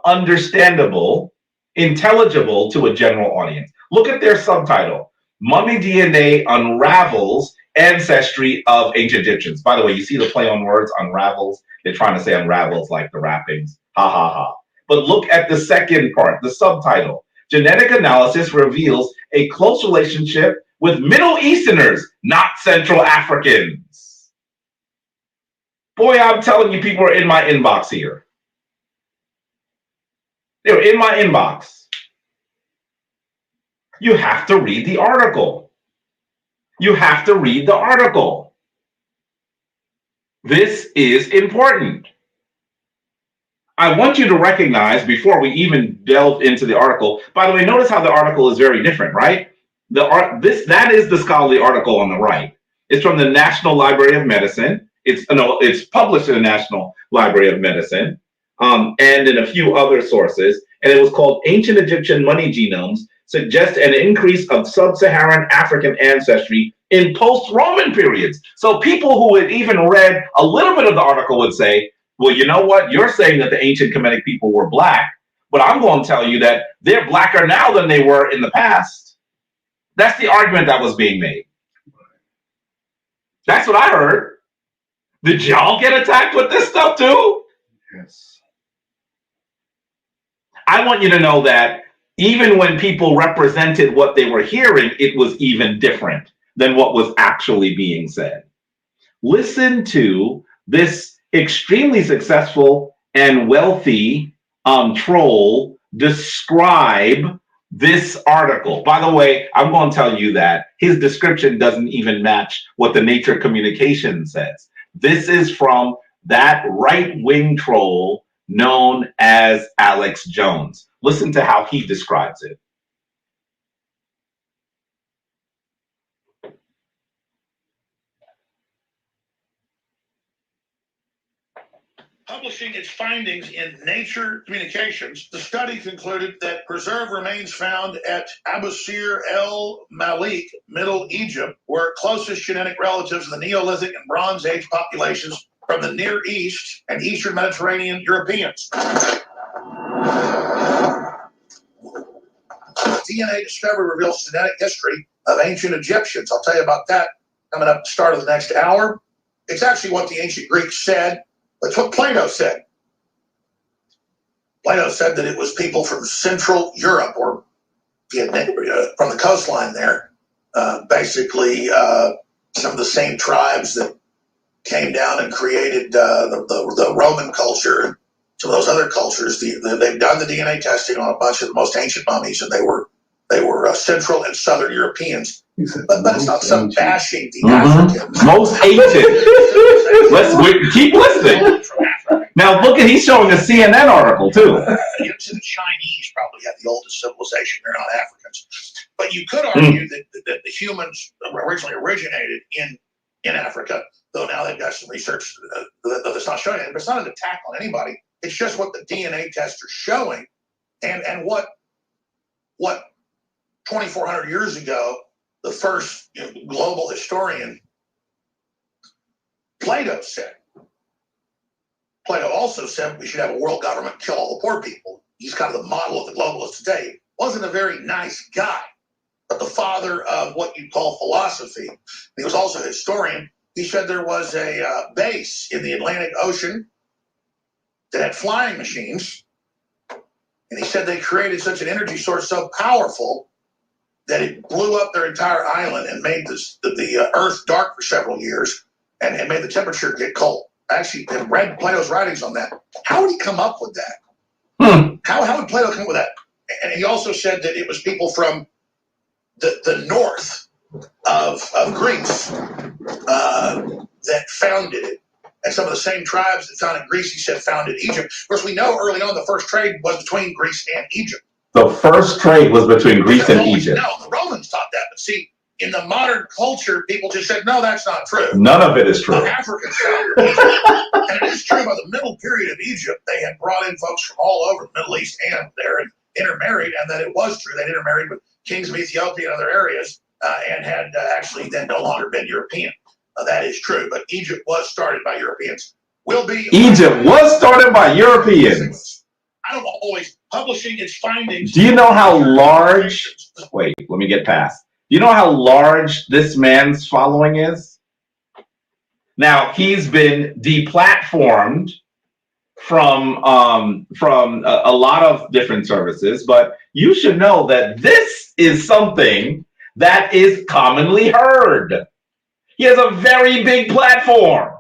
understandable, intelligible to a general audience. Look at their subtitle, Mummy DNA Unravels Ancestry of Ancient Egyptians. By the way, you see the play on words, unravels. They're trying to say unravels like the wrappings. Ha ha ha. But look at the second part, the subtitle. Genetic analysis reveals a close relationship with Middle Easterners, not Central Africans. Boy, I'm telling you, people are in my inbox here. They're in my inbox. You have to read the article. You have to read the article. This is important. I want you to recognize before we even delve into the article. By the way, notice how the article is very different, right? That is the scholarly article on the right. It's from the National Library of Medicine. It's published in the National Library of Medicine, and in a few other sources. And it was called "Ancient Egyptian Money Genomes Suggest an Increase of Sub-Saharan African Ancestry in Post-Roman Periods." So people who had even read a little bit of the article would say, well, you know what? You're saying that the ancient Kemetic people were black, but I'm going to tell you that they're blacker now than they were in the past. That's the argument that was being made. That's what I heard. Did y'all get attacked with this stuff too? Yes. I want you to know that even when people represented what they were hearing, it was even different than what was actually being said. Listen to this extremely successful and wealthy troll describe this article. By the way, I'm going to tell you that his description doesn't even match what the Nature Communication says. This is from that right-wing troll known as Alex Jones. Listen to how he describes it. Publishing its findings in Nature Communications, the study concluded that preserved remains found at Abusir el Malik, Middle Egypt, were closest genetic relatives of the Neolithic and Bronze Age populations from the Near East and Eastern Mediterranean Europeans. DNA discovery reveals genetic history of ancient Egyptians. I'll tell you about that coming up at the start of the next hour. It's actually what the ancient Greeks said. That's what Plato said. Plato said that it was people from Central Europe or from the coastline there, basically some of the same tribes that came down and created the Roman culture, some of those other cultures. They've done the DNA testing on a bunch of the most ancient mummies, and they were Central and Southern Europeans. But it's not some bashing the Africans. Most ancient. Keep listening. Now look at, he's showing a CNN article too. The Chinese probably had the oldest civilization. They're not Africans. But you could argue that the humans originally originated in Africa, though now they've got some research that's not showing it. But it's not an attack on anybody. It's just what the DNA tests are showing, and what 2,400 years ago, the first global historian, Plato said. Plato also said we should have a world government, kill all the poor people. He's kind of the model of the globalists today. Wasn't a very nice guy, but the father of what you call philosophy. He was also a historian. He said there was a base in the Atlantic Ocean that had flying machines, and he said they created such an energy source so powerful that it blew up their entire island and made the earth dark for several years and made the temperature get cold. I actually have read Plato's writings on that. How would he come up with that? How would Plato come up with that? And he also said that it was people from the north of Greece that founded it. And some of the same tribes that founded Greece, he said, founded Egypt. Of course, we know early on the first trade was between Greece and Egypt. The first trade was between Greece and Egypt. No, the Romans taught that. But see, in the modern culture, people just said, no, that's not true. None of it is true. The Africans founded Egypt. And it is true, by the middle period of Egypt, they had brought in folks from all over the Middle East and there and intermarried, and that it was true. They intermarried with kings of Ethiopia and other areas and had actually then no longer been European. That is true, but Egypt was started by Europeans. Egypt was started by Europeans. I don't always publishing its findings. Do you know how large? Wait, let me get past. Do you know how large this man's following is? Now he's been deplatformed from a lot of different services, but you should know that this is something that is commonly heard. He has a very big platform.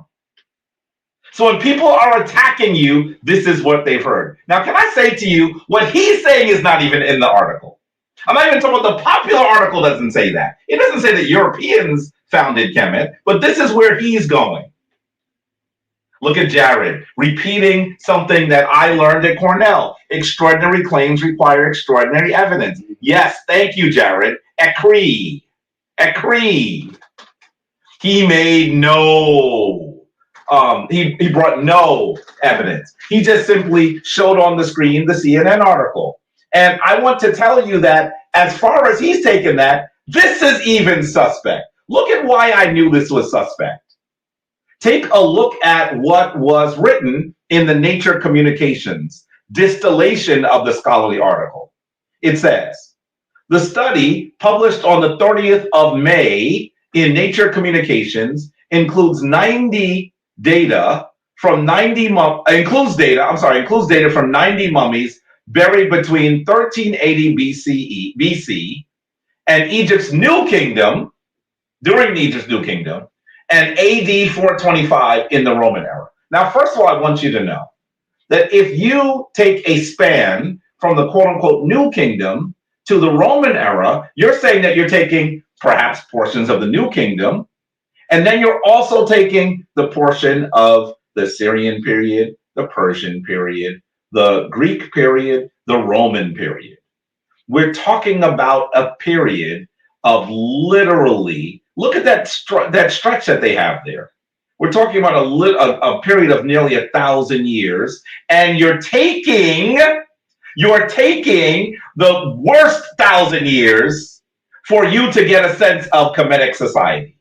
So when people are attacking you, this is what they've heard. Now, can I say to you, what he's saying is not even in the article. I'm not even talking about the popular article doesn't say that. It doesn't say that Europeans founded Kemet, but this is where he's going. Look at Jared, repeating something that I learned at Cornell. Extraordinary claims require extraordinary evidence. Yes, thank you, Jared. Agree. He made he brought no evidence. He just simply showed on the screen the CNN article. And I want to tell you that as far as he's taken that, this is even suspect. Look at why I knew this was suspect. Take a look at what was written in the Nature Communications distillation of the scholarly article. It says, the study published on the 30th of May in Nature Communications includes data from 90 mummies buried between 1380 BC and Egypt's New Kingdom, during Egypt's New Kingdom, and AD 425 in the Roman era. Now, first of all, I want you to know that if you take a span from the quote unquote New Kingdom to the Roman era, you're saying that you're taking perhaps portions of the New Kingdom, and then you're also taking the portion of the Syrian period, the Persian period, the Greek period, the Roman period. We're talking about a period of literally, look at that stretch that they have there. We're talking about a period of nearly 1,000 years, and you're taking the worst 1,000 years for you to get a sense of Kemetic society.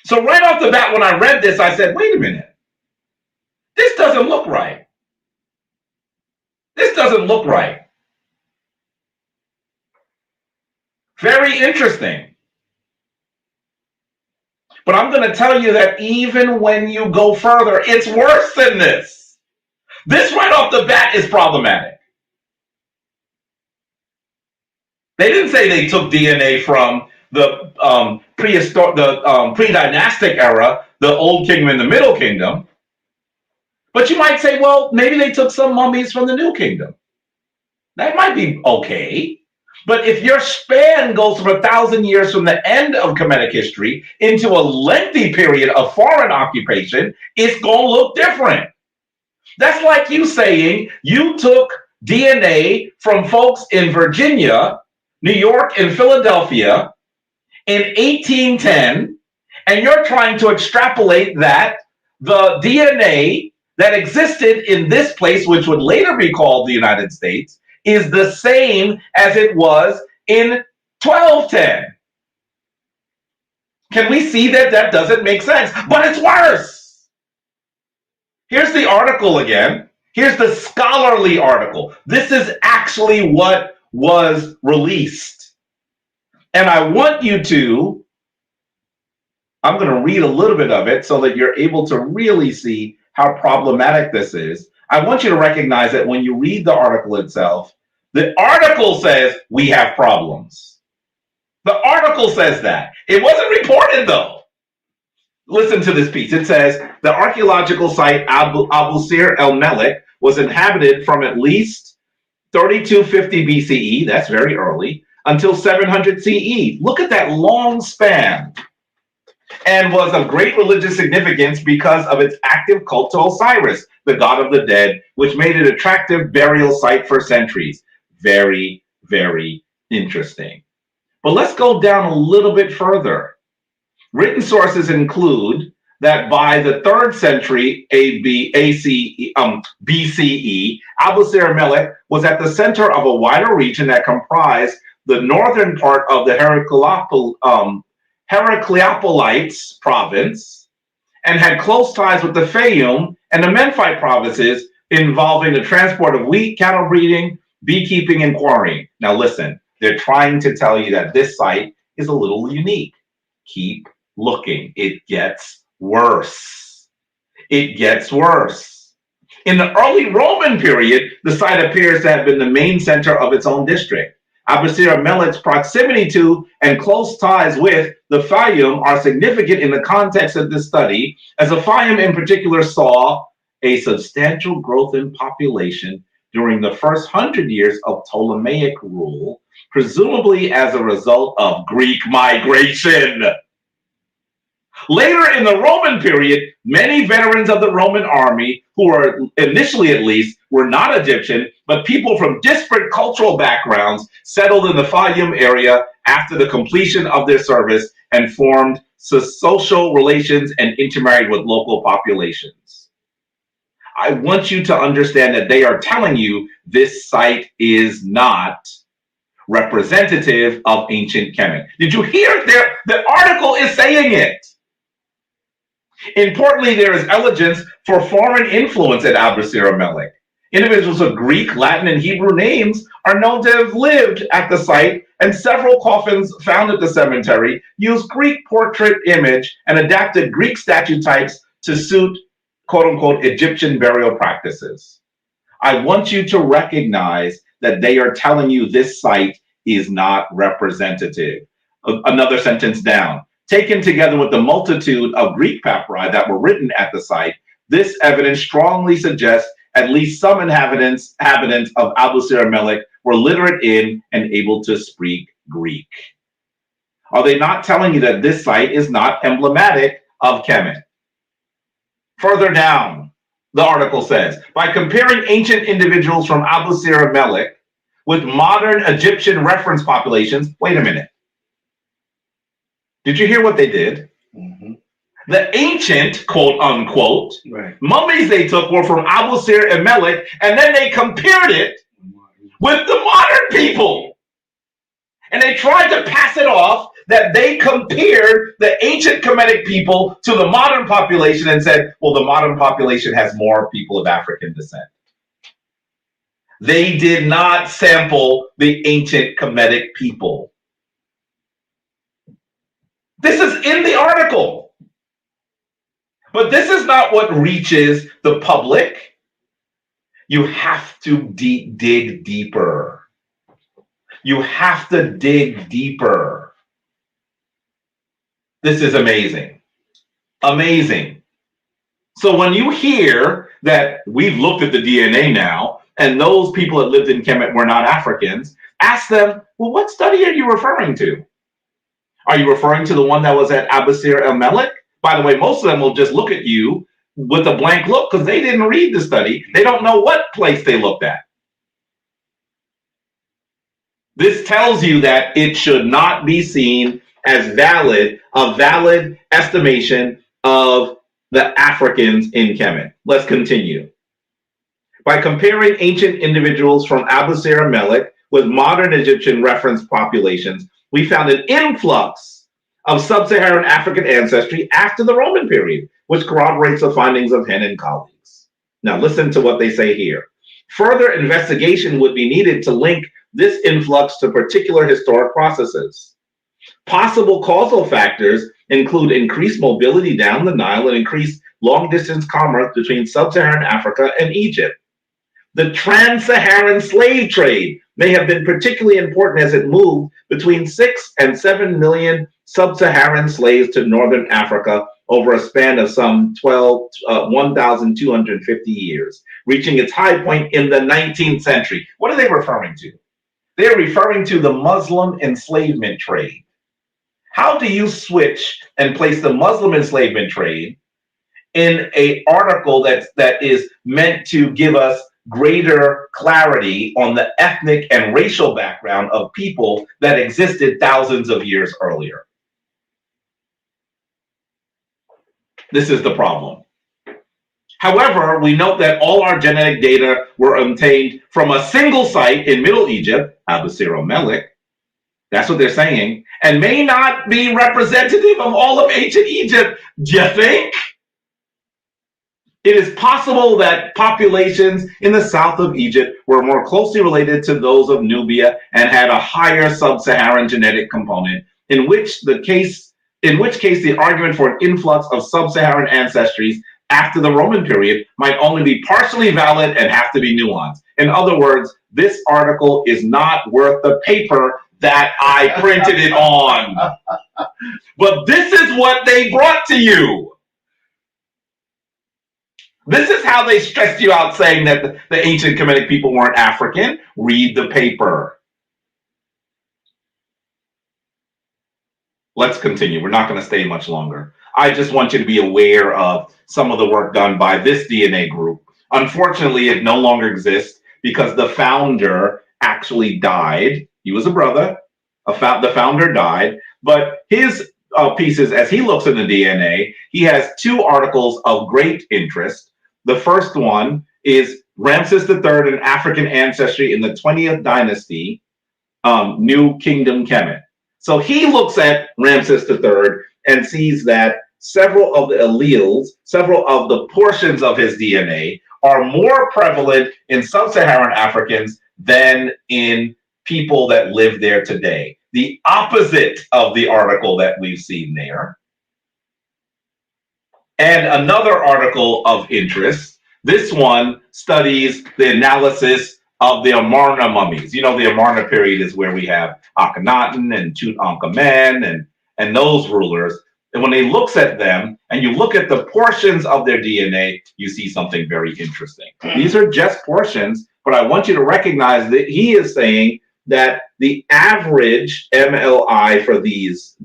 So right off the bat, when I read this, I said, wait a minute, this doesn't look right. This doesn't look right. Very interesting. But I'm going to tell you that even when you go further, it's worse than this. This right off the bat is problematic. They didn't say they took DNA from the pre-dynastic era, the Old Kingdom and the Middle Kingdom. But you might say, well, maybe they took some mummies from the New Kingdom. That might be okay. But if your span goes from 1,000 years from the end of Kemetic history into a lengthy period of foreign occupation, it's going to look different. That's like you saying you took DNA from folks in Virginia, New York, and Philadelphia in 1810, and you're trying to extrapolate that the DNA that existed in this place, which would later be called the United States, is the same as it was in 1210. Can we see that that doesn't make sense? But it's worse. Here's the article again. Here's the scholarly article. This is actually what was released. And I want you to, I'm going to read a little bit of it so that you're able to really see how problematic this is. I want you to recognize that when you read the article itself, the article says we have problems. The article says that. It wasn't reported though. Listen to this piece. It says the archaeological site Abu Sir el Melik was inhabited from at least 3250 BCE, that's very early, until 700 CE. Look at that long span. And was of great religious significance because of its active cult to Osiris, the god of the dead, which made it an attractive burial site for centuries. Very, very interesting. But let's go down a little bit further. Written sources include that by the 3rd century BCE, Abu Sir Melik was at the center of a wider region that comprised the northern part of the Heracleopolites province and had close ties with the Fayum and the Memphite provinces involving the transport of wheat, cattle breeding, beekeeping, and quarrying. Now listen, they're trying to tell you that this site is a little unique. Keep looking. It gets worse. It gets worse. In the early Roman period, the site appears to have been the main center of its own district. Abu Sir Melik's proximity to and close ties with the Fayum are significant in the context of this study, as the Fayum in particular saw a substantial growth in population during the first 100 years of Ptolemaic rule, presumably as a result of Greek migration. Later in the Roman period, many veterans of the Roman army, who were initially at least, were not Egyptian, but people from disparate cultural backgrounds settled in the Fayum area after the completion of their service and formed social relations and intermarried with local populations. I want you to understand that they are telling you this site is not representative of ancient Kemet. Did you hear there? The article is saying it. Importantly, there is evidence for foreign influence at Abusir Melek. Individuals with Greek, Latin, and Hebrew names are known to have lived at the site, and several coffins found at the cemetery use Greek portrait image and adapted Greek statue types to suit quote-unquote Egyptian burial practices. I want you to recognize that they are telling you this site is not representative. Another sentence down. Taken together with the multitude of Greek papyri that were written at the site, this evidence strongly suggests at least some inhabitants of Abusir Melek were literate in and able to speak Greek. Are they not telling you that this site is not emblematic of Kemet? Further down, the article says, by comparing ancient individuals from Abusir Melek with modern Egyptian reference populations, wait a minute. Did you hear what they did? Mm-hmm. The ancient, quote unquote, Right. mummies they took were from Abusir and Melek, and then they compared it with the modern people. And they tried to pass it off that they compared the ancient Kemetic people to the modern population and said, well, the modern population has more people of African descent. They did not sample the ancient Kemetic people. This is in the article. But this is not what reaches the public. You have to dig deeper. You have to dig deeper. This is amazing. Amazing. So when you hear that we've looked at the DNA now, and those people that lived in Kemet were not Africans, ask them, well, what study are you referring to? Are you referring to the one that was at Abusir El Melek? By the way, most of them will just look at you with a blank look because they didn't read the study. They don't know what place they looked at. This tells you that it should not be seen as a valid estimation of the Africans in Kemet. Let's continue. By comparing ancient individuals from Abusir Melek with modern Egyptian reference populations, we found an influx of sub-Saharan African ancestry after the Roman period, which corroborates the findings of Hen and colleagues. Now listen to what they say here. Further investigation would be needed to link this influx to particular historic processes. Possible causal factors include increased mobility down the Nile and increased long-distance commerce between sub-Saharan Africa and Egypt. The trans-Saharan slave trade may have been particularly important as it moved between 6 and 7 million sub-Saharan slaves to northern Africa over a span of some 1,250 years, reaching its high point in the 19th century. What are they referring to? They're referring to the Muslim enslavement trade. How do you switch and place the Muslim enslavement trade in an article that is meant to give us greater clarity on the ethnic and racial background of people that existed thousands of years earlier? This is the problem. However, we note that all our genetic data were obtained from a single site in Middle Egypt, Abusir Melek. That's what they're saying, and may not be representative of all of ancient Egypt. Do you think? It is possible that populations in the south of Egypt were more closely related to those of Nubia and had a higher sub-Saharan genetic component, in which case the argument for an influx of sub-Saharan ancestries after the Roman period might only be partially valid and have to be nuanced. In other words, this article is not worth the paper that I printed it on. But this is what they brought to you. This is how they stressed you out, saying that the ancient Kemetic people weren't African. Read the paper. Let's continue. We're not going to stay much longer. I just want you to be aware of some of the work done by this DNA group. Unfortunately, it no longer exists because the founder actually died. He was a brother. The founder died, but his pieces, as he looks in the DNA, he has two articles of great interest. The first one is Ramses III and African ancestry in the 20th dynasty, New Kingdom Kemet. So he looks at Ramses III and sees that several of the alleles, several of the portions of his DNA are more prevalent in sub-Saharan Africans than in people that live there today. The opposite of the article that we've seen there. And another article of interest, this one studies the analysis of the Amarna mummies. You know, the Amarna period is where we have Akhenaten and Tutankhamen and those rulers. And when he looks at them and you look at the portions of their DNA, you see something very interesting. These are just portions, but I want you to recognize that he is saying that the average MLI for these,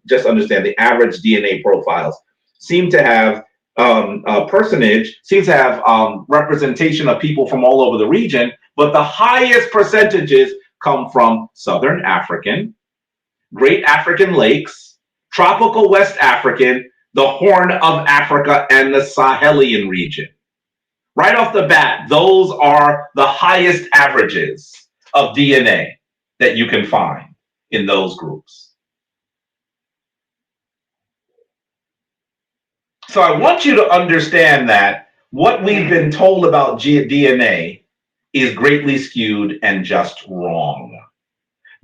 just understand the average DNA profiles seem to have representation of people from all over the region, but the highest percentages come from Southern African, Great African Lakes, Tropical West African, the Horn of Africa, and the Sahelian region. Right off the bat, those are the highest averages of DNA that you can find in those groups. So I want you to understand that what we've been told about DNA is greatly skewed and just wrong.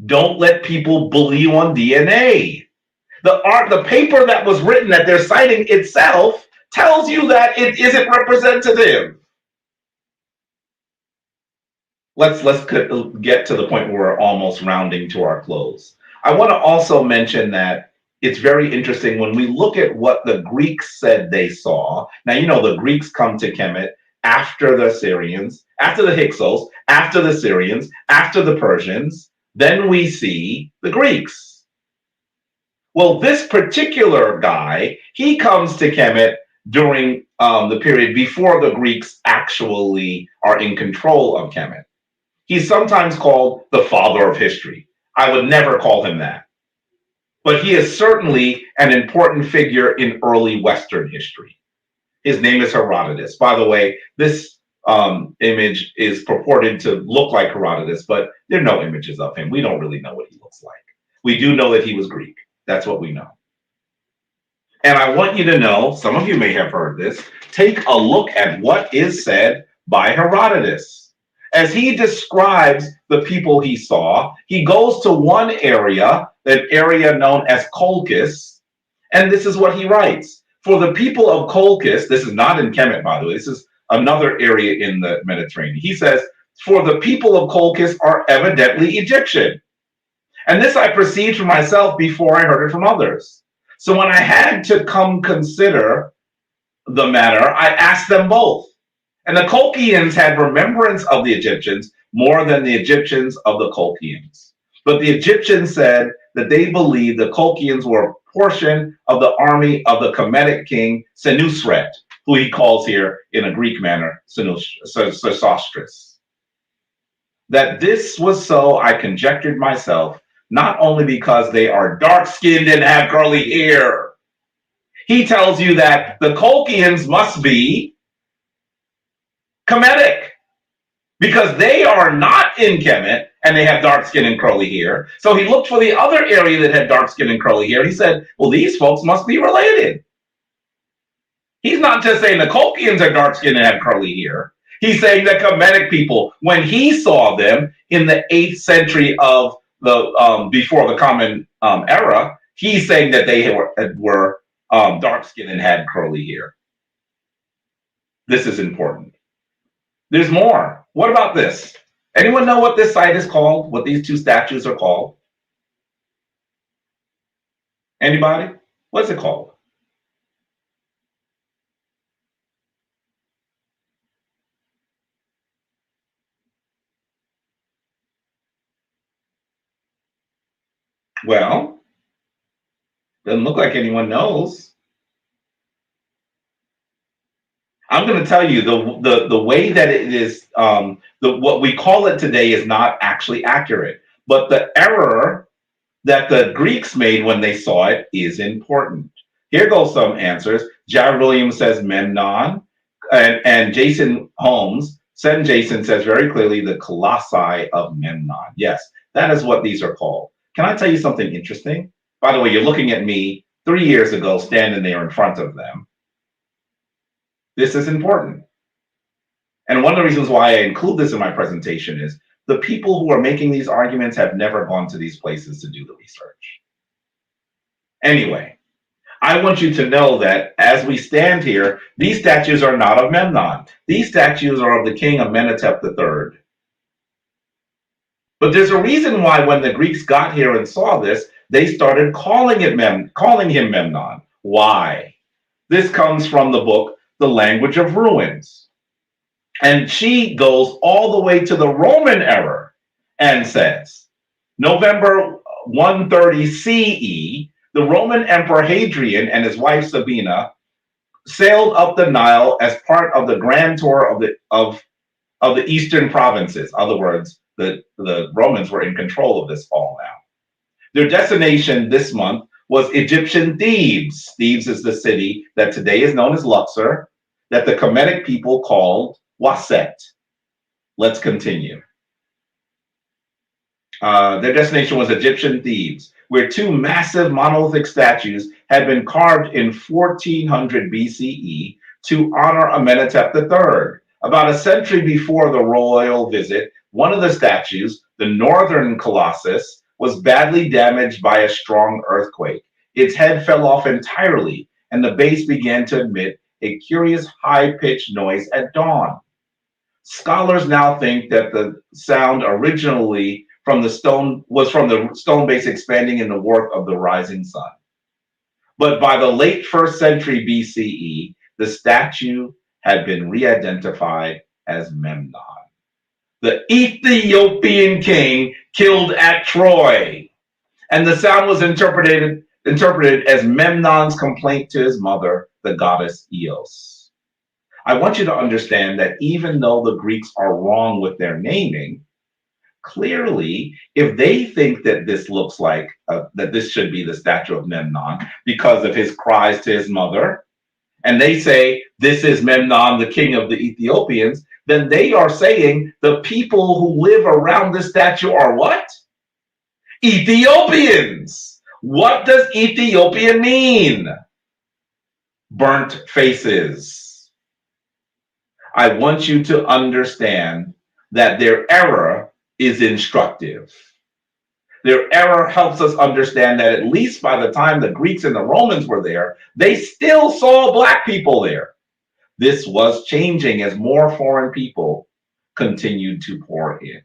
Don't let people bully you on DNA. The paper that was written that they're citing itself tells you that it isn't representative. Let's get to the point where we're almost rounding to our close. I want to also mention that it's very interesting when we look at what the Greeks said they saw. Now, you know, the Greeks come to Kemet after the Assyrians, after the Hyksos, after the Syrians, after the Persians. Then we see the Greeks. Well, this particular guy, he comes to Kemet during the period before the Greeks actually are in control of Kemet. He's sometimes called the father of history. I would never call him that. But he is certainly an important figure in early Western history. His name is Herodotus. By the way, this image is purported to look like Herodotus, but there are no images of him. We don't really know what he looks like. We do know that he was Greek. That's what we know. And I want you to know, some of you may have heard this, take a look at what is said by Herodotus. As he describes the people he saw, he goes to one area, that area known as Colchis, and this is what he writes. For the people of Colchis, this is not in Kemet, by the way, this is another area in the Mediterranean. He says, for the people of Colchis are evidently Egyptian. And this I perceived for myself before I heard it from others. So when I had to come consider the matter, I asked them both. And the Colchians had remembrance of the Egyptians more than the Egyptians of the Colchians. But the Egyptians said that they believed the Colchians were a portion of the army of the Kemetic king Senusret, who he calls here in a Greek manner, Sesostris. That this was so, I conjectured myself, not only because they are dark-skinned and have curly hair. He tells you that the Colchians must be Kemetic, because they are not in Kemet and they have dark skin and curly hair. So he looked for the other area that had dark skin and curly hair. He said, well, these folks must be related. He's not just saying the Colchians are dark skinned and have curly hair. He's saying the Kemetic people, when he saw them in the 8th century of the before the Common Era, he's saying that they were dark skinned and had curly hair. This is important. There's more. What about this? Anyone know what this site is called? What these two statues are called? Anybody? What's it called? Well, doesn't look like anyone knows. I'm going to tell you the way that it is, what we call it today is not actually accurate. But the error that the Greeks made when they saw it is important. Here goes some answers. Jared Williams says Memnon, and Jason Holmes, Sen Jason says very clearly the Colossi of Memnon. Yes, that is what these are called. Can I tell you something interesting? By the way, you're looking at me 3 years ago standing there in front of them. This is important. And one of the reasons why I include this in my presentation is the people who are making these arguments have never gone to these places to do the research. Anyway, I want you to know that as we stand here, these statues are not of Memnon. These statues are of the king Amenhotep III. But there's a reason why when the Greeks got here and saw this, they started calling him Memnon. Why? This comes from the book, The Language of Ruins. And she goes all the way to the Roman era and says, November 130 CE, the Roman Emperor Hadrian and his wife Sabina sailed up the Nile as part of the grand tour of the eastern provinces. In other words, the Romans were in control of this all now. Their destination this month was Egyptian Thebes. Thebes is the city that today is known as Luxor, that the Kemetic people called Waset. Let's continue. Their destination was Egyptian Thebes, where two massive monolithic statues had been carved in 1400 BCE to honor Amenhotep III. About a century before the royal visit, one of the statues, the northern Colossus, was badly damaged by a strong earthquake. Its head fell off entirely, and the base began to emit a curious high-pitched noise at dawn. Scholars now think that the sound originally from the stone base expanding in the warmth of the rising sun. But by the late 1st century BCE, the statue had been re-identified as Memnon, the Ethiopian king killed at Troy. And the sound was interpreted as Memnon's complaint to his mother, the goddess Eos. I want you to understand that even though the Greeks are wrong with their naming, clearly, if they think that this looks like, that this should be the statue of Memnon because of his cries to his mother, and they say this is Memnon, the king of the Ethiopians, then they are saying the people who live around this statue are what? Ethiopians. What does Ethiopian mean? Burnt faces. I want you to understand that their error is instructive. Their error helps us understand that at least by the time the Greeks and the Romans were there, they still saw Black people there. This was changing as more foreign people continued to pour in.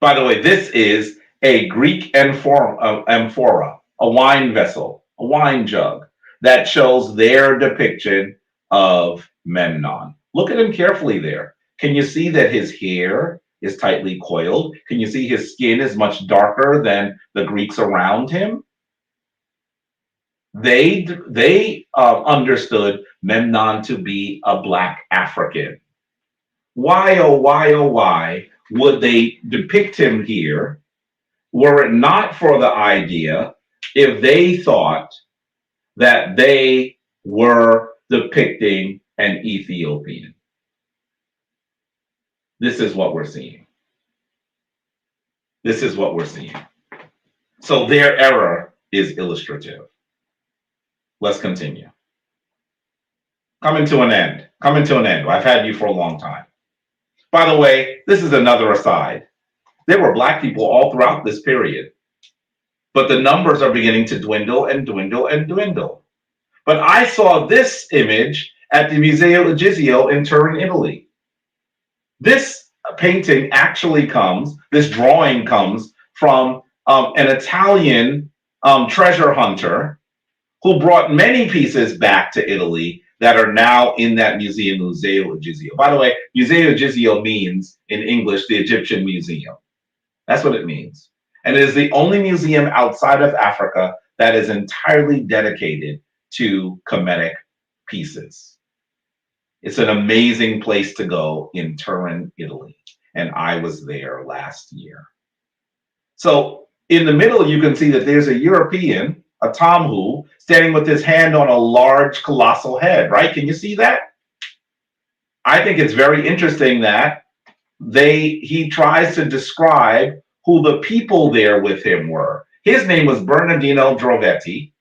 By the way, this is a Greek amphora, a wine vessel, a wine jug that shows their depiction of Memnon. Look at him carefully there. Can you see that his hair is tightly coiled? Can you see his skin is much darker than the Greeks around him? They understood Memnon to be a Black African. Why, oh, why would they depict him here were it not for the idea if they thought that they were depicting an Ethiopian? This is what we're seeing. This is what we're seeing. So their error is illustrative. Let's continue. Coming to an end. Coming to an end. I've had you for a long time. By the way, this is another aside. There were Black people all throughout this period, but the numbers are beginning to dwindle and dwindle and dwindle. But I saw this image at the Museo Egizio in Turin, Italy. This painting actually comes, this drawing comes from an Italian treasure hunter who brought many pieces back to Italy that are now in that museum, Museo Egizio. By the way, Museo Egizio means, in English, the Egyptian Museum. That's what it means. And it is the only museum outside of Africa that is entirely dedicated to Kemetic pieces. It's an amazing place to go in Turin, Italy. And I was there last year. So in the middle, you can see that there's a European, a Tomhu, standing with his hand on a large colossal head, right? Can you see that? I think it's very interesting that he tries to describe who the people there with him were. His name was Bernardino Drovetti.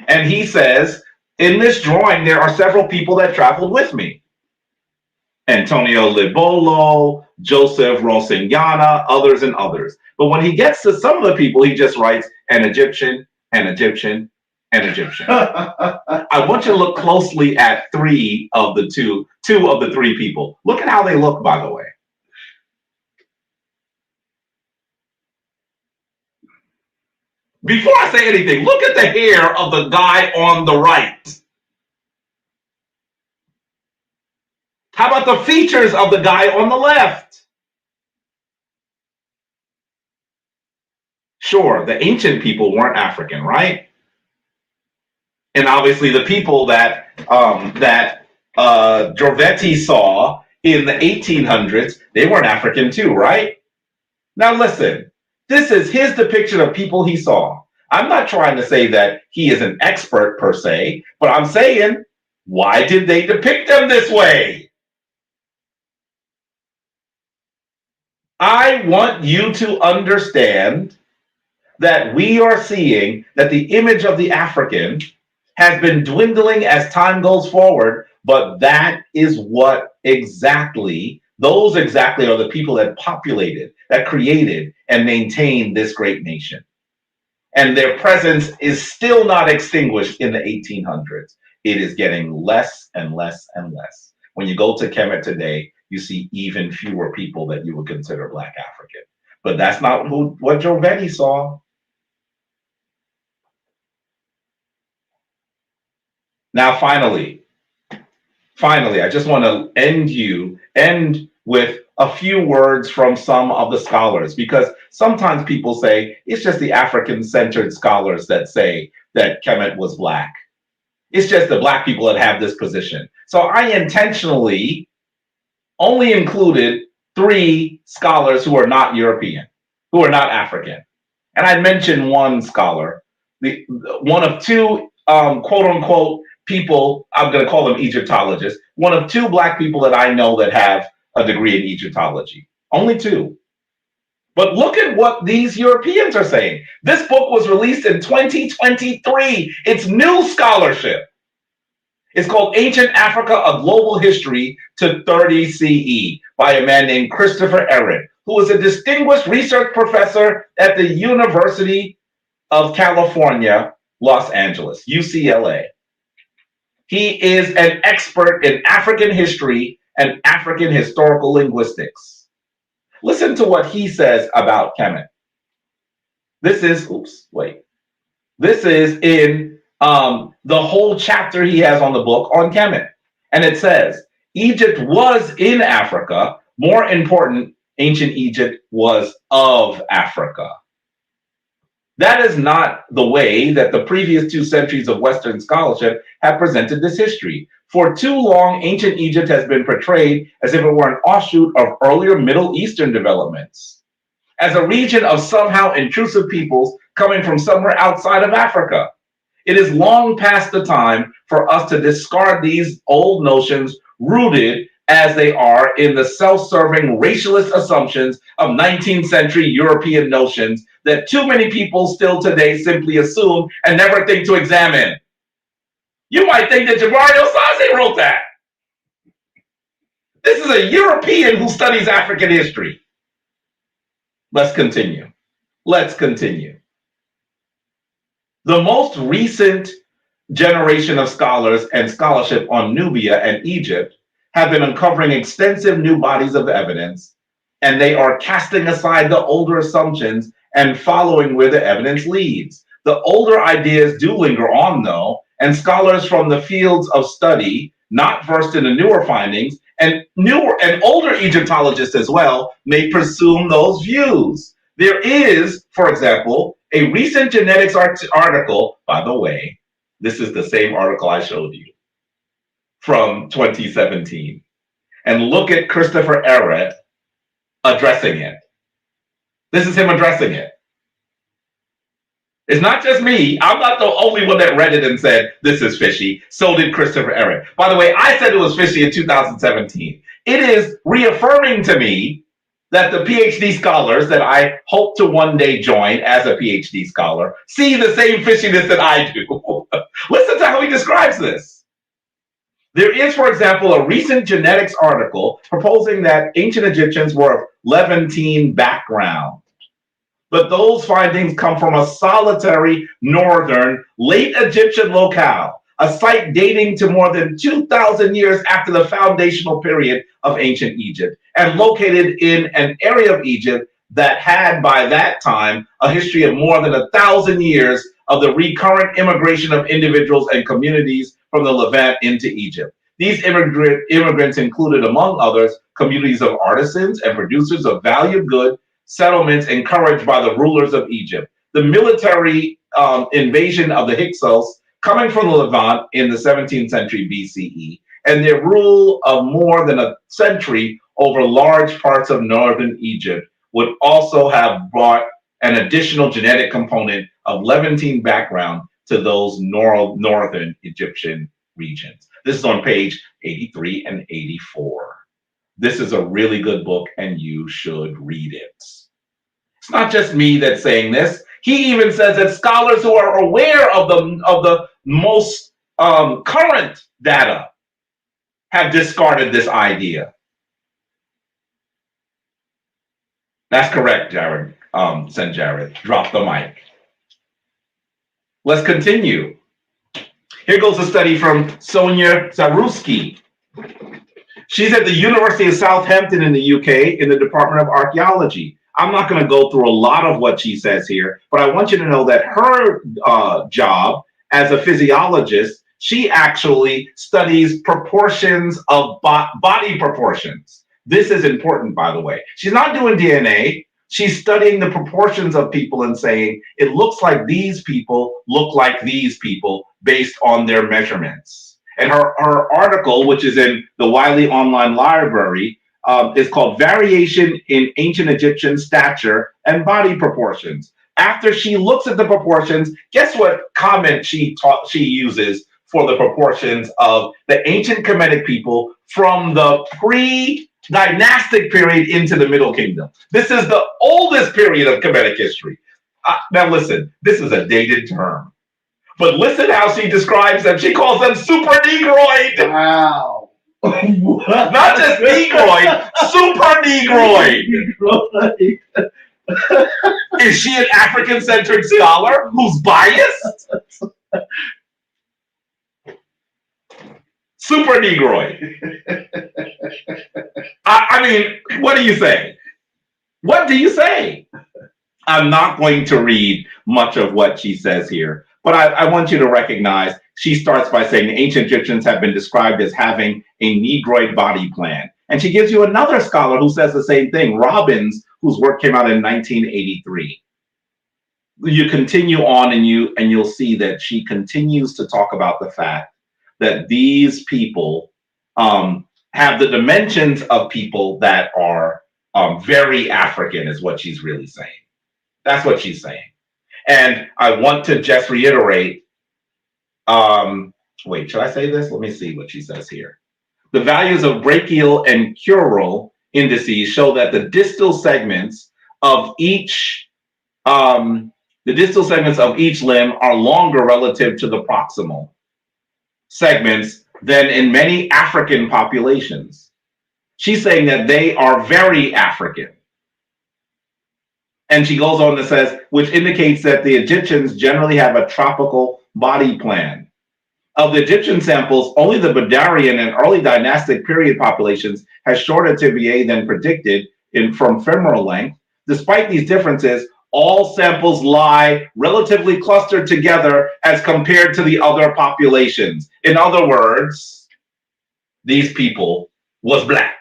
And he says, in this drawing, there are several people that traveled with me. Antonio Libolo, Joseph Rosignana, others and others. But when he gets to some of the people, he just writes an Egyptian, an Egyptian, an Egyptian. I want you to look closely at two of the three people. Look at how they look, by the way. Before I say anything, look at the hair of the guy on the right. How about the features of the guy on the left? Sure, the ancient people weren't African, right? And obviously the people that Drovetti saw in the 1800s, they weren't African too, right? Now listen, this is his depiction of people he saw. I'm not trying to say that he is an expert per se, but I'm saying, why did they depict them this way? I want you to understand that we are seeing that the image of the African has been dwindling as time goes forward, but that is what those exactly are the people that populated, that created and maintained this great nation. And their presence is still not extinguished in the 1800s. It is getting less and less and less. When you go to Kemet today, you see even fewer people that you would consider Black African. But that's not what Drovetti saw. Now, finally, I just want to end with a few words from some of the scholars, because sometimes people say it's just the African-centered scholars that say that Kemet was Black. It's just the Black people that have this position. So I intentionally only included 3 scholars who are not European, who are not African. And I mentioned one scholar, one of 2 quote unquote people, I'm going to call them Egyptologists, one of 2 Black people that I know that have a degree in Egyptology. Only 2. But look at what these Europeans are saying. This book was released in 2023. It's new scholarship. It's called Ancient Africa, A Global History to 30 CE by a man named Christopher Ehret, who is a distinguished research professor at the University of California, Los Angeles, UCLA. He is an expert in African history and African historical linguistics. Listen to what he says about Kemet. This is in the whole chapter he has on the book on Kemet. And it says, Egypt was in Africa. More important, ancient Egypt was of Africa. That is not the way that the previous 2 centuries of Western scholarship have presented this history. For too long, ancient Egypt has been portrayed as if it were an offshoot of earlier Middle Eastern developments, as a region of somehow intrusive peoples coming from somewhere outside of Africa. It is long past the time for us to discard these old notions, rooted as they are in the self-serving racialist assumptions of 19th century European notions that too many people still today simply assume and never think to examine. You might think that Jabari Osaze wrote that. This is a European who studies African history. Let's continue. The most recent generation of scholars and scholarship on Nubia and Egypt have been uncovering extensive new bodies of evidence, and they are casting aside the older assumptions and following where the evidence leads. The older ideas do linger on, though, and scholars from the fields of study, not versed in the newer findings, and older Egyptologists as well, may presume those views. There is, for example, a recent genetics article, by the way, this is the same article I showed you. from 2017 and look at Christopher Ehret addressing it. This is him addressing it. It's not just me. I'm not the only one that read it and said, this is fishy. So did Christopher Ehret. By the way, I said it was fishy in 2017. It is reaffirming to me that the PhD scholars that I hope to one day join as a PhD scholar see the same fishiness that I do. Listen to how he describes this. There is, for example, a recent genetics article proposing that ancient Egyptians were of Levantine background. But those findings come from a solitary northern late Egyptian locale, a site dating to more than 2,000 years after the foundational period of ancient Egypt, and located in an area of Egypt that had by that time a history of more than 1,000 years of the recurrent immigration of individuals and communities from the Levant into Egypt. These immigrants included, among others, communities of artisans and producers of valued goods, settlements encouraged by the rulers of Egypt. The military invasion of the Hyksos coming from the Levant in the 17th century BCE, and their rule of more than a century over large parts of northern Egypt would also have brought an additional genetic component of Levantine background to those northern Egyptian regions. This is on page 83 and 84. This is a really good book and you should read it. It's not just me that's saying this. He even says that scholars who are aware of the most current data have discarded this idea. That's correct, Jared. Send Jared. Drop the mic. Let's continue. Here goes a study from Sonia Zaruski. She's at the University of Southampton in the UK in the Department of Archaeology. I'm not going to go through a lot of what she says here, but I want you to know that her job as a physiologist, she actually studies proportions of body proportions. This is important, by the way. She's not doing DNA. She's studying the proportions of people and saying, it looks like these people look like these people based on their measurements. And her article, which is in the Wiley Online Library, is called Variation in Ancient Egyptian Stature and Body Proportions. After she looks at the proportions, guess what comment she uses for the proportions of the ancient Kemetic people from the pre-dynastic period into the Middle Kingdom. This is the oldest period of Kemetic history. Now listen, this is a dated term. But listen how she describes them. She calls them super negroid. Wow. Not just negroid, super negroid. Is she an African-centric scholar who's biased? Super negroid. I mean, what do you say? What do you say? I'm not going to read much of what she says here, but I want you to recognize she starts by saying the ancient Egyptians have been described as having a negroid body plan. And she gives you another scholar who says the same thing, Robbins, whose work came out in 1983. You continue on and you'll see that she continues to talk about the fact that these people have the dimensions of people that are very African, is what she's really saying. That's what she's saying. And I want to just reiterate, wait, should I say this? Let me see what she says here. The values of brachial and crural indices show that the distal segments of each limb are longer relative to the proximal segments than in many African populations. She's saying that they are very African. And she goes on to says, which indicates that the Egyptians generally have a tropical body plan. Of the Egyptian samples, only the Badarian and early dynastic period populations has shorter tibiae than predicted from femoral length. Despite these differences, all samples lie relatively clustered together as compared to the other populations. In other words, these people was black.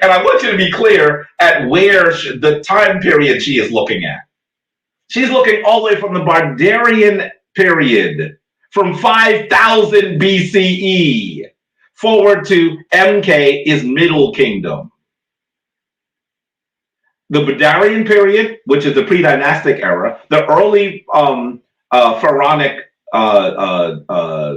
And I want you to be clear at where the time period she is looking at. She's looking all the way from the Badarian period from 5000 BCE forward to MK is Middle Kingdom. The Badarian period, which is the pre-dynastic era, the early pharaonic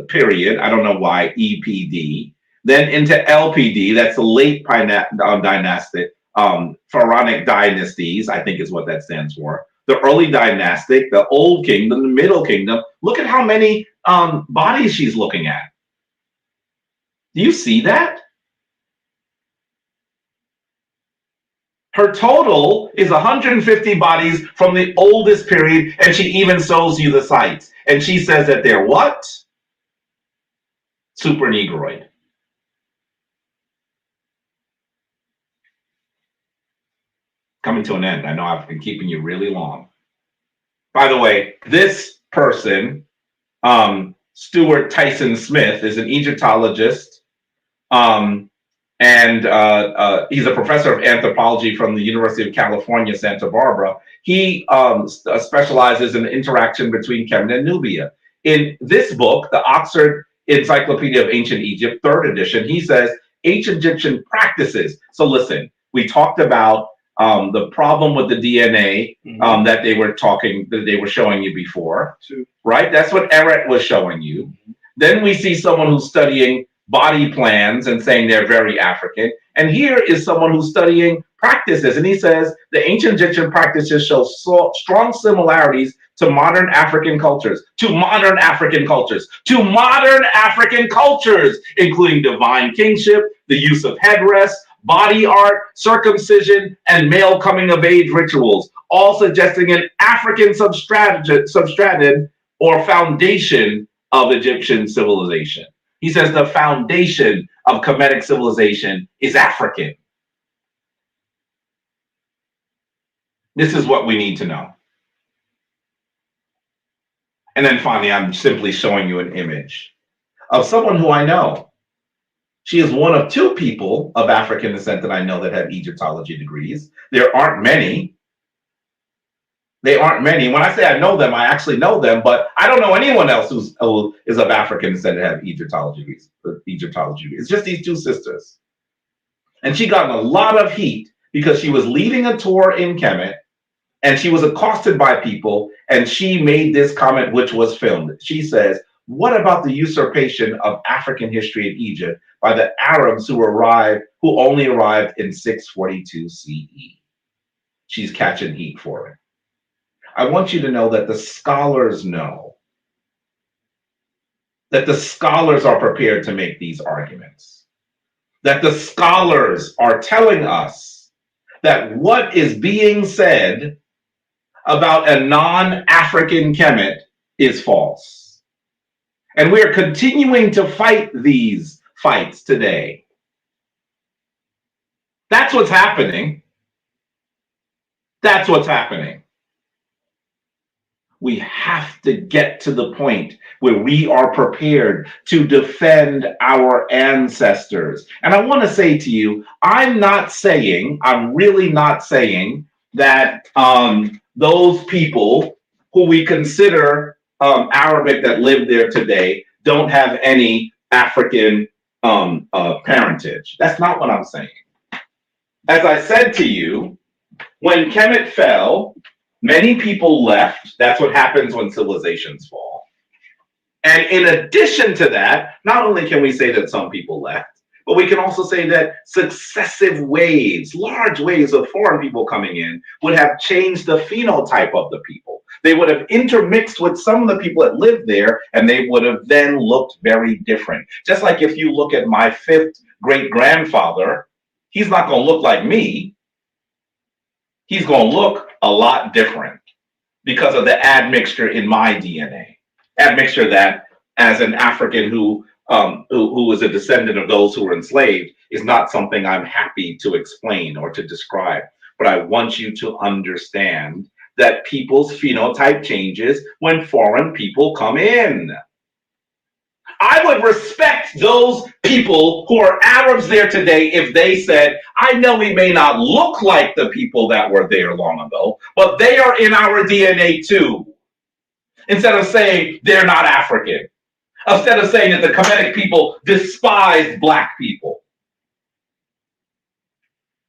period, I don't know why, EPD, then into LPD, that's the late dynastic, pharaonic dynasties, I think is what that stands for. The early dynastic, the old kingdom, the middle kingdom. Look at how many bodies she's looking at. Do you see that? Her total is 150 bodies from the oldest period, and she even shows you the sites. And she says that they're what? Super Negroid. Coming to an end. I know I've been keeping you really long. By the way, this person, Stuart Tyson Smith, is an Egyptologist. And he's a professor of anthropology from the University of California, Santa Barbara. He specializes in the interaction between Kemet and Nubia. In this book, the Oxford Encyclopedia of Ancient Egypt, 3rd edition, he says ancient Egyptian practices. So listen, we talked about the problem with the DNA that they were showing you before, right? That's what Eret was showing you. Then we see someone who's studying body plans and saying they're very African. And here is someone who's studying practices. And he says the ancient Egyptian practices show strong similarities to modern African cultures, including divine kingship, the use of headdress, body art, circumcision, and male coming of age rituals, all suggesting an African substratum or foundation of Egyptian civilization. He says the foundation of Kemetic civilization is African. This is what we need to know. And then finally, I'm simply showing you an image of someone who I know. She is one of 2 people of African descent that I know that have Egyptology degrees. There aren't many. When I say I know them, I actually know them, but I don't know anyone else who is of African descent that have Egyptology degrees. It's just these 2 sisters. And she got in a lot of heat because she was leading a tour in Kemet and she was accosted by people, and she made this comment which was filmed. She says, what about the usurpation of African history in Egypt by the Arabs who only arrived in 642 CE? She's catching heat for it. I want you to know that the scholars know, that the scholars are prepared to make these arguments, that the scholars are telling us that what is being said about a non-African Kemet is false. And we are continuing to fight these fights today. That's what's happening. That's what's happening. We have to get to the point where we are prepared to defend our ancestors. And I want to say to you, I'm really not saying that those people who we consider Arabic that live there today don't have any African parentage. That's not what I'm saying. As I said to you, when Kemet fell, many people left. That's what happens when civilizations fall. And in addition to that, not only can we say that some people left, but we can also say that successive waves, large waves of foreign people coming in would have changed the phenotype of the people. They would have intermixed with some of the people that lived there, and they would have then looked very different. Just like if you look at my 5th great-grandfather, he's not going to look like me. He's going to look a lot different because of the admixture in my DNA. Admixture that, as an African who is a descendant of those who were enslaved, is not something I'm happy to explain or to describe. But I want you to understand that people's phenotype changes when foreign people come in. I would respect those people who are Arabs there today if they said, I know we may not look like the people that were there long ago, but they are in our DNA too. Instead of saying they're not African. instead of saying that the Kemetic people despised black people.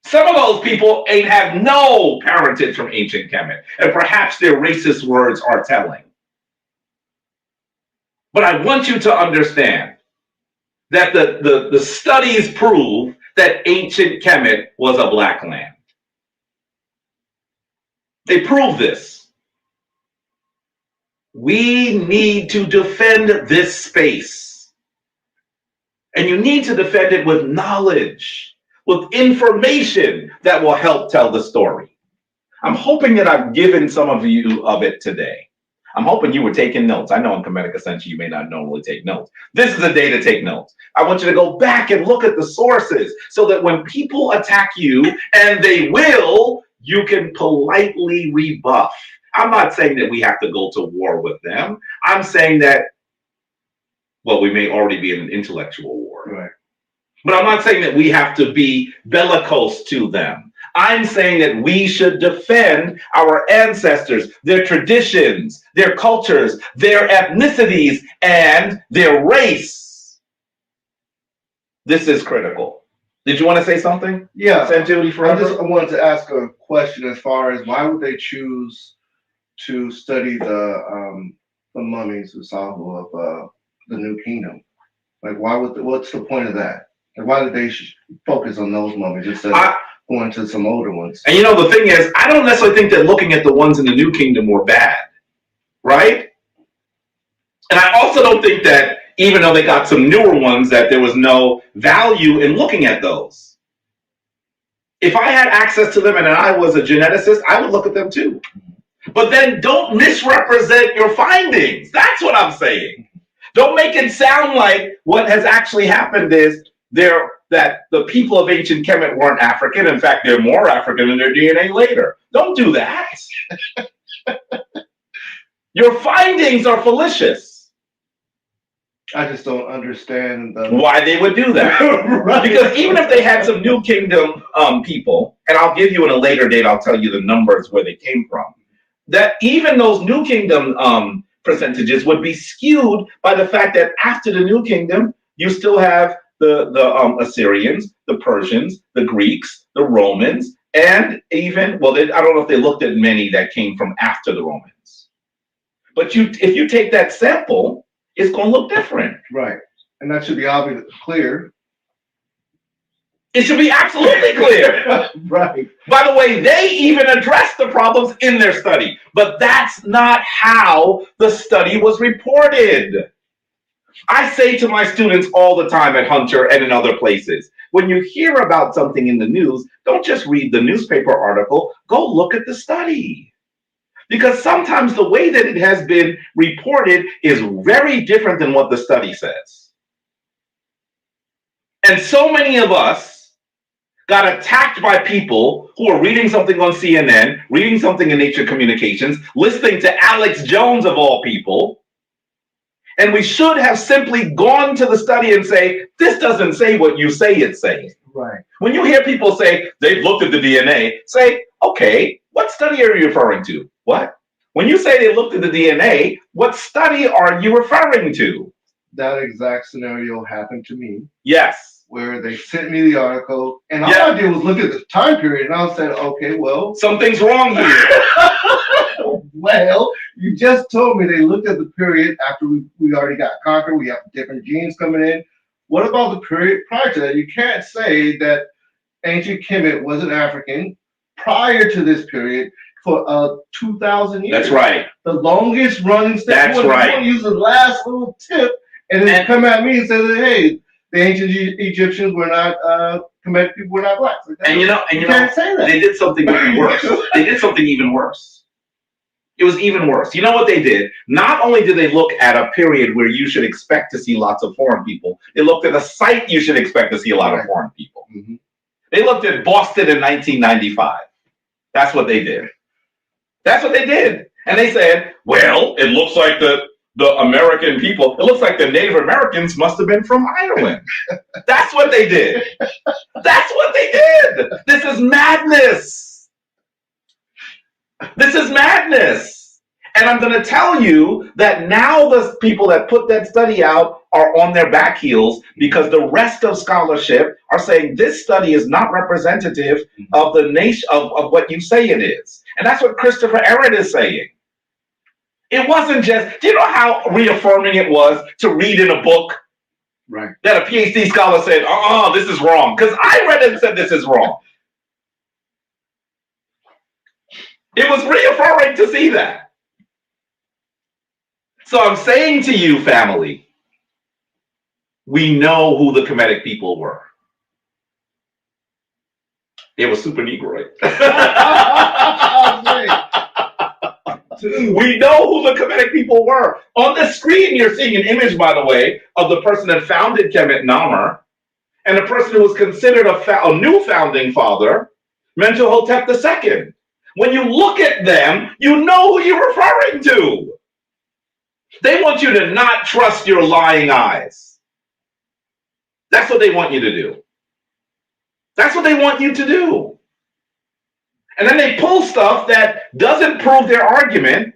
Some of those people ain't have no parentage from ancient Kemet, and perhaps their racist words are telling. But I want you to understand that the studies prove that ancient Kemet was a black land. They prove this. We need to defend this space. And you need to defend it with knowledge, with information that will help tell the story. I'm hoping that I've given some of you of it today. I'm hoping you were taking notes. I know in Kemetic Ascension you may not normally take notes. This is a day to take notes. I want you to go back and look at the sources so that when people attack you, and they will, you can politely rebuff. I'm not saying that we have to go to war with them. I'm saying that, well, we may already be in an intellectual war. Right. But I'm not saying that we have to be bellicose to them. I'm saying that we should defend our ancestors, their traditions, their cultures, their ethnicities, and their race. This is critical. Did you want to say something? Yeah. Send Judy forever? I wanted to ask a question as far as why would they choose to study the mummies of Sahu of the New Kingdom? Like, what's the point of that? And why did they focus on those mummies instead of going to some older ones? And the thing is, I don't necessarily think that looking at the ones in the New Kingdom were bad, right? And I also don't think that even though they got some newer ones, that there was no value in looking at those. If I had access to them and I was a geneticist, I would look at them too. But then don't misrepresent your findings. That's what I'm saying. Don't make it sound like what has actually happened is that the people of ancient Kemet weren't African. In fact, they're more African in their DNA later. Don't do that. Your findings are fallacious. I just don't understand why they would do that. Right. Because even if they had some New Kingdom people, and I'll give you in a later date, I'll tell you the numbers where they came from, that even those New Kingdom percentages would be skewed by the fact that after the New Kingdom, you still have the Assyrians, the Persians, the Greeks, the Romans, and even, well, I don't know if they looked at many that came from after the Romans. But if you take that sample, it's going to look different. Right. And that should be obvious, clear. It should be absolutely clear. Right. By the way, they even addressed the problems in their study, but that's not how the study was reported. I say to my students all the time at Hunter and in other places, when you hear about something in the news, don't just read the newspaper article, go look at the study. Because sometimes the way that it has been reported is very different than what the study says. And so many of us got attacked by people who are reading something on CNN, reading something in Nature Communications, listening to Alex Jones of all people. And we should have simply gone to the study and say, this doesn't say what you say it's saying. Right. When you hear people say they've looked at the DNA, say, okay, what study are you referring to? What? When you say they looked at the DNA, what study are you referring to? That exact scenario happened to me. Yes. Where they sent me the article, and all I did was look at the time period, and I said, okay, well, something's wrong here. Well, you just told me they looked at the period after we already got conquered. We have different genes coming in. What about the period prior to that? You can't say that ancient Kemet wasn't African prior to this period for 2,000 years. That's right. The longest running state. That's right. You want to use the last little tip and then come at me and say that, hey, the ancient Egyptians were not Kemetic people were not black. And you can't say that. They did something even worse. They did something even worse. It was even worse. You know what they did? Not only did they look at a period where you should expect to see lots of foreign people, they looked at a site you should expect to see a lot of foreign people. Mm-hmm. They looked at Boston in 1995. That's what they did. That's what they did. And they said, well, it looks like the American people, it looks like the Native Americans must have been from Ireland. That's what they did. That's what they did. This is madness. This is madness. And I'm going to tell you that now the people that put that study out are on their back heels because the rest of scholarship are saying this study is not representative of the nation of what you say it is. And that's what Christopher Ehret is saying. It wasn't just, do you know how reaffirming it was to read in a book Right. that a PhD scholar said, oh, this is wrong? Because I read it and said this is wrong. It was reaffirming to see that. So I'm saying to you, family, we know who the Kemetic people were. It was super Negroid. We know who the Kemetic people were. On the screen, you're seeing an image, by the way, of the person that founded Kemet Namer and the person who was considered a new founding father, Mentuhotep II. When you look at them, you know who you're referring to. They want you to not trust your lying eyes. That's what they want you to do. That's what they want you to do. And then they pull stuff that doesn't prove their argument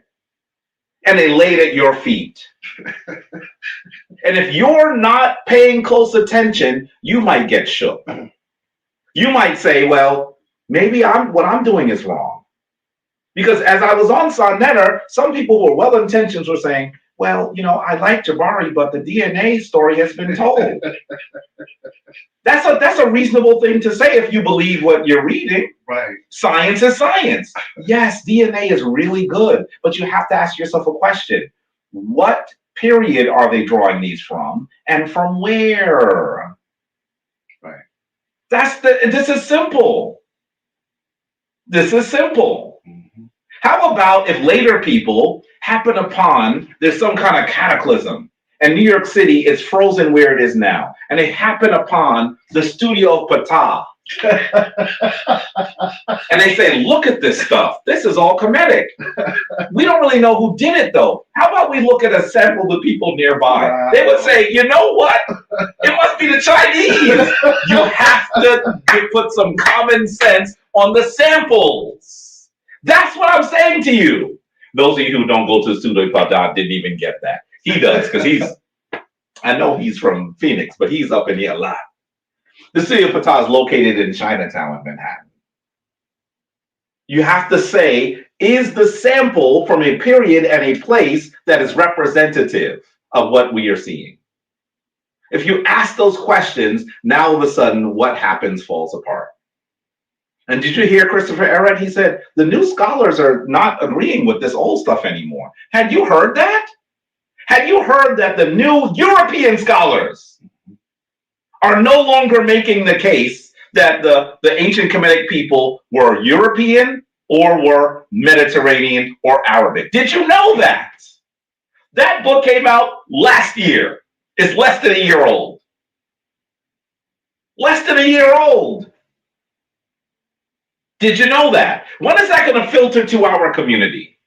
and they lay it at your feet. And if you're not paying close attention, you might get shook. You might say, well, maybe what I'm doing is wrong. Because as I was on Sonnetter, some people who were well-intentioned were saying, well, I like Jabari, but the DNA story has been told. That's a reasonable thing to say if you believe what you're reading. Right. Science is science. Yes, DNA is really good, but you have to ask yourself a question. What period are they drawing these from, and from where? Right. This is simple. This is simple. Mm-hmm. How about if later people happen upon there's some kind of cataclysm and New York City is frozen where it is now, and they happen upon the studio of Ptah. And they say, look at this stuff. This is all Kemetic. We don't really know who did it, though. How about we look at a sample of the people nearby? Wow. They would say, you know what? It must be the Chinese. You have to put some common sense on the samples. That's what I'm saying to you. Those of you who don't go to the studio of Ptah didn't even get that. He does, because I know he's from Phoenix, but he's up in here a lot. The city of Ptah is located in Chinatown in Manhattan. You have to say, is the sample from a period and a place that is representative of what we are seeing? If you ask those questions, now all of a sudden what happens falls apart. And did you hear Christopher Ehret? He said, the new scholars are not agreeing with this old stuff anymore. Had you heard that? Had you heard that the new European scholars are no longer making the case that the ancient Kemetic people were European or were Mediterranean or Arabic? Did you know that? That book came out last year. It's less than a year old. Less than a year old. Did you know that? When is that going to filter to our community?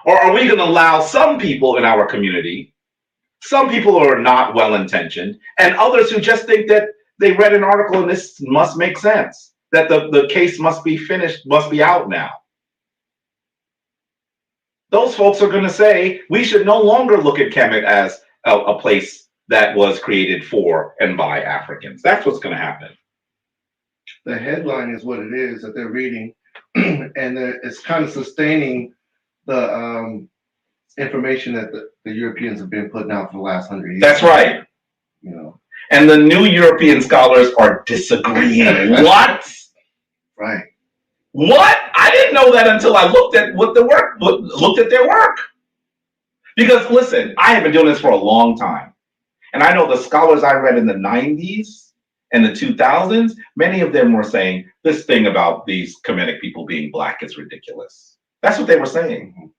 Or are we going to allow some people in our community, some people who are not well-intentioned, and others who just think that they read an article and this must make sense, that the case must be finished, must be out now? Those folks are going to say we should no longer look at Kemet as a place that was created for and by Africans. That's what's going to happen. The headline is what it is that they're reading, and it's kind of sustaining the information that the Europeans have been putting out for the last 100 years. That's right. And the new European scholars are disagreeing. What? Right. What? I didn't know that until I looked at looked at their work. Because listen, I have been doing this for a long time. And I know the scholars I read in the 90s and the 2000s, many of them were saying this thing about these Kemetic people being black is ridiculous. That's what they were saying.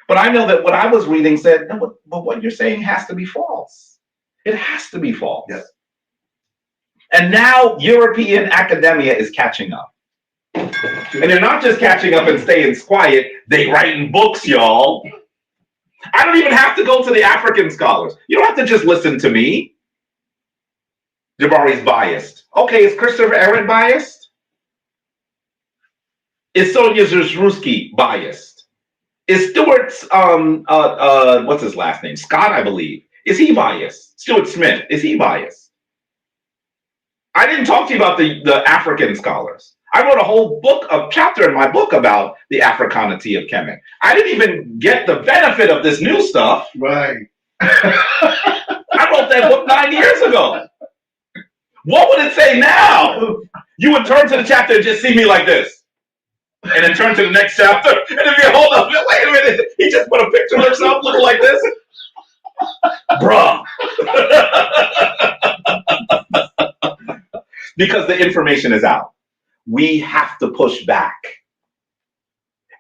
But I know that what I was reading said, no, but what you're saying has to be false. It has to be false. Yes. And now European academia is catching up. And they're not just catching up and staying quiet, they writing books, y'all. I don't even have to go to the African scholars. You don't have to just listen to me. Jabari's biased. Okay, is Christopher Ehret biased? Is Sonia Zrzewski biased? Is Stewart's what's his last name? Scott, I believe. Is he biased? Stuart Smith, is he biased? I didn't talk to you about the African scholars. I wrote a whole chapter in my book about the Africanity of Kemet. I didn't even get the benefit of this new stuff. Right. I wrote that book 9 years ago. What would it say now? You would turn to the chapter and just see me like this. And then turn to the next chapter. And then be, hold up, wait a minute. He just put a picture of himself looking like this? Bruh. Because the information is out. We have to push back.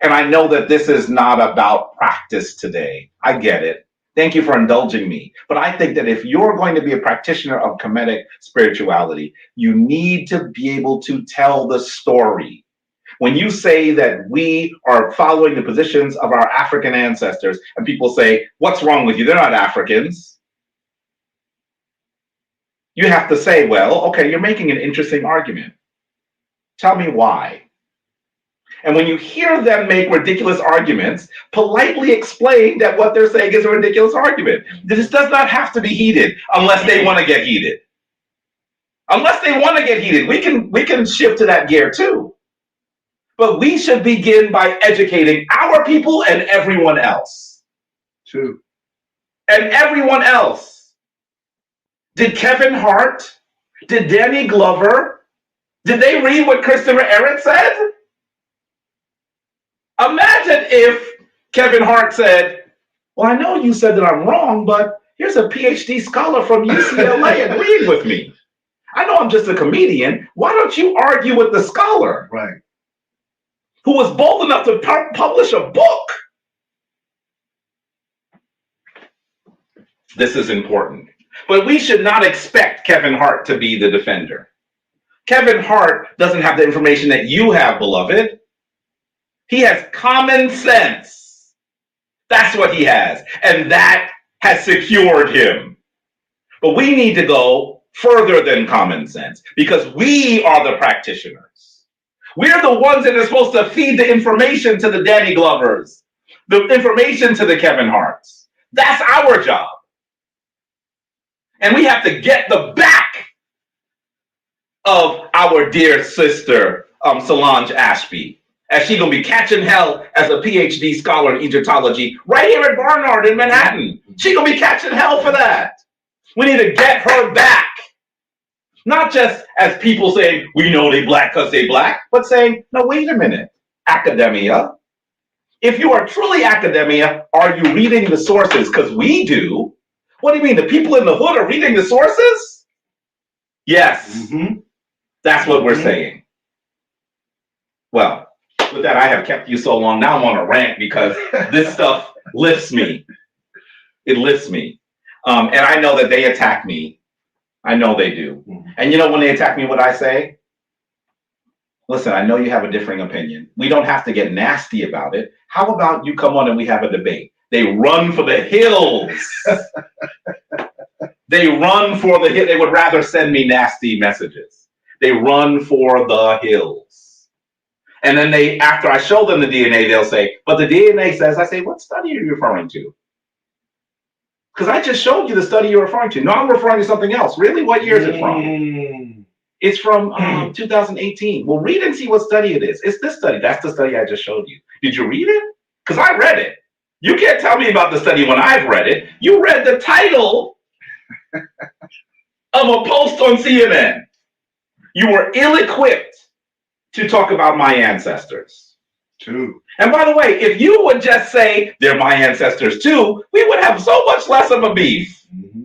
And I know that this is not about practice today. I get it. Thank you for indulging me. But I think that if you're going to be a practitioner of Kemetic spirituality, you need to be able to tell the story. When you say that we are following the positions of our African ancestors, and people say, what's wrong with you? They're not Africans. You have to say, well, okay, you're making an interesting argument. Tell me why. And when you hear them make ridiculous arguments, politely explain that what they're saying is a ridiculous argument. This does not have to be heated unless they want to get heated. Unless they want to get heated, we can shift to that gear too. But we should begin by educating our people and everyone else. True. And everyone else. Did Kevin Hart? Did Danny Glover? Did they read what Christopher Ehret said? Imagine if Kevin Hart said, well, I know you said that I'm wrong, but here's a PhD scholar from UCLA agreeing with me. I know I'm just a comedian. Why don't you argue with the scholar? Right. Who was bold enough to publish a book? This is important. But we should not expect Kevin Hart to be the defender. Kevin Hart doesn't have the information that you have, beloved. He has common sense. That's what he has. And that has secured him. But we need to go further than common sense because we are the practitioners. We're the ones that are supposed to feed the information to the Danny Glovers, the information to the Kevin Harts. That's our job. And we have to get the back of our dear sister, Solange Ashby, as she's going to be catching hell as a PhD scholar in Egyptology right here at Barnard in Manhattan. She's going to be catching hell for that. We need to get her back. Not just as people saying, we know they black because they black, but saying, no, wait a minute, academia. If you are truly academia, are you reading the sources? Because we do. What do you mean? The people in the hood are reading the sources? Yes. Mm-hmm. That's what we're saying. Well, with that, I have kept you so long. Now I'm on a rant because this stuff lifts me. It lifts me. And I know that they attack me. I know they do. Mm-hmm. And you know when they attack me, what I say? Listen, I know you have a differing opinion. We don't have to get nasty about it. How about you come on and we have a debate? They run for the hills. They run for the hills. They would rather send me nasty messages. They run for the hills. And then they, after I show them the DNA, they'll say, but the DNA says, I say, what study are you referring to? Because I just showed you the study you're referring to. No, I'm referring to something else. Really? What year is it from? It's from 2018. Well, read and see what study it is. It's this study. That's the study I just showed you. Did you read it? Because I read it. You can't tell me about the study when I've read it. You read the title of a post on CNN. You were ill-equipped to talk about my ancestors. True. And by the way, if you would just say they're my ancestors too, we would have so much less of a beef. Mm-hmm.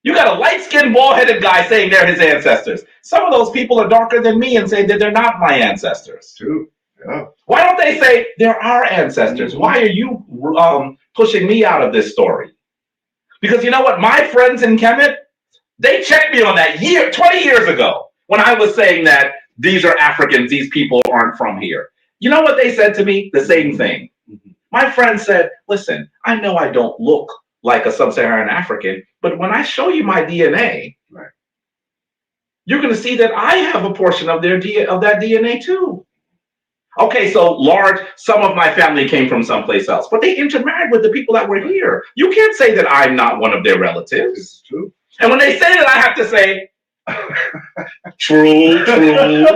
You got a light-skinned, bald-headed guy saying they're his ancestors. Some of those people are darker than me and say that they're not my ancestors. True. Yeah. Why don't they say they're our ancestors? Mm-hmm. Why are you pushing me out of this story? Because you know what? My friends in Kemet, they checked me on that 20 years ago when I was saying that these are Africans, these people aren't from here. You know what they said to me? The same thing. Mm-hmm. My friend said, listen, I know I don't look like a sub-Saharan African, but when I show you my DNA, right, you're going to see that I have a portion of that DNA too. Okay, so some of my family came from someplace else, but they intermarried with the people that were here. You can't say that I'm not one of their relatives. It's true. And when they say that, I have to say, true, true.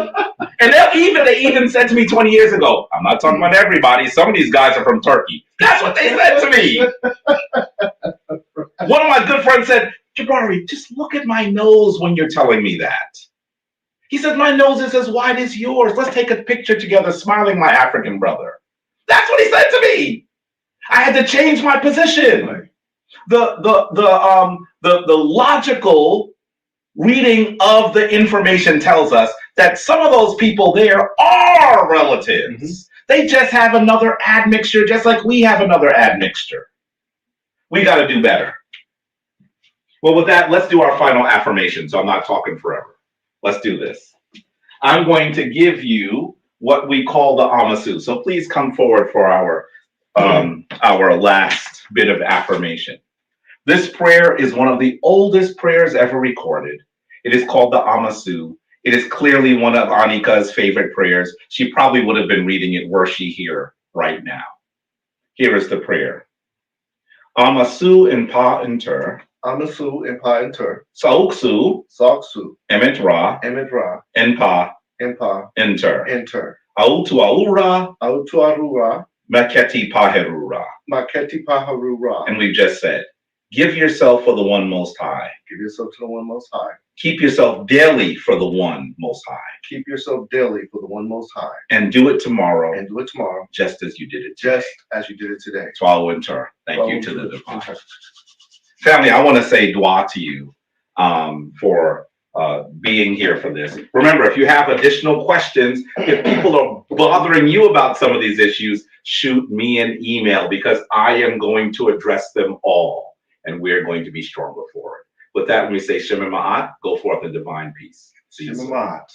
And they even said to me 20 years ago, I'm not talking about everybody. Some of these guys are from Turkey. That's what they said to me. One of my good friends said, Jabari, just look at my nose when you're telling me that. He said, my nose is as wide as yours. Let's take a picture together, smiling, my African brother. That's what he said to me. I had to change my position. The logical reading of the information tells us that some of those people there are relatives. Mm-hmm. They just have another admixture, just like we have another admixture. We got to do better. Well, with that, let's do our final affirmation. So I'm not talking forever. Let's do this. I'm going to give you what we call the Amasu. So please come forward for our last bit of affirmation. This prayer is one of the oldest prayers ever recorded. It is called the Amasu. It is clearly one of Anika's favorite prayers. She probably would have been reading it were she here right now. Here is the prayer. Amasu in pa inter. Amasu in pa inter. Sauksu. Sauksu. Emetra. Emetra. Enpa. Enpa. Inter. Inter. Autu aura. Autu arura. Maketi paherura. Maketi paharura. And we've just said, give yourself for the one most high. Give yourself to the one most high. Keep yourself daily for the one most high. Keep yourself daily for the one most high. And do it tomorrow. And do it tomorrow. Just as you did it today. Just as you did it today. Swallow and turn. Thank you to the divine. Family, I want to say dua to you for being here for this. Remember, if you have additional questions, if people are bothering you about some of these issues, shoot me an email because I am going to address them all. And we're going to be stronger for it. With that, when we say Shema Ma'at, go forth in divine peace. See you soon. Shema Ma'at.